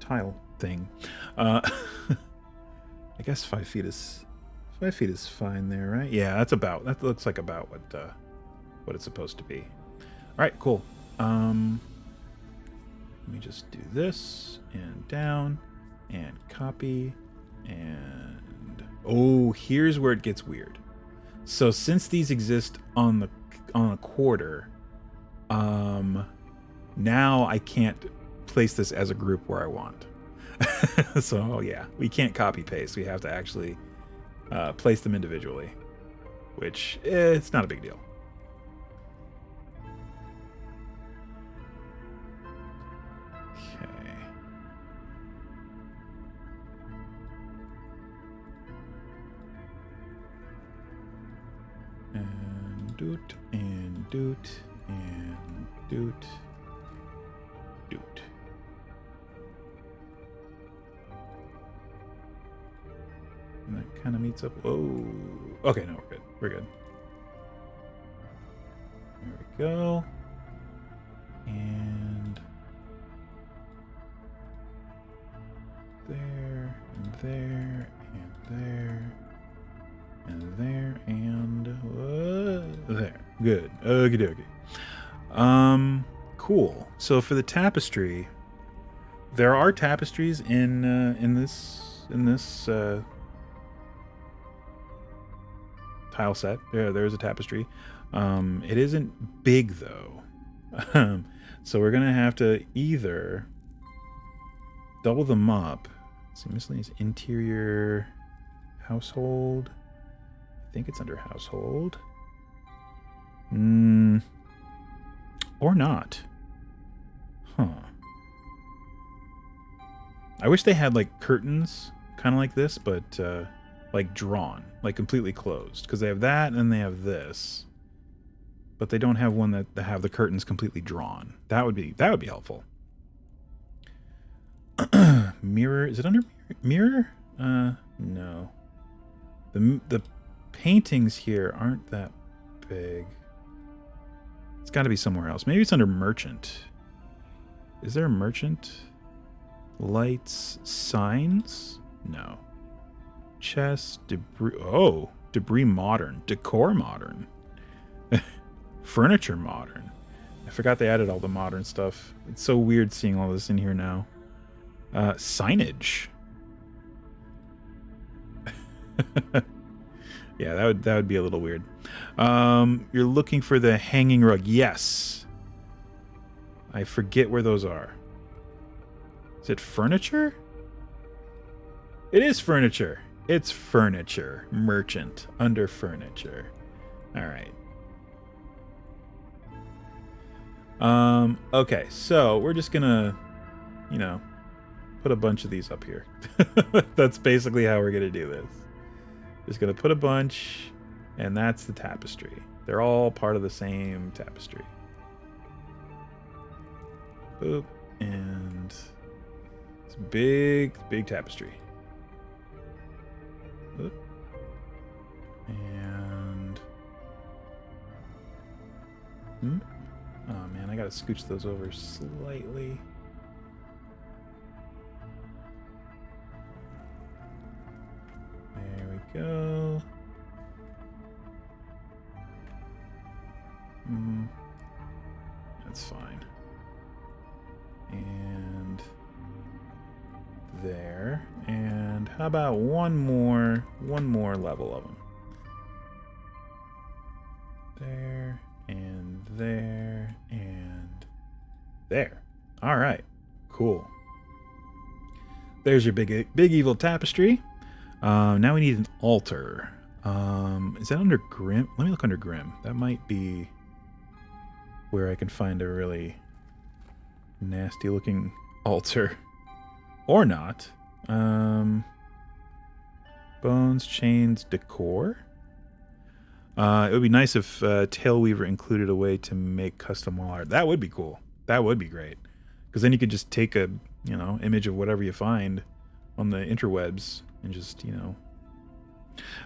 tile thing. I guess 5 feet is fine there, right? Yeah, that looks like about what it's supposed to be. All right, cool. Let me just do this and down and copy and oh, here's where it gets weird. So since these exist on a quarter, Now I can't place this as a group where I want. So yeah, we can't copy paste. We have to actually place them individually, which it's not a big deal. Okay. And doot and doot and doot doot. And that kind of meets up. Whoa. Okay, no, we're good. We're good. There we go. And there, and there, and there, and there, and there. Good. Okie dokie. Cool. So for the tapestry, there are tapestries in this tile set. There's a tapestry. It isn't big though. So we're gonna have to either double them up. So miscellaneous interior household. I think it's under household. Or not. Huh. I wish they had like curtains kind of like this, but like drawn, like completely closed, because they have that and they have this, but they don't have one that have the curtains completely drawn. That would be helpful. Mirror, is it under mirror? No. The paintings here aren't that big. It's got to be somewhere else. Maybe it's under merchant. Is there a merchant? Lights, signs? No. Chess, debris. Oh, debris modern. Decor modern. Furniture modern. I forgot they added all the modern stuff. It's so weird seeing all this in here now. Signage. Yeah, that would be a little weird. You're looking for the hanging rug. Yes. I forget where those are. Is it furniture? It is furniture. It's furniture. Merchant. Under furniture. All right. Okay, so we're just gonna, you know, put a bunch of these up here. That's basically how we're gonna do this. Just gonna put a bunch, and that's the tapestry. They're all part of the same tapestry. Boop, and it's a big tapestry. Boop. And oh man, I gotta scooch those over slightly. There we go. That's fine. And there. And how about one more level of them? There and there and there. All right, cool. There's your big evil tapestry. Now we need an altar. Is that under Grim? Let me look under Grim. That might be where I can find a really nasty looking altar. Or not. Bones, chains, decor. It would be nice if Tailweaver included a way to make custom wall art. That would be cool. That would be great. Because then you could just take a, you know, image of whatever you find on the interwebs and just, you know,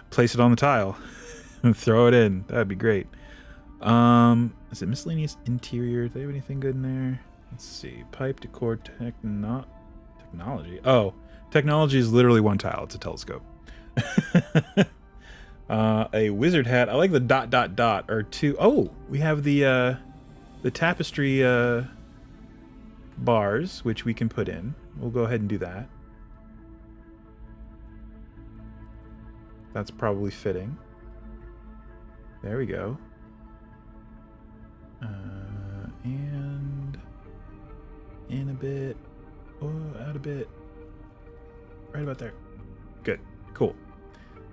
place it on the tile and throw it in. That'd be great. Is it miscellaneous interior? Do they have anything good in there? Let's see. Pipe, decor, technology. Oh, technology is literally one tile. It's a telescope. A wizard hat. I like the ... or two. Oh, we have the tapestry bars, which we can put in. We'll go ahead and do that. That's probably fitting. There we go. And In a bit. Oh, out a bit. Right about there. Good. Cool.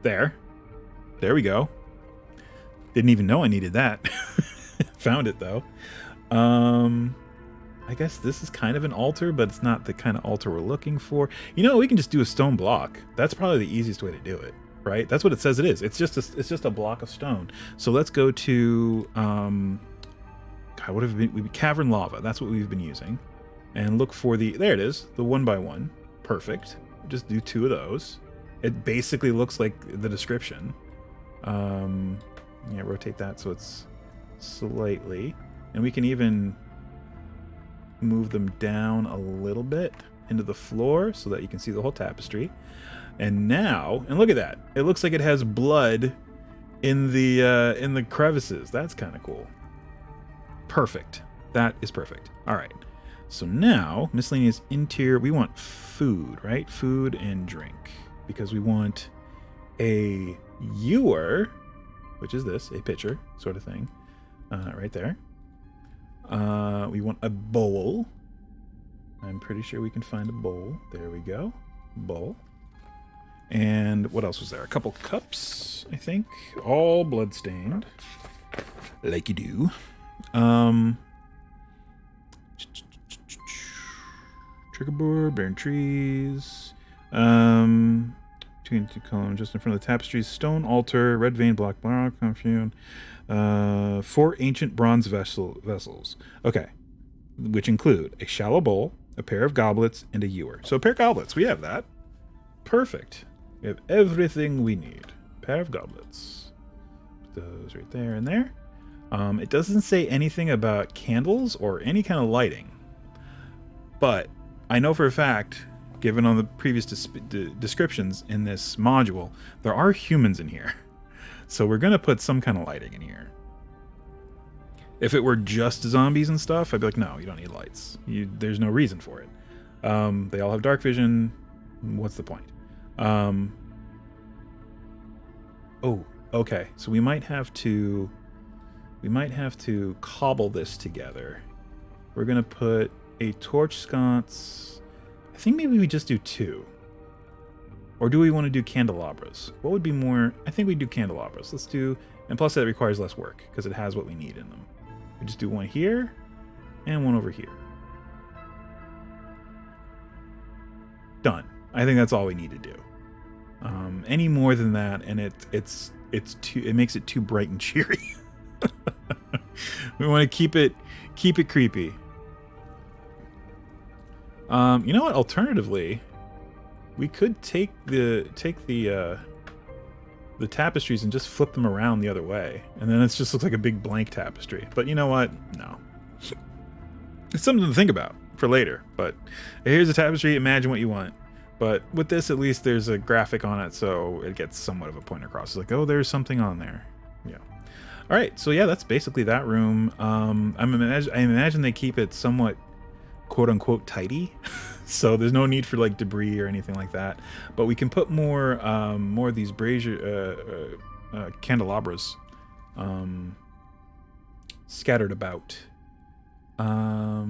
There. There we go. Didn't even know I needed that. Found it, though. I guess this is kind of an altar, but it's not the kind of altar we're looking for. You know, we can just do a stone block. That's probably the easiest way to do it, right? That's what it says it is. It's just a block of stone. So let's go to God, what have we been? Cavern lava. That's what we've been using, and look for the. There it is. The 1x1. Perfect. Just do 2 of those. It basically looks like the description. Yeah, rotate that so it's slightly, and we can even move them down a little bit into the floor so that you can see the whole tapestry. And now, and look at that, it looks like it has blood in the crevices. That's kind of cool. Perfect. That is perfect. All right, so now miscellaneous interior, we want food, right? Food and drink, because we want a ewer, which is this, a pitcher sort of thing, right there. We want a bowl. I'm pretty sure we can find a bowl. There we go. Bowl. And what else was there? A couple cups, I think. All bloodstained. Like you do. Triggerboard, barren trees. Two column just in front of the tapestries. Stone altar, red vein, black block, confusion. 4 ancient bronze vessels. Okay. Which include a shallow bowl, a pair of goblets, and a ewer. So a pair of goblets, we have that. Perfect. We have everything we need. Pair of goblets. Put those right there and there. It doesn't say anything about candles or any kind of lighting. But I know for a fact, given on the previous descriptions in this module, there are humans in here. So we're going to put some kind of lighting in here. If it were just zombies and stuff, I'd be like, no, you don't need lights. There's no reason for it. They all have dark vision. What's the point? Oh, okay. So we might have to cobble this together. We're going to put a torch sconce. I think maybe we just do 2. Or do we want to do candelabras? What would be more? I think we do candelabras. Let's do, and plus that requires less work because it has what we need in them. We just do 1 here and 1 over here. Done. I think that's all we need to do. Any more than that, and it makes it too bright and cheery. We want to keep it creepy. You know what? Alternatively, we could take the tapestries and just flip them around the other way, and then it just looks like a big blank tapestry. But you know what? No. It's something to think about for later. But here's a tapestry. Imagine what you want. But with this, at least there's a graphic on it, so it gets somewhat of a point across. It's like, oh, there's something on there. Yeah. All right. So yeah, that's basically that room. I imagine they keep it somewhat quote unquote tidy. So there's no need for like debris or anything like that. But we can put more of these brazier candelabras scattered about. Are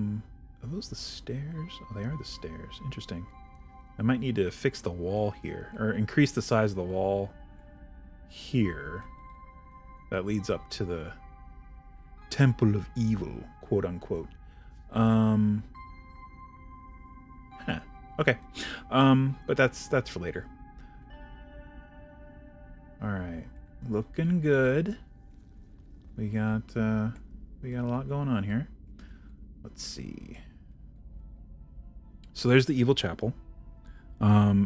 those the stairs? Oh, they are the stairs. Interesting. I might need to fix the wall here, or increase the size of the wall here. That leads up to the Temple of Evil, quote unquote. Okay. But that's for later. All right. Looking good. We got a lot going on here. Let's see. So there's the evil chapel.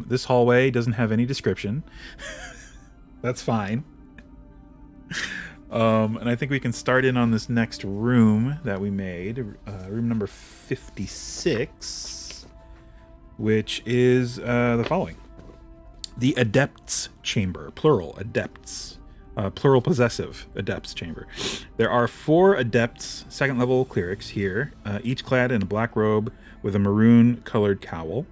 This hallway doesn't have any description. That's fine. And I think we can start in on this next room that we made, room number 56, which is the following. The Adepts Chamber, plural, Adepts. Plural possessive Adepts Chamber. There are 4 Adepts, 2nd level clerics here, each clad in a black robe with a maroon colored cowl.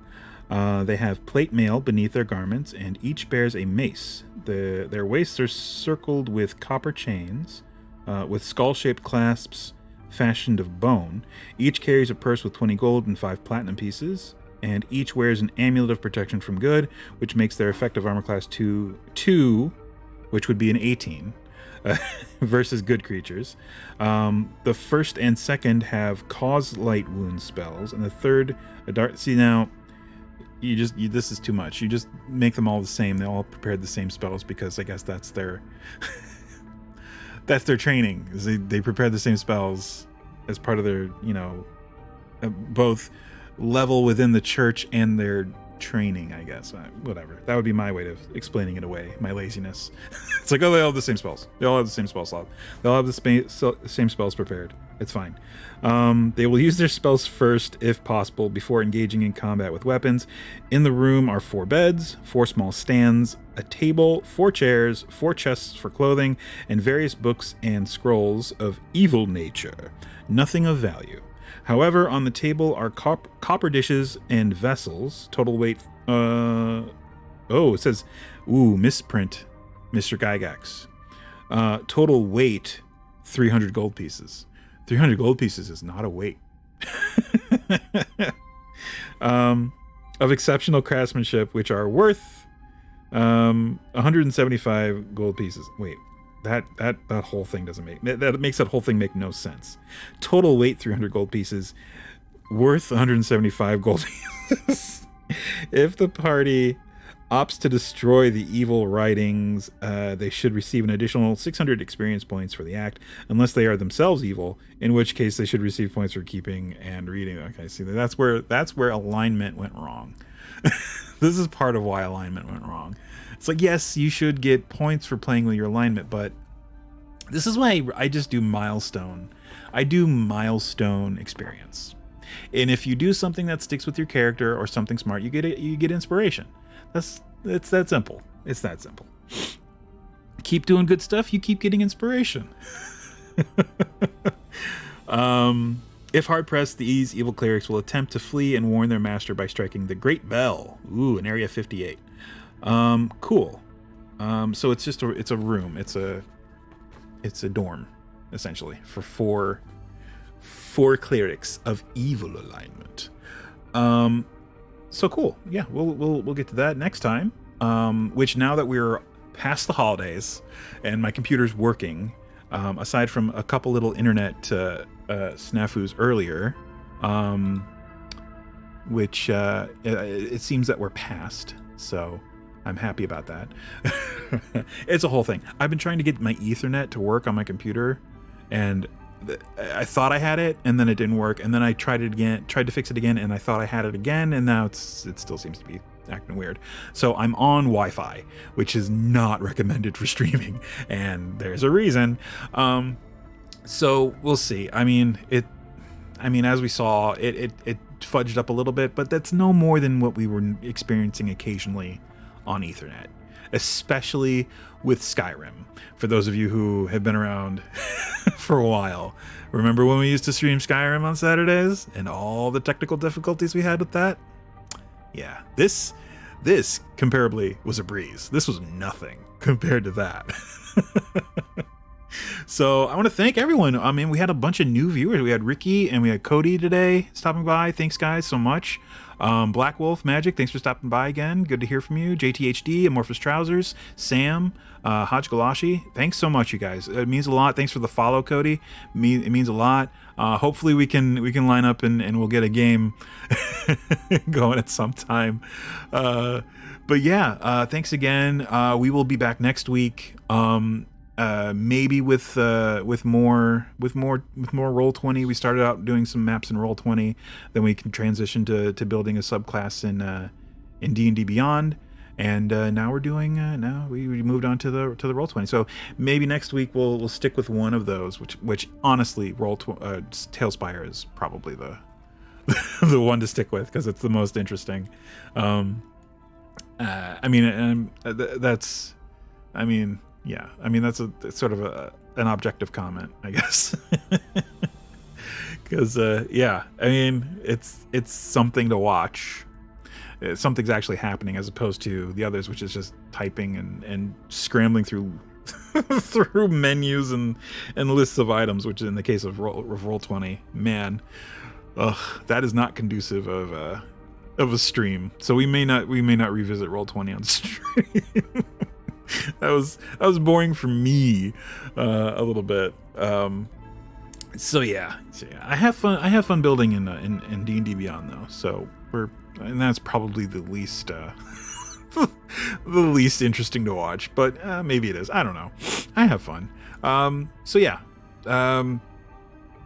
They have plate mail beneath their garments, and each bears a mace. Their waists are circled with copper chains, with skull-shaped clasps fashioned of bone. Each carries a purse with 20 gold and 5 platinum pieces, and each wears an amulet of protection from good, which makes their effective armor class 2, which would be an 18, versus good creatures. The first and second have cause light wound spells, and the third a dark. See, now this is too much. You just make them all the same. They all prepared the same spells because I guess that's their that's their training. Is they prepare the same spells as part of their, both level within the church and their training, I guess. Whatever. That would be my way of explaining it away. My laziness. It's like, oh, they all have the same spells. They all have the same spell slot. They all have the same spells prepared. It's fine. They will use their spells first, if possible, before engaging in combat with weapons. In the room are 4 beds, 4 small stands, a table, 4 chairs, 4 chests for clothing, and various books and scrolls of evil nature. Nothing of value. However, on the table are copper dishes and vessels. Total weight. It says, misprint, Mr. Gygax. Total weight, 300 gold pieces. 300 gold pieces is not a weight. Of exceptional craftsmanship, which are worth 175 gold pieces. Wait. That whole thing doesn't makes that whole thing make no sense. Total weight 300 gold pieces, worth 175 gold pieces. If the party opts to destroy the evil writings, they should receive an additional 600 experience points for the act, unless they are themselves evil, in which case they should receive points for keeping and reading. Okay, see, that's where alignment went wrong. This is part of why alignment went wrong. It's like, yes, you should get points for playing with your alignment, but this is why I just do milestone. I do milestone experience. And if you do something that sticks with your character or something smart, you get inspiration. It's that simple. It's that simple. Keep doing good stuff, you keep getting inspiration. If hard pressed, these evil clerics will attempt to flee and warn their master by striking the Great Bell. Ooh, in Area 58. Cool. So it's just it's a room. It's a dorm, essentially, for four clerics of evil alignment. So cool. Yeah, we'll get to that next time. Which, now that we're past the holidays and my computer's working, aside from a couple little internet snafus earlier, which it seems that we're past. So I'm happy about that. It's a whole thing. I've been trying to get my Ethernet to work on my computer, and I thought I had it, and then it didn't work, and then I tried to fix it again, and I thought I had it again, and now it still seems to be acting weird. So I'm on Wi-Fi, which is not recommended for streaming, and there's a reason. So we'll see. I mean, as we saw, it fudged up a little bit, but that's no more than what we were experiencing occasionally on Ethernet, especially with Skyrim. For those of you who have been around for a while, remember when we used to stream Skyrim on Saturdays and all the technical difficulties we had with that? Yeah, this comparably was a breeze. This was nothing compared to that. So I want to thank everyone. I mean, we had a bunch of new viewers. We had Ricky and we had Cody today stopping by. Thanks, guys, so much. Black Wolf Magic, thanks for stopping by again. Good to hear from you. JTHD, Amorphous Trousers, Sam, Haj Galashi, thanks so much, you guys. It means a lot. Thanks for the follow, Cody. It means a lot. Hopefully we can line up and we'll get a game going at some time. But yeah, thanks again. We will be back next week. Maybe with more Roll20. We started out doing some maps in Roll20, then we can transition to building a subclass in D&D Beyond, and now we're doing we moved on to the Roll20. So maybe next week we'll stick with one of those, which honestly TaleSpire is probably the the one to stick with because it's the most interesting. Yeah, I mean, that's sort of an objective comment, I guess. Because, yeah, I mean, it's something to watch. Something's actually happening as opposed to the others, which is just typing and scrambling through through menus and lists of items, which in the case of Roll20, man, ugh, that is not conducive of a stream. So we may not revisit Roll20 on stream. that was boring for me a little bit. So yeah, I have fun building in D&D Beyond though. So and that's probably the least the least interesting to watch, but maybe it is. I don't know. I have fun. So yeah.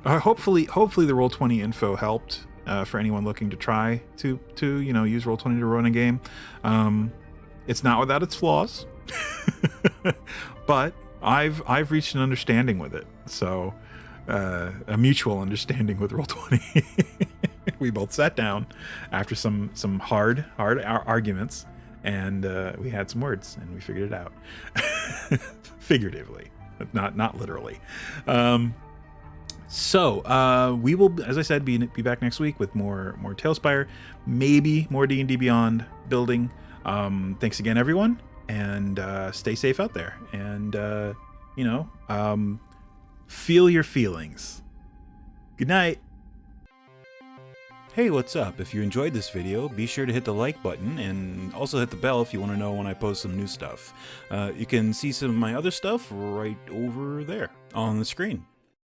Hopefully the Roll20 info helped for anyone looking to try to use Roll20 to run a game. It's not without its flaws, but I've reached an understanding with it. So a mutual understanding with Roll20. We both sat down after some hard arguments, and we had some words, and we figured it out. Figuratively, not literally. So we will, as I said, be back next week with more TaleSpire, maybe more D&D Beyond building. Thanks again, everyone, and stay safe out there. And feel your feelings. Good night. Hey, what's up? If you enjoyed this video, be sure to hit the like button and also hit the bell if you want to know when I post some new stuff. You can see some of my other stuff right over there on the screen.